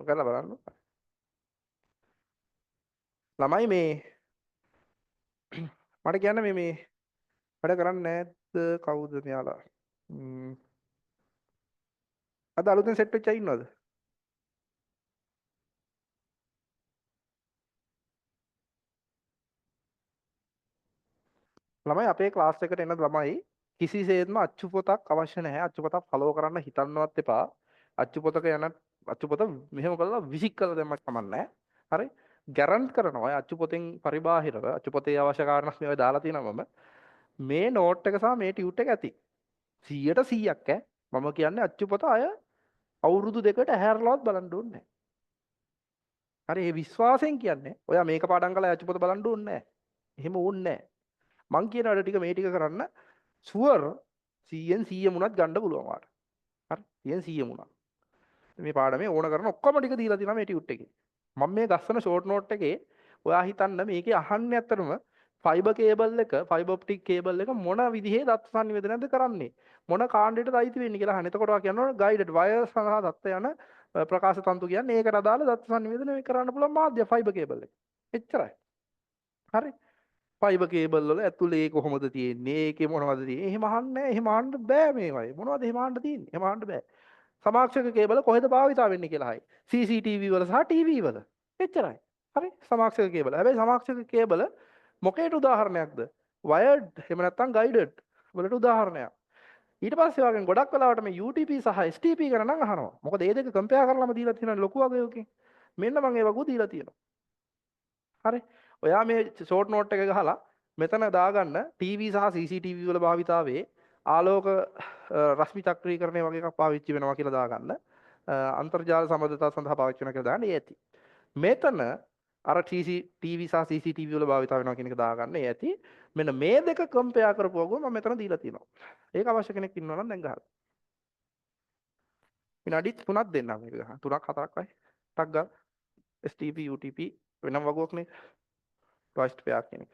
කරලා බලන්න. ළමයි මේ මට කියන්න මේ වැඩ කරන්නේ නැද්ද කවුද මෙයාලා? අද අලුතෙන් සෙට් වෙච්ච අය ඉන්නවද? ළමයි අපේ ක්ලාස් එකට එන ළමයි කිසිසේත්ම අච්චු පොතක් අවශ්‍ය නැහැ. අච්චු පොතක් ෆලෝ කරන්න හිතන්නවත් එපා. අච්චු පොතක යන අච්චු පොත මෙහෙම කරලා විසික් කරලා දැම්මත් කමන්නේ නැහැ. හරි? ගැරන්ට් කරනවා අච්චු පොතෙන් පරිබාහිරව අච්චු පොතේ අවශ්‍ය කාරණා මේවා දාලා තියෙනවා මම. මේ නෝට් එක සහ මේ ටියුට් එක ඇති. 100ට 100ක් ඈ. මම කියන්නේ අච්චු පොත අය අවුරුදු දෙකට හැරලවත් බලන්න ඕනේ නැහැ. හරි මේ විශ්වාසයෙන් කියන්නේ ඔයා මේක පාඩම් කරලා අච්චු පොත බලන්න ඕනේ නැහැ. එහෙම ඕනේ නැහැ. මං කියන වැඩ ටික මේ ටික කරන්න ෂුවර් 100න් 100 මුණත් ගන්න පුළුවන් වාට. හරි 100න් 100 මුණක්. මේ පාඩමේ ඕන කරන ඔක්කොම ටික දීලා තියෙනවා මේ ටියුට් එකේ. මම මේ ගස්සන ෂෝට් නෝට් එකේ ඔයා හිතන්න මේකේ අහන්නේ ඇත්තටම ෆයිබර් කේබල් එක ෆයිබර් ඔප්ටික් කේබල් එක මොන විදිහේ දත්ත සංනිවේදනයක්ද කරන්නේ මොන කාණ්ඩයටද අයිති වෙන්නේ කියලා අහන. එතකොට ඔයා කියනවා ගයිඩඩ් වයර් සඳහා දත්ත යන ප්‍රකාශ තන්තු කියන්නේ ඒකට අදාළ දත්ත සංනිවේදනය කරන්න පුළුවන් මාධ්‍ය ෆයිබර් කේබල් එක. එච්චරයි. හරි. ෆයිබර් කේබල් වල ඇතුලේ කොහොමද තියෙන්නේ? ඒකේ මොනවද තියෙන්නේ? එහෙම අහන්නේ නැහැ. එහෙම අහන්න බෑ මේවයි. මොනවද එහෙම අහන්න තියෙන්නේ? එහෙම අහන්න බෑ. සමාක්ෂක කේබල කොහෙද භාවිතා වෙන්නේ කියලා අහයි. CCTV වල සහ TV වල. එච්චරයි. හරි. සමාක්ෂක කේබල. හැබැයි සමාක්ෂක කේබල මොකේට උදාහරණයක්ද? wired එහෙම නැත්නම් guided වලට උදාහරණයක්. ඊට පස්සේ වගේ ගොඩක් වෙලාවට මේ UTP සහ STP ගැන නම් අහනවා. මොකද මේ දෙක කම්පෙයාර් කරලාම දීලා තියෙනවා ලොකු වගේකින්. මෙන්න මම ඒ වගේ දීලා තියෙනවා. හරි. ඔයා මේ ෂෝට් නෝට් එක ගහලා මෙතන දාගන්න TV සහ CCTV වල භාවිතාවේ ආලෝක රශ්මි චක්‍රීකරණය වගේ එකක් පාවිච්චි වෙනවා කියලා දාගන්න. අන්තර්ජාල සම්බන්ධතා සඳහා පාවිච්චි වෙනවා කියලා දාන්න ඒ ඇති. මෙතන අර TV සහ CCTV වල භාවිතා වෙනවා කියන එක දාගන්න ඒ ඇති. මෙන්න මේ දෙක කම්පෙයාර් කරපුවම මම මෙතන දීලා තියෙනවා. ඒක අවශ්‍ය කෙනෙක් ඉන්නවා නම් දැන් ගහන්න. විනාඩි 3ක් දෙන්නම් මේක ගහන්න. 3ක් 4ක් වයි. ටක් ගාලා STP UTP වෙනම වගුවක් නේ. ටොයිස්ට් පෙයාර් කියන එක.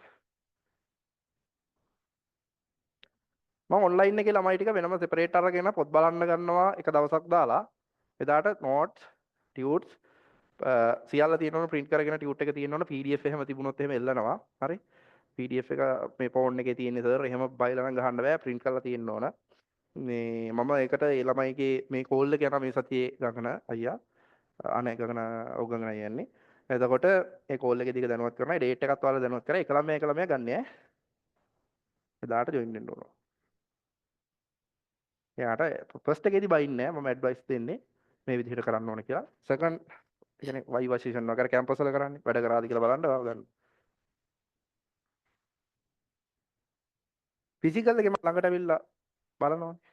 මම ඔන්ලයින් එකේ ළමයි ටික වෙනම සෙපරේට් අරගෙන පොත් බලන්න ගන්නවා එක දවසක් දාලා. එදාට නෝට්ස්, ටියුට්ස් සියල්ල තියෙනවනේ print කරගෙන ටියුට් එක තියෙනවනේ PDF එහෙම තිබුණොත් එහෙම එල්ලනවා. හරි. PDF එක මේ ෆෝන් එකේ තියෙන සර් එහෙම බයිලා නම් ගහන්න බෑ print කරලා තියෙන්න ඕන. මේ මම ඒකට ඒ ළමයිගේ මේ කෝල් එක යනවා මේ සතියේ ගගන අයියා. අනේ ගගන ඔව් ගගන අයියා යන්නේ. එතකොට ඒ කෝල් එකේ දිග දැනුවත් කරනවා. ඩේට් එකත් ඔයාලා දැනුවත් කරා. එක ළමයා ගන්න ඈ. එදාට ජොයින් වෙන්න ඕන. එයාට ෆස්ට් එකේදී බයින්නේ නැහැ. මම ඇඩ්වයිස් දෙන්නේ මේ විදිහට කරන්න ඕන කියලා. සෙකන්ඩ් කියන්නේ වයි වශයෙන් වගේර කැම්පස් වල කරන්නේ වැඩ කරාද කියලා බලන්න ඔයාලා ගන්න. ෆිසිකල් එකේ මම ළඟට ඇවිල්ලා බලනවානේ.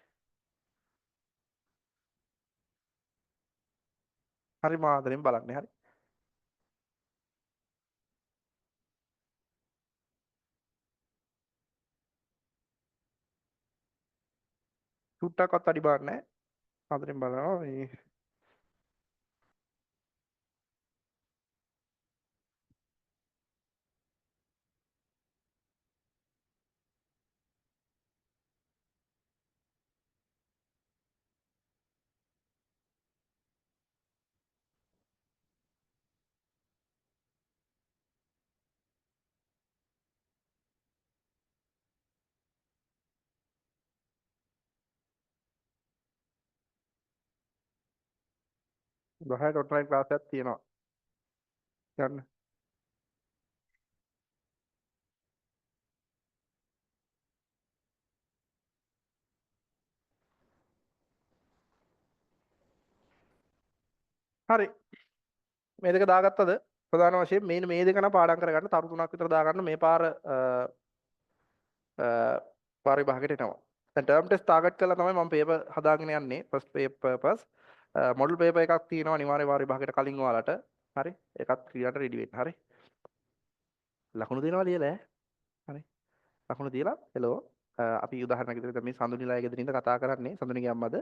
හරි මාදරෙන් බලන්නේ හරි. චුට්ටක්වත් අඩි බාර නැහැ. මාදරෙන් බලනවා මේ 10ට ඔන්ලයින් ක්ලාස් එකක් තියෙනවා. ගන්න. හරි. මේ දෙක දාගත්තද? ප්‍රධාන වශයෙන් මේ දෙක නම් පාඩම් කරගන්න තරු 3ක් විතර දාගන්න මේ පාර පරිභාගයට එනවා. දැන් ටර්ම් ටෙස්ට් ටාගට් කරලා තමයි මම පේපර් හදාගෙන යන්නේ. ෆස්ට් පේපර්ස් මොඩල් පේපර් එකක් තියෙනවා අනිවාර්ය පරිභාගයට කලින් ඔයාලට. හරි. ඒකත් ක්‍රියාවට රෙඩි වෙන්න. හරි. ලකුණු දෙනවා ලියලා ඈ. හරි. ලකුණු තියලා හෙලෝ අපි උදාහරණයක් විදිහට මේ සඳුනිලාගේ ගෙදරින්ද කතා කරන්නේ සඳුනිගේ අම්මද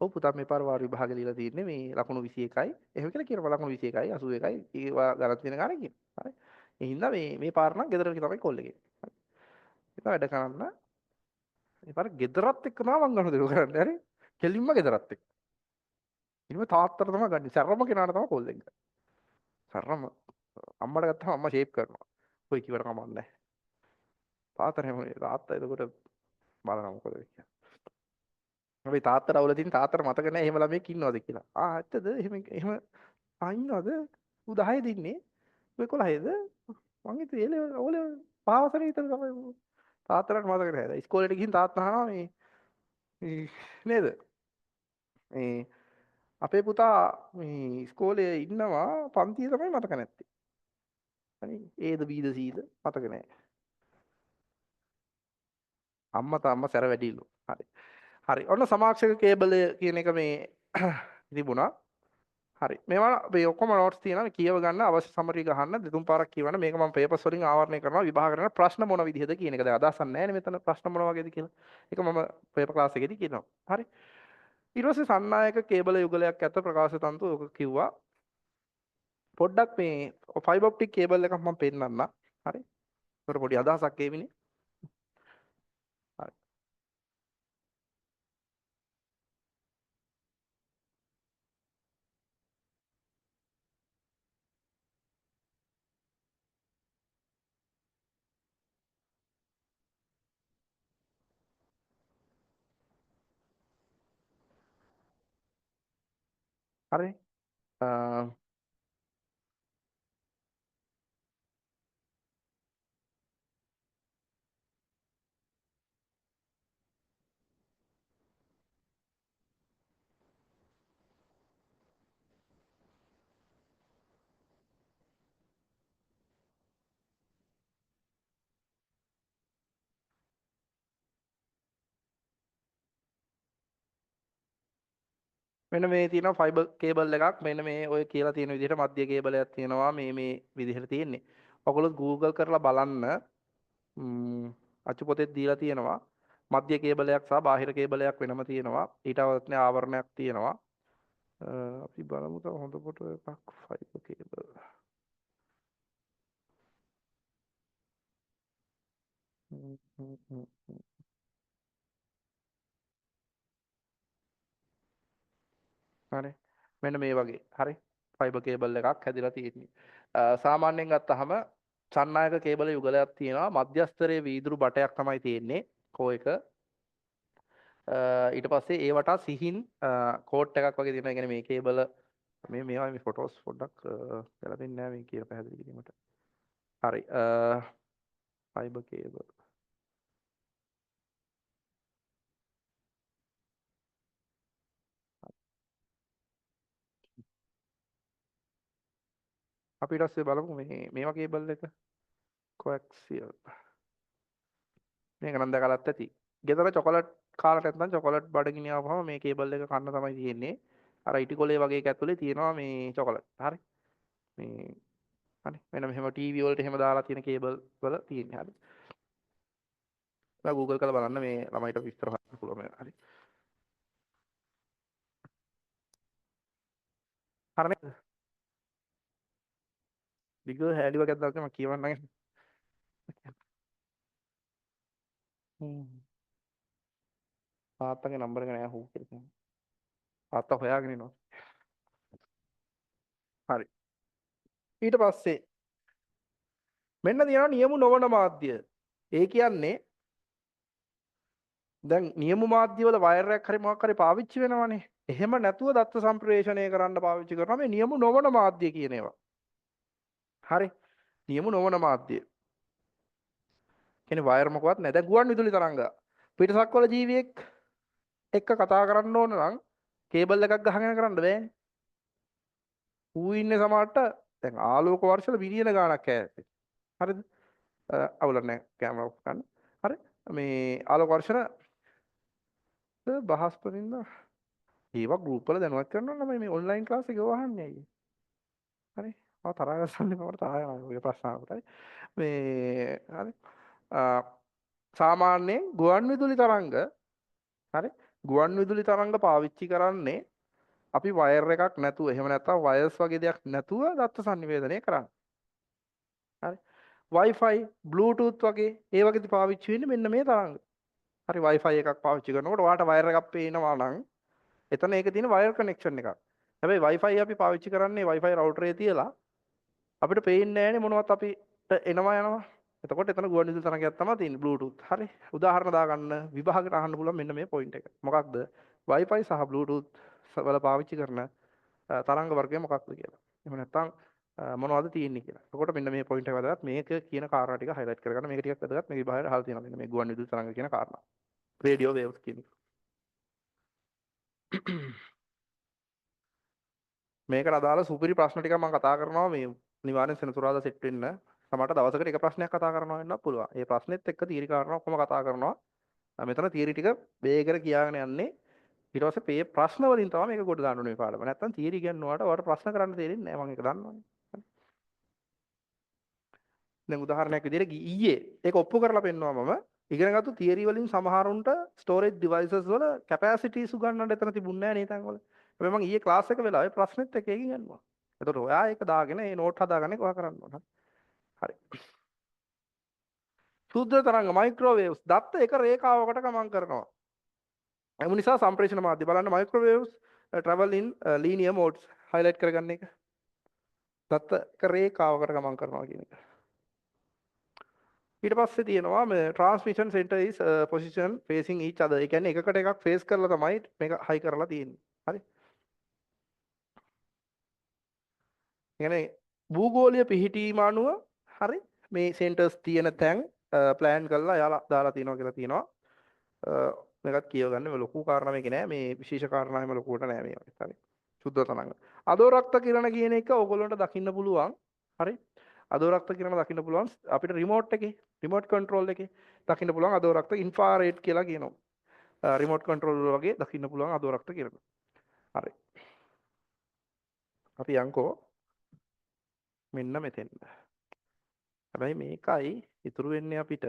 ඔව් පුතා මේ පාර වාර විභාගය දීලා තියෙන්නේ මේ ලකුණු 21යි එහෙම කියලා කියනවා ලකුණු 21යි 81යි ඒවා ගණන් තියෙන ගාන කියන හරි ඒ හින්දා මේ පාර නම් ගෙදරට තමයි කෝල් එකේ හරි ඒක වැඩ කරන්න මේ පාර ගෙදරත් එක්ක තමයි මං ගන්න දෙයක් කරන්නේ හරි කෙලින්ම ගෙදරත් එක්ක ඉනිම තාත්තට තමයි ගන්න සැරම කෙනාට තමයි කෝල් එක ගන්න සැරම අම්මට ගත්තාම අම්මා ෂේප් කරනවා කොයි කිව්වට කමක් නැහැ තාත්තට හැම තාත්තා එතකොට බලනවා මොකද වෙන්නේ අපි තාත්තට අවුල තියෙන තාත්තට මතක නැහැ එහෙම ළමෙක් ඉන්නවද කියලා. ඇත්තද? එහෙම ඉන්නවද? ඌ 10 දින්නේ. ඌ 11ද? මං හිතුවේ ඒල ඕල පාවසර විතර තමයි. තාත්තට මතක නැහැ. ඉස්කෝලේට ගිහින් තාත්තා අහනවා මේ නේද? මේ අපේ පුතා මේ ඉස්කෝලේ ඉන්නවා පන්තියේ තමයි මතක නැත්තේ. හරි. ඒද බීද සීද මතක නැහැ. අම්මා සැර වැඩිලු. හරි. හරි. ඔන්න සමාක්ෂක කේබලය කියන එක මේ තිබුණා. හරි මේවා මේ ඔක්කොම නෝට්ස් තියෙනවා මේ කියව ගන්න අවශ්‍ය සමරි ගහන්න දෙතුන් පාරක් කියවන්න මේක මම පේපර්ස් වලින් ආවරණය කරනවා විභාග කරන ප්‍රශ්න මොන විදිහද කියන එක දැන් අදහසක් නැහැ නේ මෙතන ප්‍රශ්න මොන වගේද කියලා ඒක මම පේපර් ක්ලාස් එකේදී කියනවා හරි ඊට පස්සේ සන්නායක කේබල යුගලයක් ඇත ප්‍රකාශ තන්තු ඔක කිව්වා පොඩ්ඩක් මේ ෆයිබර් ඔප්ටික් කේබල් එකක් මම පෙන්නන්නම් හරි ඒකට පොඩි අදහසක් එවිනේ හරි හරි අ, මෙන්න මේ තියෙනවා ෆයිබර් කේබල් එකක් මෙන්න මේ ඔය කියලා තියෙන විදිහට මධ්‍ය කේබලයක් තියෙනවා මේ විදිහට තියෙන්නේ. ඔයගොල්ලෝ Google කරලා බලන්න අච්චු පොතේ දීලා තියෙනවා මධ්‍ය කේබලයක් සහ බාහිර කේබලයක් වෙනම තියෙනවා ඊට අවශ්‍ය ආවරණයක් තියෙනවා අපි බලමු තව හොඳ ෆොටෝ එකක් ෆයිබර් කේබල් හරි මෙන්න මේ වගේ හරි ෆයිබර් කේබල් එකක් හැදිලා තියෙන්නේ සාමාන්‍යයෙන් ගත්තහම සන්නායක කේබල යුගලයක් තියෙනවා මධ්‍යස්තරයේ වීදුරු බටයක් තමයි තියෙන්නේ කෝ එක ඊට පස්සේ ඒ වටා සිහින් කෝට් එකක් වගේ තියෙනවා. ඒ කියන්නේ මේ කේබල මේවා මේ ෆොටෝස් පොඩ්ඩක් ගැලපෙන්නේ නැහැ මේ කියලා පැහැදිලි කිරීමට. හරි. Fibre cable. අපි ඊට පස්සේ බලමු මේවා කේබල් එක කොඇක්සියල්. මේක නම් දැකලත් ඇති. ගෙදර චොකලට් කාලට නැත්නම් චොකලට් බඩගිනි ආවම මේ කේබල් එක කන්න තමයි තියෙන්නේ. අර ඉටිකොලේ වගේ එක ඇතුලේ තියෙනවා මේ චොකලට්. හරි. මේ හරි. මෙන්න මෙහෙම ටීවී වලට එහෙම දාලා තියෙන කේබල් වල තියෙන්නේ. හරි. ඔයා Google කරලා බලන්න මේ ළමයිට විස්තර හොයන්න පුළුවන් මේ. හරි. හරිනේ. දිග හැඩි වගේ අදලා මම කියවන්නම්. තාත්තගේ නම්බර එක නෑ හූ කියලා. තාත්තා හොයාගෙන ඉනවා. හරි. ඊට පස්සේ මෙන්න තියෙනවා නියම නොවන මාධ්‍ය. ඒ කියන්නේ දැන් නියම මාධ්‍යවල වයර් එකක් හරි මොකක් හරි පාවිච්චි වෙනවනේ. එහෙම නැතුව දත්ත සම්ප්‍රේෂණය කරන්න පාවිච්චි කරනවා මේ නියම නොවන මාධ්‍ය කියන ඒවා. හරි. නියම නොවන මාධ්‍ය. කියන්නේ වයර් මොකවත් නැහැ. දැන් ගුවන් විදුලි තරංග. පිටසක්වල ජීවියෙක් එක්ක කතා කරන්න ඕන නම් කේබල් එකක් ගහගෙන කරන්න බෑනේ. ඌ ඉන්නේ සමහරට දැන් ආලෝක වර්ෂවල බිලියන ගාණක් ඈතේ. හරිද? අවුලක් නැහැ කැමරා ඔෆ් කරන්න. හරි. මේ ආලෝක වර්ෂන බහස්පතින්ද ඒවා ගෲප් වල දැනුවත් කරනවා නම් මේ ඔන්ලයින් ක්ලාස් එක වහන්නේ අයියේ. හරි. මම තරහ ගස්සන්නේ මම තරහ යනවා ඔය ප්‍රශ්න අහනකොට. මේ හරි. සාමාන්‍යයෙන් ගුවන් විදුලි තරංග හරි ගුවන් විදුලි තරංග පාවිච්චි කරන්නේ අපි වයර් එකක් නැතුව එහෙම නැත්නම් වයර්ස් වගේ දෙයක් නැතුව දත්ත sannivedanaya කරන්න. හරි. Wi-Fi, Bluetooth වගේ ඒ වගේදී පාවිච්චි වෙන්නේ මෙන්න මේ තරංග. හරි Wi-Fi එකක් පාවිච්චි කරනකොට ඔයාලට වයර් එකක් පේනවා නම් එතන ඒකේ තියෙන වයර් කනෙක්ෂන් එකක්. හැබැයි Wi-Fi අපි පාවිච්චි කරන්නේ Wi-Fi router එකේ තියලා අපිට පේන්නේ නැහැනේ මොනවත් අපිට එනවා යනවා. එතකොට එතන ගුවන් විදුලි තරංගයක් තමයි තියෙන්නේ Bluetooth. හරි. උදාහරණ දාගන්න විභාගයට අහන්න පුළුවන් මෙන්න මේ පොයින්ට් එක. මොකක්ද? Wi-Fi සහ Bluetooth වල පාවිච්චි කරන තරංග වර්ගය මොකක්ද කියලා. එහෙම නැත්නම් මොනවද තියෙන්නේ කියලා. එතකොට මෙන්න මේ පොයින්ට් එක වැදගත්. මේක කියන කාරණා ටික highlight කරගන්න. මේක ටිකක් වැදගත්. මේක විභාගයට අහලා තියෙනවා. මෙන්න මේ ගුවන් විදුලි තරංග කියන කාරණා. Radio waves කියන එක. මේකට අදාළ සුපිරි ප්‍රශ්න ටික මම කතා කරනවා මේ අනිවාර්යෙන් සෙනසුරාදා සෙට් වෙන්න. සමහරට දවසකට එක ප්‍රශ්නයක් කතා කරනවා වෙන්න පුළුවන්. ඒ ප්‍රශ්නෙත් එක්ක තීරි කාරණා ඔක්කොම කතා කරනවා. මෙතන තීරි ටික වේගකට කියාගෙන යන්නේ. ඊට පස්සේ මේ ප්‍රශ්න වලින් තමයි මේක කොට දාන්න ඕනේ පාඩම. නැත්තම් තීරි ඉගෙනුවාට ඔයාලට ප්‍රශ්න කරන්න තේරෙන්නේ නැහැ. මම ඒක දන්නවනේ. දැන් උදාහරණයක් විදිහට ඊයේ ඒක ඔප්පු කරලා පෙන්නවා මම ඉගෙනගත්තු තියරි වලින් සමහරුන්ට ස්ටෝරේජ් ඩිවයිසස් වල කැපැසිටිස් උගන්වන්න එතන තිබුණේ නැහැ නේ තැන් වල. හැබැයි මම ඊයේ ක්ලාස් එක වෙලාවේ ප්‍රශ්නෙත් එක එකකින් යනවා. එතකොට ඔයා ඒක දාගෙන ඒ නෝට් හදාගන්න එක ඔයා කරන්න ඕන. හරි. ශුද්ධ තරංග මයික්‍රෝවේව්ස් දත්ත එක රේඛාවකට ගමන් කරනවා. ඒ නිසා සම්ප්‍රේෂණ මාධ්‍ය බලන්න මයික්‍රෝවේව්ස් travel in linear modes highlight කරගන්න එක. දත්ත එක රේඛාවකට ගමන් කරනවා කියන එක. ඊට පස්සේ තියෙනවා මේ transmission center is position facing each other. ඒ කියන්නේ එකකට එකක් ෆේස් කරලා තමයි මේක හයි කරලා තියෙන්නේ. හරි. කියන්නේ භූගෝලීය පිහිටීම අනුව හරි මේ සෙන්ටර්ස් තියෙන තැන් ප්ලෑන් කරලා යාලා දාලා තියෙනවා කියලා තියෙනවා. මේකත් කියව ගන්න මේ ලොකු කාරණා මේක නෑ මේ විශේෂ කාරණා එහෙම ලොකුවට නෑ මේ වගේ හරි. සුද්ධ තරංග. අදෝරක්ත කිරණ කියන එක ඕගොල්ලන්ට දකින්න පුළුවන්. හරි. අදෝරක්ත කිරණ දකින්න පුළුවන් අපිට රිමෝට් එකේ රිමෝට් කන්ට්‍රෝල් එකේ දකින්න පුළුවන් අදෝරක්ත ඉන්ෆ්‍රාරෙඩ් කියලා කියනවා. රිමෝට් කන්ට්‍රෝල් වගේ දකින්න පුළුවන් අදෝරක්ත කිරණ. හරි. අපි යන්කෝ මෙන්න මෙතෙන්න. හැබැයි මේකයි ඉතුරු වෙන්නේ අපිට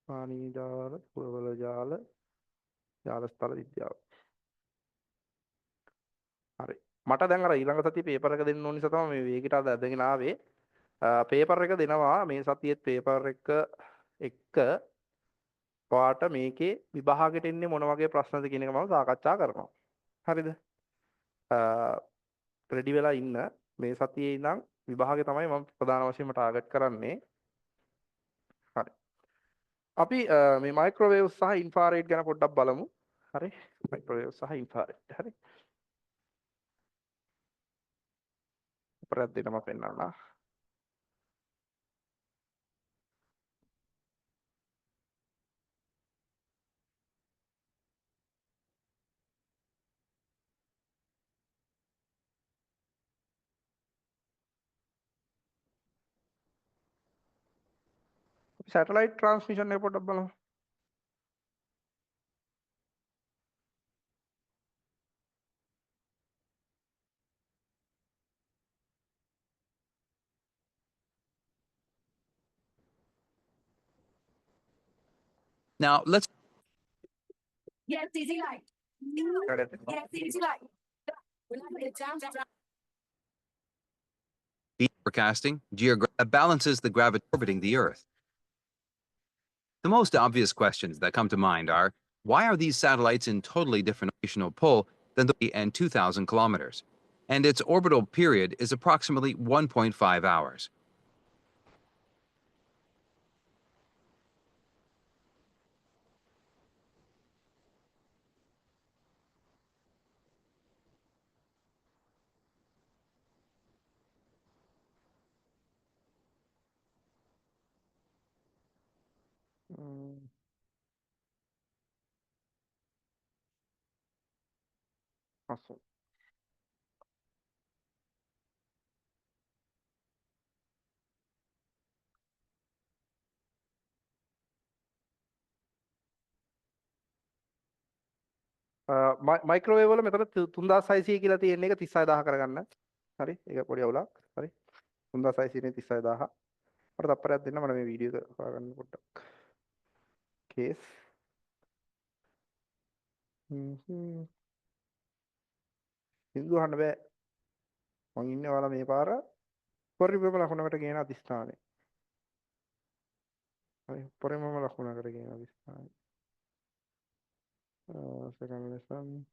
පානීය ජාල, පුරවල ජාල, ජාලස්තර විද්‍යාව. හරි. මට දැන් අර ඊළඟ සතියේ පේපර් එක දෙන්න ඕන නිසා තමයි මේ වේගයට අද ඇදගෙන ආවේ. පේපර් එක දෙනවා මේ සතියේත් පේපර් එක ඔයාට මේකේ විභාගෙට එන්නේ මොන වගේ ප්‍රශ්නද කියන එක මම සාකච්ඡා කරනවා. හරිද? රෙඩි වෙලා ඉන්න මේ සතියේ ඉඳන් විභාගේ තමයි මම ප්‍රධාන වශයෙන්ම ටාගට් කරන්නේ. හරි. අපි මේ මයික්‍රෝවේව් සහ ඉන්ෆ්‍රාරෙඩ් ගැන පොඩ්ඩක් බලමු. හරි. මයික්‍රෝවේව් සහ ඉන්ෆ්‍රාරෙඩ්. හරි. ප්‍රයත්න දෙනම පෙන්නන්න. සැටලයිට් ට්‍රාන්ස්මිෂන් එක පොඩ්ඩක් බලමු. Now let's Yes, easy light. Yes, easy light. be forecasting that balances the gravity orbiting the Earth. The most obvious questions that come to mind are, why are these satellites in totally different rotational pull than the and 2,000 kilometers? And its orbital period is approximately 1.5 hours. Awesome. Microwave වල මෙතන 3600 කියලා තියෙන එක 36000 කරගන්න. හරි. ඒක පොඩි අවුලක්. හරි. 3600 නේ 36000. මට තප්පරයක් දෙන්න මම මේ වීඩියෝ එක හොයාගන්න පොඩ්ඩක්. කේස්. සින්දු අහන්න බෑ. මං ඉන්නේ ඔයාලා මේ පාර පොරිමම ලකුණකට ගේන අධිස්ථානේ. හරි. පොරිමම ලකුණකට ගේන අධිස්ථානේ. second lesson.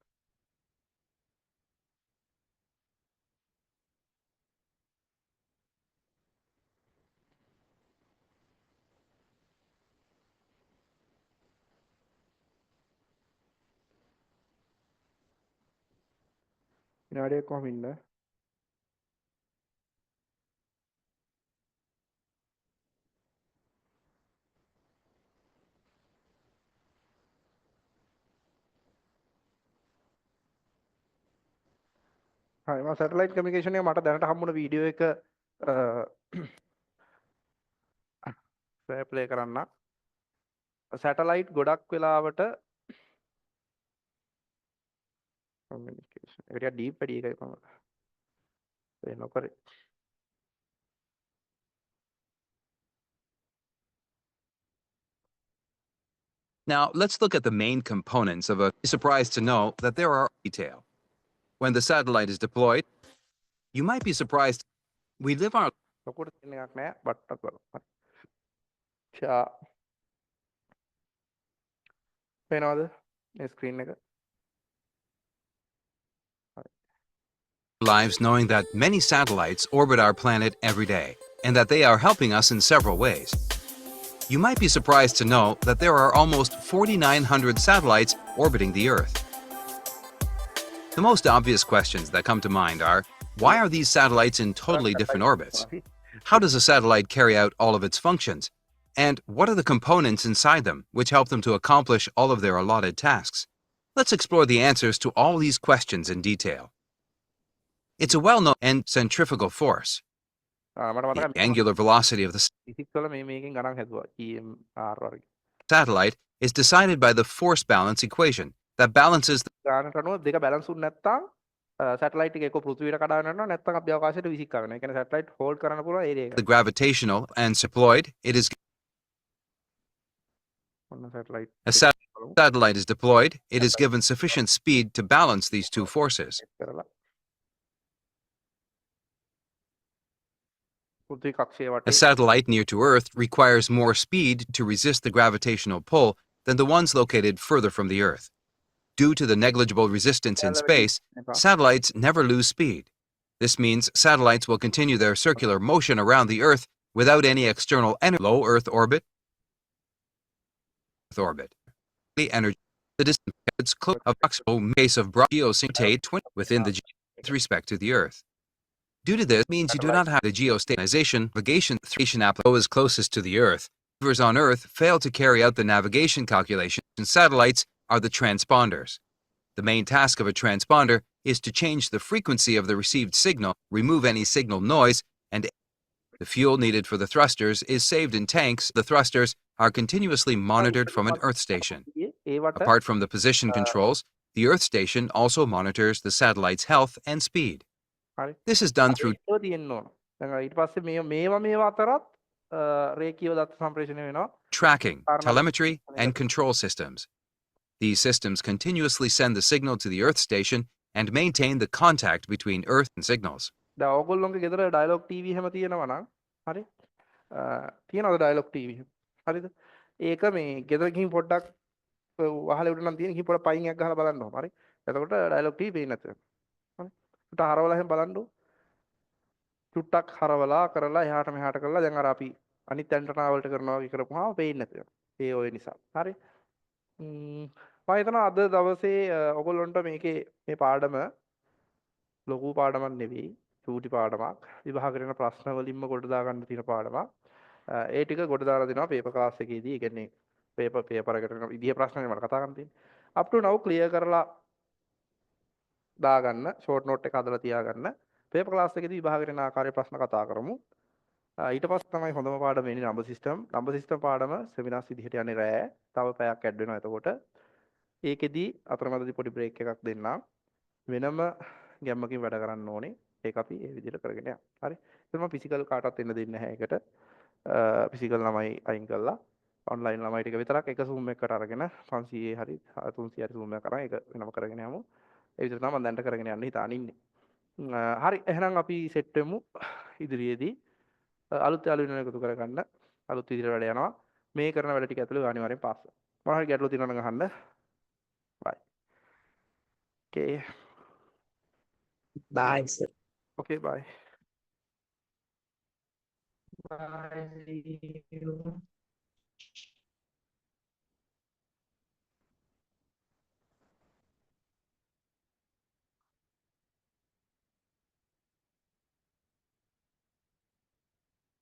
විනාඩියක් කොහොම ඉන්න? හරි මම සැටලයිට් කමියුනිකේෂන් එක මට දැනට හම්බුන වීඩියෝ එක ප්ලේ කරන්න. සැටලයිට් ගොඩක් වෙලාවට කමියුනිකේෂන් එක ටිකක් ඩීප් වැඩි එකයි මම ඒ නොකරේ. Now let's look at the main components of a surprised to know that there are detail. When the satellite is deployed, you might be surprised. We live our ලොකුට තියෙන එකක් නෑ බට්ටක් බලමු. හරි. ෂා. පේනවද මේ ස්ක්‍රීන් එක? lives knowing that many satellites orbit our planet every day and that they are helping us in several ways. You might be surprised to know that there are almost 4,900 satellites orbiting the Earth. The most obvious questions that come to mind are, why are these satellites in totally different orbits? How does a satellite carry out all of its functions? And what are the components inside them which help them to accomplish all of their allotted tasks? Let's explore the answers to all these questions in detail. It's a well-known and centrifugal force. මට The මතකයි angular velocity of the physics වල මේකෙන් ගණන් හැදුවා EMR වගේ. satellite is decided by the force balance equation that balances the ගානට අනුව දෙක බැලන්ස් වුනේ නැත්නම් සැටලයිට් එක එක්ක පෘථිවියට කඩාගෙන යනවා නැත්නම් අපි අවකාශයට විසික් කරනවා. ඒ කියන්නේ සැටලයිට් හෝල්ඩ් කරන්න පුළුවන් ඒරියා එක. gravitational and deployed. It is ඔන්න satellite a satellite is deployed. It is given sufficient speed to balance these two forces. කරලා පෘථිවි කක්ෂයේ A වටේ satellite near to Earth requires more speed to resist the gravitational pull than the ones located further from the Earth. Due to the negligible resistance in space, satellites never lose speed. This means satellites will continue their circular motion around the Earth without any external low Earth orbit. The energy, the distance close of approximate case of broad geosynchronization within the with respect to the Earth. Due to this, means you do not have the geostabilization navigation application is closest to the Earth. Receivers on Earth fail to carry out the navigation calculations, and satellites are the transponders. The main task of a transponder is to change the frequency of the received signal, remove any signal noise, and the fuel needed for the thrusters is saved in tanks. The thrusters are continuously monitored from an Earth station. ඒවට Apart from the position controls, the Earth station also monitors the satellite's health and speed. හරි. This is done through ඒව තියෙන්න ඕන. දැන් ඊට පස්සේ මේවා අතරත් රේඛීය දත්ත සම්ප්‍රේෂණය වෙනවා. tracking, telemetry, and control systems. These systems continuously send the signal to the Earth station and maintain the contact between Earth and signals. දැන් ඕගොල්ලෝගේ ගෙදර ඩයලොග් ටීවී හැම තියෙනවා නම් හරි. තියෙනවද ඩයලොග් ටීවී? හරිද? ඒක මේ ගෙදර ගිහින් පොඩ්ඩක් වහලේ උඩ නම් තියෙන ගිහින් පොඩ්ඩක් පයින් එකක් ගහලා බලන්න ඕන. හරි. එතකොට ඩයලොග් ටීවී පේන්නේ නැතුව. හරි. උට හරවලා එහෙම බලන්න ඕන. චුට්ටක් හරවලා කරලා එහාට මෙහාට කරලා දැන් අර අපි අනිත් ඇන්ටනා වලට කරනවා වගේ කරපුවාම පේන්නේ නැතුව. ඒ ඔය නිසා. හරි. මම හිතනවා අද දවසේ ඔයගොල්ලන්ට මේකේ මේ පාඩම ලොකු පාඩමක් නෙවෙයි. චූටි පාඩමක්. විභාග කරන ප්‍රශ්න වලින්ම කොට දා ගන්න තියෙන පාඩමක්. ඒ ටික කොට දාලා දෙනවා පේපර් ක්ලාස් එකේදී. ඒ කියන්නේ පේපර් එකට කරන විදිය ප්‍රශ්නනේ මට කතා කරන්න තියෙන්නේ. up to now clear කරලා දාගන්න ෂෝට් නෝට් එක හදලා තියාගන්න. පේපර් ක්ලාස් එකේදී විභාග කරන ආකාරයේ ප්‍රශ්න කතා කරමු. ඊට පස්සේ තමයි හොඳම පාඩම වෙන්නේ නම්බර් සිස්ටම්. නම්බර් සිස්ටම් පාඩම සෙමිනාර්ස් විදිහට යන්නේ රෑ. තව පැයක් ඇඩ් වෙනවා එතකොට. ඒකෙදී අතරමැදදී පොඩි බ්‍රේක් එකක් දෙන්නම්. වෙනම ගැම්මකින් වැඩ කරන්න ඕනේ. ඒක අපි ඒ විදිහට කරගෙන යමු. හරි. ඉතින් මම ෆිසිකල් කාටවත් එන්න දෙන්නේ නැහැ ඒකට. ෆිසිකල් ළමයි අයින් කළා. ඔන්ලයින් ළමයි ටික විතරක් එක Zoom එකකට අරගෙන 500 හරි 300 හරි Zoom එකක් අරන් ඒක වෙනම කරගෙන යමු. ඒ විදිහට තමයි මම දැන්ට කරගෙන යන්න හිතාන ඉන්නේ. හරි එහෙනම් අපි සෙට් වෙමු ඉදිරියේදී අලුත් යාළුවෝ එකතු කරගන්න අලුත් විදිහට වැඩ යනවා. මේ කරන වැඩ ටික ඇතුළේ අනිවාර්යෙන් පාස් වෙනවා. මොනවා හරි ගැටලු තියෙනවා නම් අහන්න. bye. Okay. Bye, sir. Okay, bye. Bye.